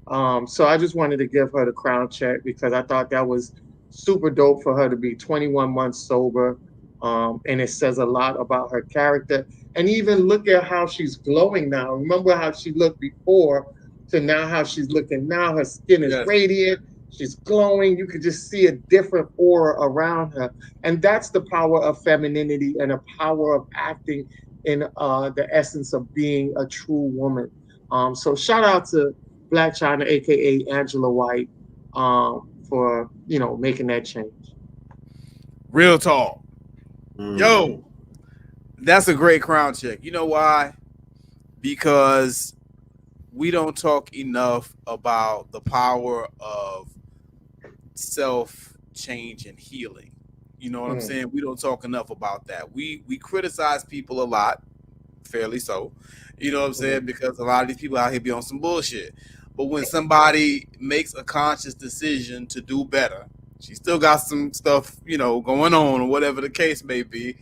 So I just wanted to give her the crown check, because I thought that was super dope for her to be 21 months sober. And it says a lot about her character. And even look at how she's glowing now. Remember how she looked before to now how she's looking now. Her skin is radiant. She's glowing. You could just see a different aura around her. And that's the power of femininity and the power of acting in the essence of being a true woman. So shout out to Blac Chyna, aka Angela White, for making that change. Real talk. Yo, that's a great crown check. You know why? Because we don't talk enough about the power of self-change and healing. You know what I'm saying? We don't talk enough about that. We criticize people a lot, fairly so. You know what I'm saying? Because a lot of these people out here be on some bullshit. But when somebody makes a conscious decision to do better, she still got some stuff, going on or whatever the case may be.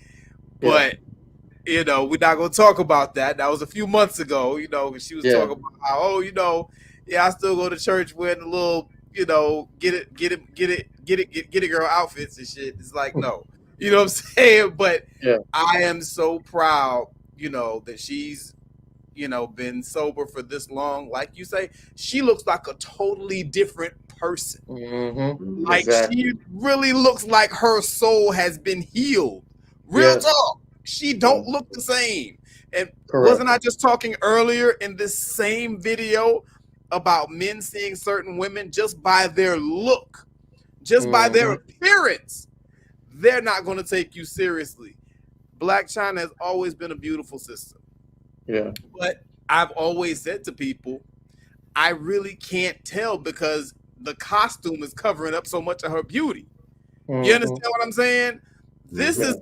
But, we're not going to talk about that. That was a few months ago, she was talking about how, I still go to church wearing a little, get it girl outfits and shit. It's like, no, you know what I'm saying? But I am so proud, that she's, been sober for this long. Like you say, she looks like a totally different person. Like, she really looks like her soul has been healed. Real talk. She don't look the same. And wasn't I just talking earlier in this same video about men seeing certain women just by their look, just by their appearance, they're not going to take you seriously. Blac Chyna has always been a beautiful sister. But I've always said to people, I really can't tell, because the costume is covering up so much of her beauty. Mm-hmm. You understand what I'm saying? This is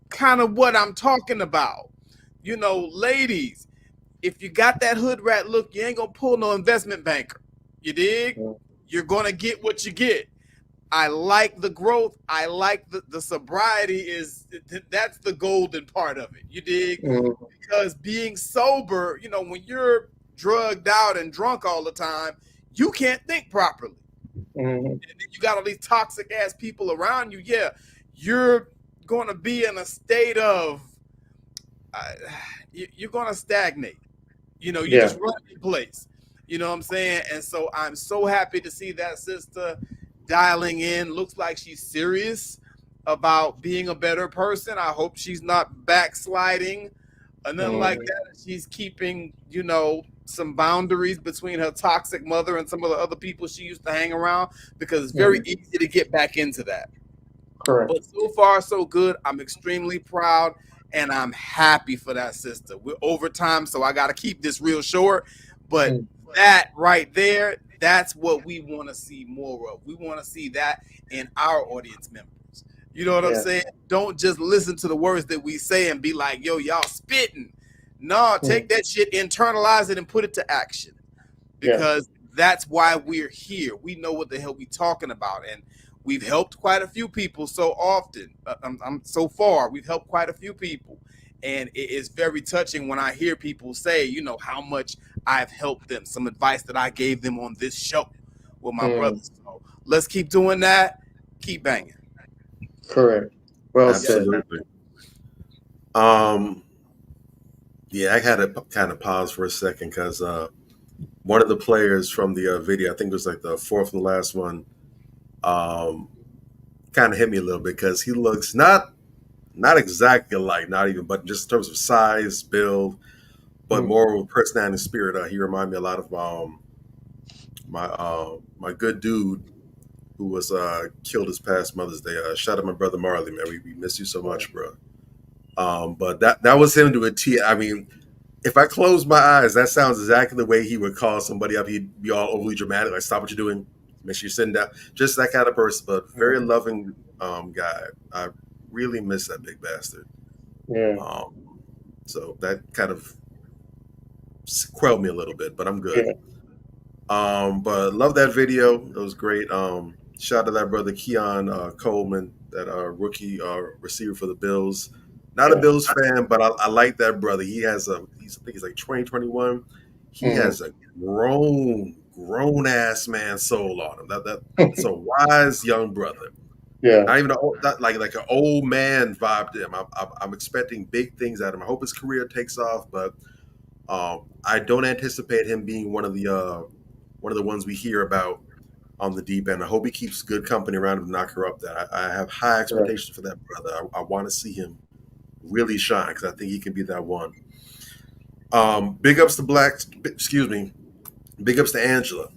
kind of what I'm talking about. You know, ladies, if you got that hood rat look, you ain't gonna pull no investment banker. You dig? You're gonna get what you get. I like the growth. I like the sobriety that's the golden part of it. You dig? Because being sober, you know, when you're drugged out and drunk all the time, you can't think properly. And then you got all these toxic ass people around you. Yeah, you're going to be in a state of, you're going to stagnate. You know, you just run in place. You know what I'm saying? And so I'm so happy to see that sister dialing in. Looks like she's serious about being a better person. I hope she's not backsliding or nothing like that. She's keeping, you know, some boundaries between her toxic mother and some of the other people she used to hang around, because it's very easy to get back into that. Correct. But so far, so good. I'm extremely proud and I'm happy for that sister. We're over time, so I got to keep this real short. But that right there, that's what we want to see more of. We want to see that in our audience members. You know what I'm saying? Don't just listen to the words that we say and be like, yo, y'all spitting. No, take that shit, internalize it, and put it to action. Because that's why we're here. We know what the hell we talking about. And we've helped quite a few people so often. So far, we've helped quite a few people. And it is very touching when I hear people say, you know, how much I've helped them. Some advice that I gave them on this show with my brothers. So let's keep doing that. Keep banging. Correct. Well Absolutely. said. Yeah, I had to kind of pause for a second because one of the players from the video, I think it was like the fourth and last one, kind of hit me a little bit because he looks not exactly alike, not even, but just in terms of size, build, but more of personality and spirit. He reminded me a lot of my good dude who was killed this past Mother's Day. Shout out my brother Marley, man. We miss you so much, bro. But that was him to a T. I mean, if I close my eyes, that sounds exactly the way he would call somebody up. He'd be all overly dramatic, like, stop what you're doing, make sure you're sitting down. Just that kind of person, but very loving guy. I really miss that big bastard. Yeah. So that kind of quelled me a little bit, but I'm good. But love that video. It was great. Shout out to that brother Keon Coleman, that rookie receiver for the Bills. Not a Bills fan, but I like that brother. He has I think he's like 2021. He has a grown ass man soul on him. That's a wise young brother. Yeah. Not even like an old man vibe to him. I'm expecting big things out of him. I hope his career takes off, but I don't anticipate him being one of the ones we hear about on the deep end. I hope he keeps good company around him to knock her up. That I have high expectations for that brother. I want to see him really shine because I think he can be that one. Big ups to Big ups to Angela.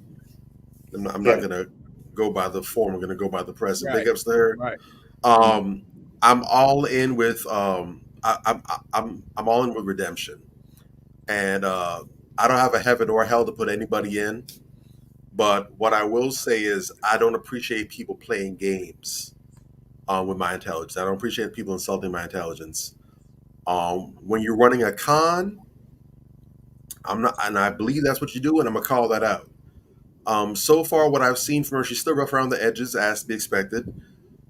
I'm not gonna go by the form. I'm gonna go by the present. Right. Big ups to her. Right. I'm all in with I'm all in with redemption, and I don't have a heaven or hell to put anybody in. But what I will say is I don't appreciate people playing games with my intelligence. I don't appreciate people insulting my intelligence. When you're running a con, I'm not, and I believe that's what you do, and I'm gonna call that out. So far, what I've seen from her, she's still rough around the edges, as to be expected.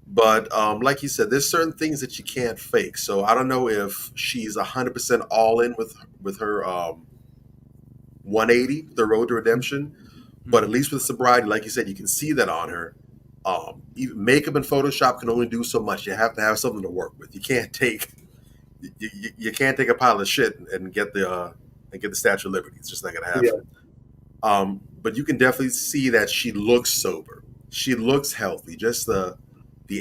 But like you said, there's certain things that you can't fake. So I don't know if she's 100% all in with her 180, the road to redemption. But at least with sobriety, like you said, you can see that on her. Even makeup and Photoshop can only do so much. You have to have something to work with. You can't take you can't take a pile of shit and get the Statue of Liberty. It's just not gonna happen. Yeah. But you can definitely see that she looks sober. She looks healthy. Just the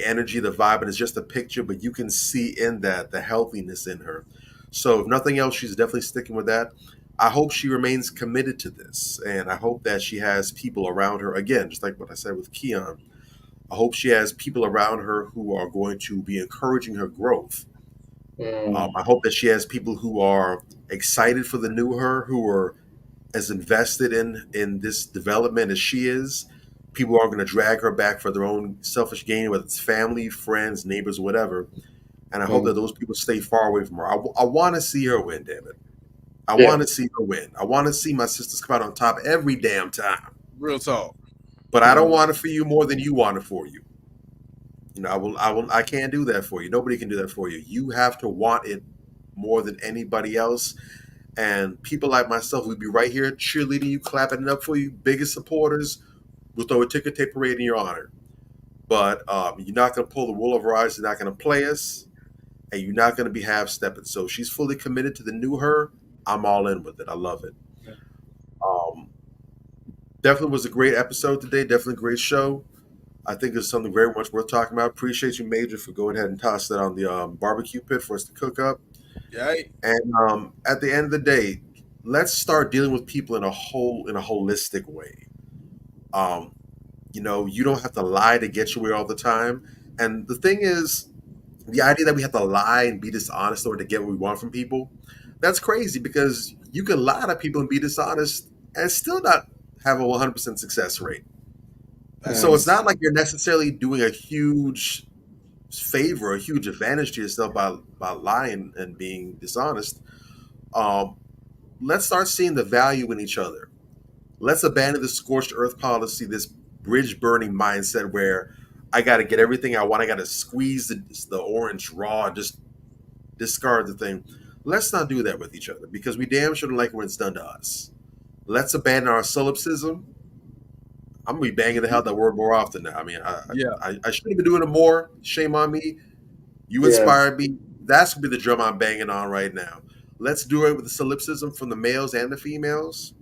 energy, the vibe, and it's just a picture, but you can see in that the healthiness in her. So if nothing else, she's definitely sticking with that. I hope she remains committed to this, and I hope that she has people around her, again, just like what I said with Keon. I hope she has people around her who are going to be encouraging her growth. I hope that she has people who are excited for the new her, who are as invested in this development as she is. people aren't going to drag her back for their own selfish gain, whether it's family, friends, neighbors, whatever. And I hope that those people stay far away from her. I want to see her win, David. I want to see her win. I want to see my sisters come out on top every damn time. Real talk. But I don't want it for you more than you want it for you. You know, I can't do that for you. Nobody can do that for you. You have to want it more than anybody else. And people like myself, we'd be right here cheerleading you, clapping it up for you, biggest supporters. We'll throw a ticker tape parade in your honor. But you're not going to pull the wool over our eyes. You're not going to play us. And you're not going to be half-stepping. So she's fully committed to the new her. I'm all in with it. I love it. Definitely was a great episode today. Definitely a great show. I think it's something very much worth talking about. Appreciate you, Major, for going ahead and tossing that on the barbecue pit for us to cook up. Yeah. And at the end of the day, let's start dealing with people in a holistic way. You know, you don't have to lie to get your way all the time. And the thing is, the idea that we have to lie and be dishonest in order to get what we want from people, that's crazy, because you can lie to people and be dishonest and still not have a 100% success rate. So it's not like you're necessarily doing a huge favor, a huge advantage to yourself by lying and being dishonest. Let's start seeing the value in each other. Let's abandon the scorched earth policy, this bridge burning mindset where I got to get everything I want. I got to squeeze the orange raw and just discard the thing. Let's not do that with each other, because we damn sure don't like when it's done to us. Let's abandon our solipsism. I'm going to be banging the hell that word more often now. I mean, I should have been doing it more. Shame on me. You inspired me. That's going to be the drum I'm banging on right now. Let's do it with the solipsism from the males and the females.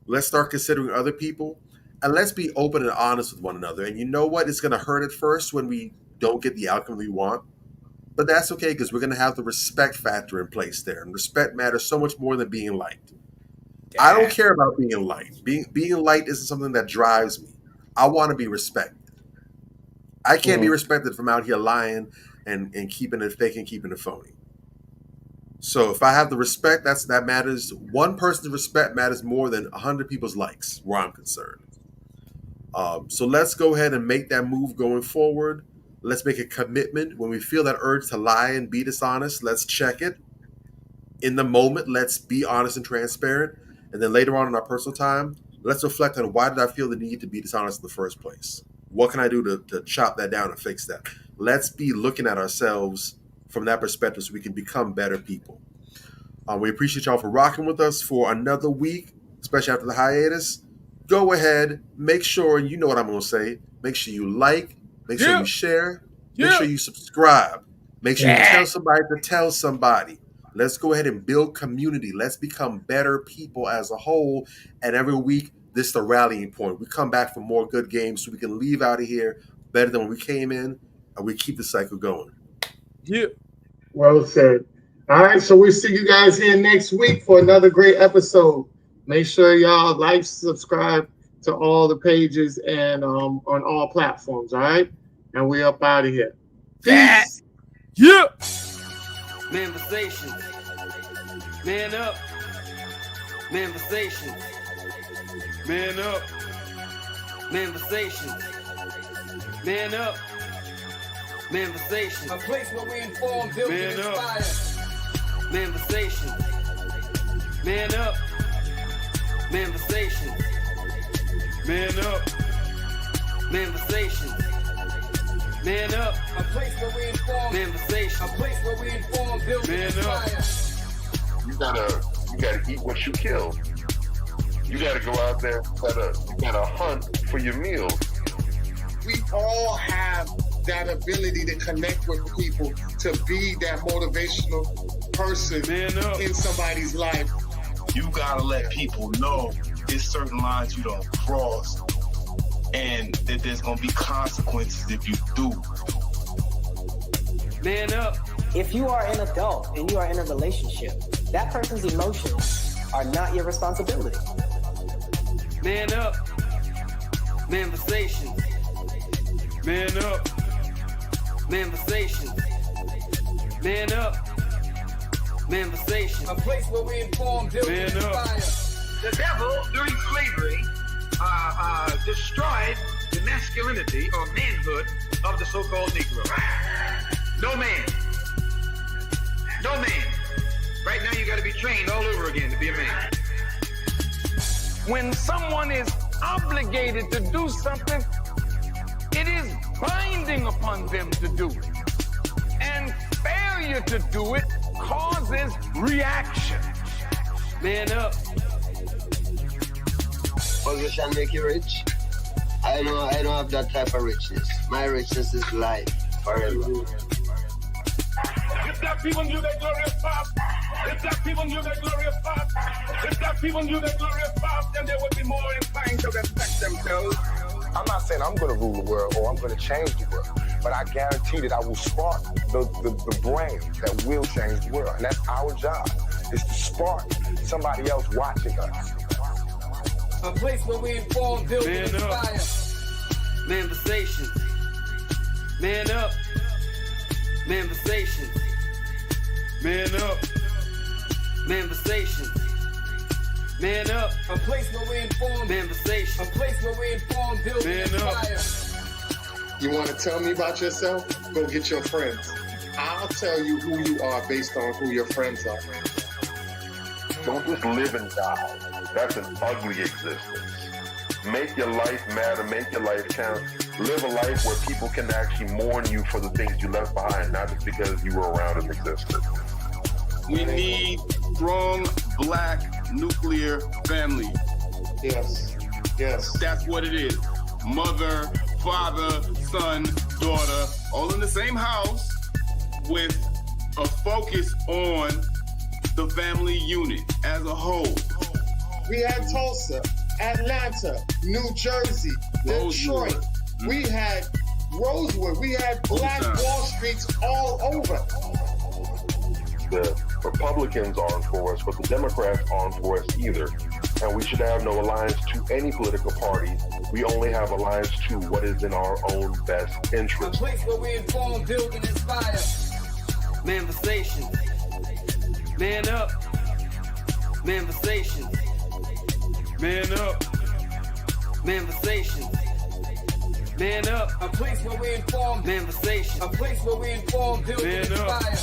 Let's start considering other people. And let's be open and honest with one another. And you know what? It's going to hurt at first when we don't get the outcome we want. But that's okay, because we're going to have the respect factor in place there. And respect matters so much more than being liked. Yeah. I don't care about being liked. Being liked isn't something that drives me. I want to be respected. I can't be respected if I'm out here lying and keeping it fake and keeping it phony. So if I have the respect, that matters. One person's respect matters more than 100 people's likes, where I'm concerned. So let's go ahead and make that move going forward. Let's make a commitment. When we feel that urge to lie and be dishonest, let's check it. In the moment, let's be honest and transparent. And then later on in our personal time, let's reflect on, why did I feel the need to be dishonest in the first place? What can I do to chop that down and fix that? Let's be looking at ourselves from that perspective so we can become better people. We appreciate y'all for rocking with us for another week, especially after the hiatus. Go ahead, make sure, you know what I'm going to say, make sure you like, make sure you share, make sure you subscribe, make sure you tell somebody to tell somebody. Let's go ahead and build community. Let's become better people as a whole. And every week, this is the rallying point. We come back for more good games so we can leave out of here better than when we came in, and we keep the cycle going. Yeah. Well said. All right, so we'll see you guys here next week for another great episode. Make sure y'all like, subscribe to all the pages and on all platforms, all right? And we up out of here. Peace. Yeah. Manifestation. Man up. Manifestation. Man up. Manifestation. Man up. Manifestation. A place where we inform, build, and inspire. Manifestation. Man up. Manifestation. Man up. Manifestation. Man up. A place where we inform. Manifestation. A place where we inform, build, and inspire. You gotta eat what you kill. You gotta go out there, you gotta hunt for your meals. We all have that ability to connect with people, to be that motivational person in somebody's life. You gotta let people know there's certain lines you don't cross, and that there's gonna be consequences if you do. Man up. If you are an adult and you are in a relationship, that person's emotions are not your responsibility. Man up. Manifestation. Man up. Manifestation. Man up. Manifestation. A place where we inform, build, and inspire. The devil, during slavery, destroyed the masculinity or manhood of the so-called Negro. No man. No man. Right now you got to be trained all over again to be a man. When someone is obligated to do something, it is binding upon them to do it. And failure to do it causes reaction. Man up. Position make you rich. I don't have that type of richness. My richness is life forever. If black people knew their glorious past, if black people knew their glorious past, if black people knew their glorious past, then they would be more inclined to respect themselves. I'm not saying I'm going to rule the world or I'm going to change the world, but I guarantee that I will spark the brain that will change the world. And that's our job, is to spark somebody else watching us. A place where we inform, build, and inspire. Manifestations. Man up. Manifestations. Man up. Manifestations. Man up. A place where we inform. Manifestations. A place where we inform, build, and inspire. You want to tell me about yourself? Go get your friends. I'll tell you who you are based on who your friends are. Don't just live and die. That's an ugly existence. Make your life matter, make your life count. Live a life where people can actually mourn you for the things you left behind, not just because you were around and existed. We need strong black nuclear family. Yes. Yes. That's what it is. Mother, father, son, daughter, all in the same house with a focus on the family unit as a whole. We had Tulsa, Atlanta, New Jersey, Detroit. We had Rosewood. We had Black Wall Streets all over. The Republicans aren't for us, but the Democrats aren't for us either. And we should have no alliance to any political party. We only have alliance to what is in our own best A interest. place where we inform, build, and inspire. Manifestations. Man up. Manifestations. Man up. Manifestations. Man up. A place where we inform. Manifestations. A place where we inform, build, and inspire.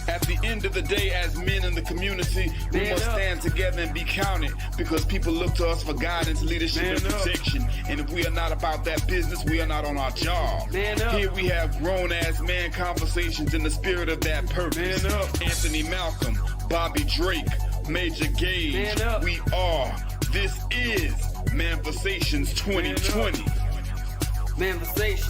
At the end of the day, as men in the community, we must stand together and be counted, because people look to us for guidance, leadership, and protection. And if we are not about that business, we are not on our job. Here we have grown-ass man conversations in the spirit of that purpose. Anthony Malcolm, Bobby Drake, Major Gage, we are. This is Manifestations 2020. Manifestations.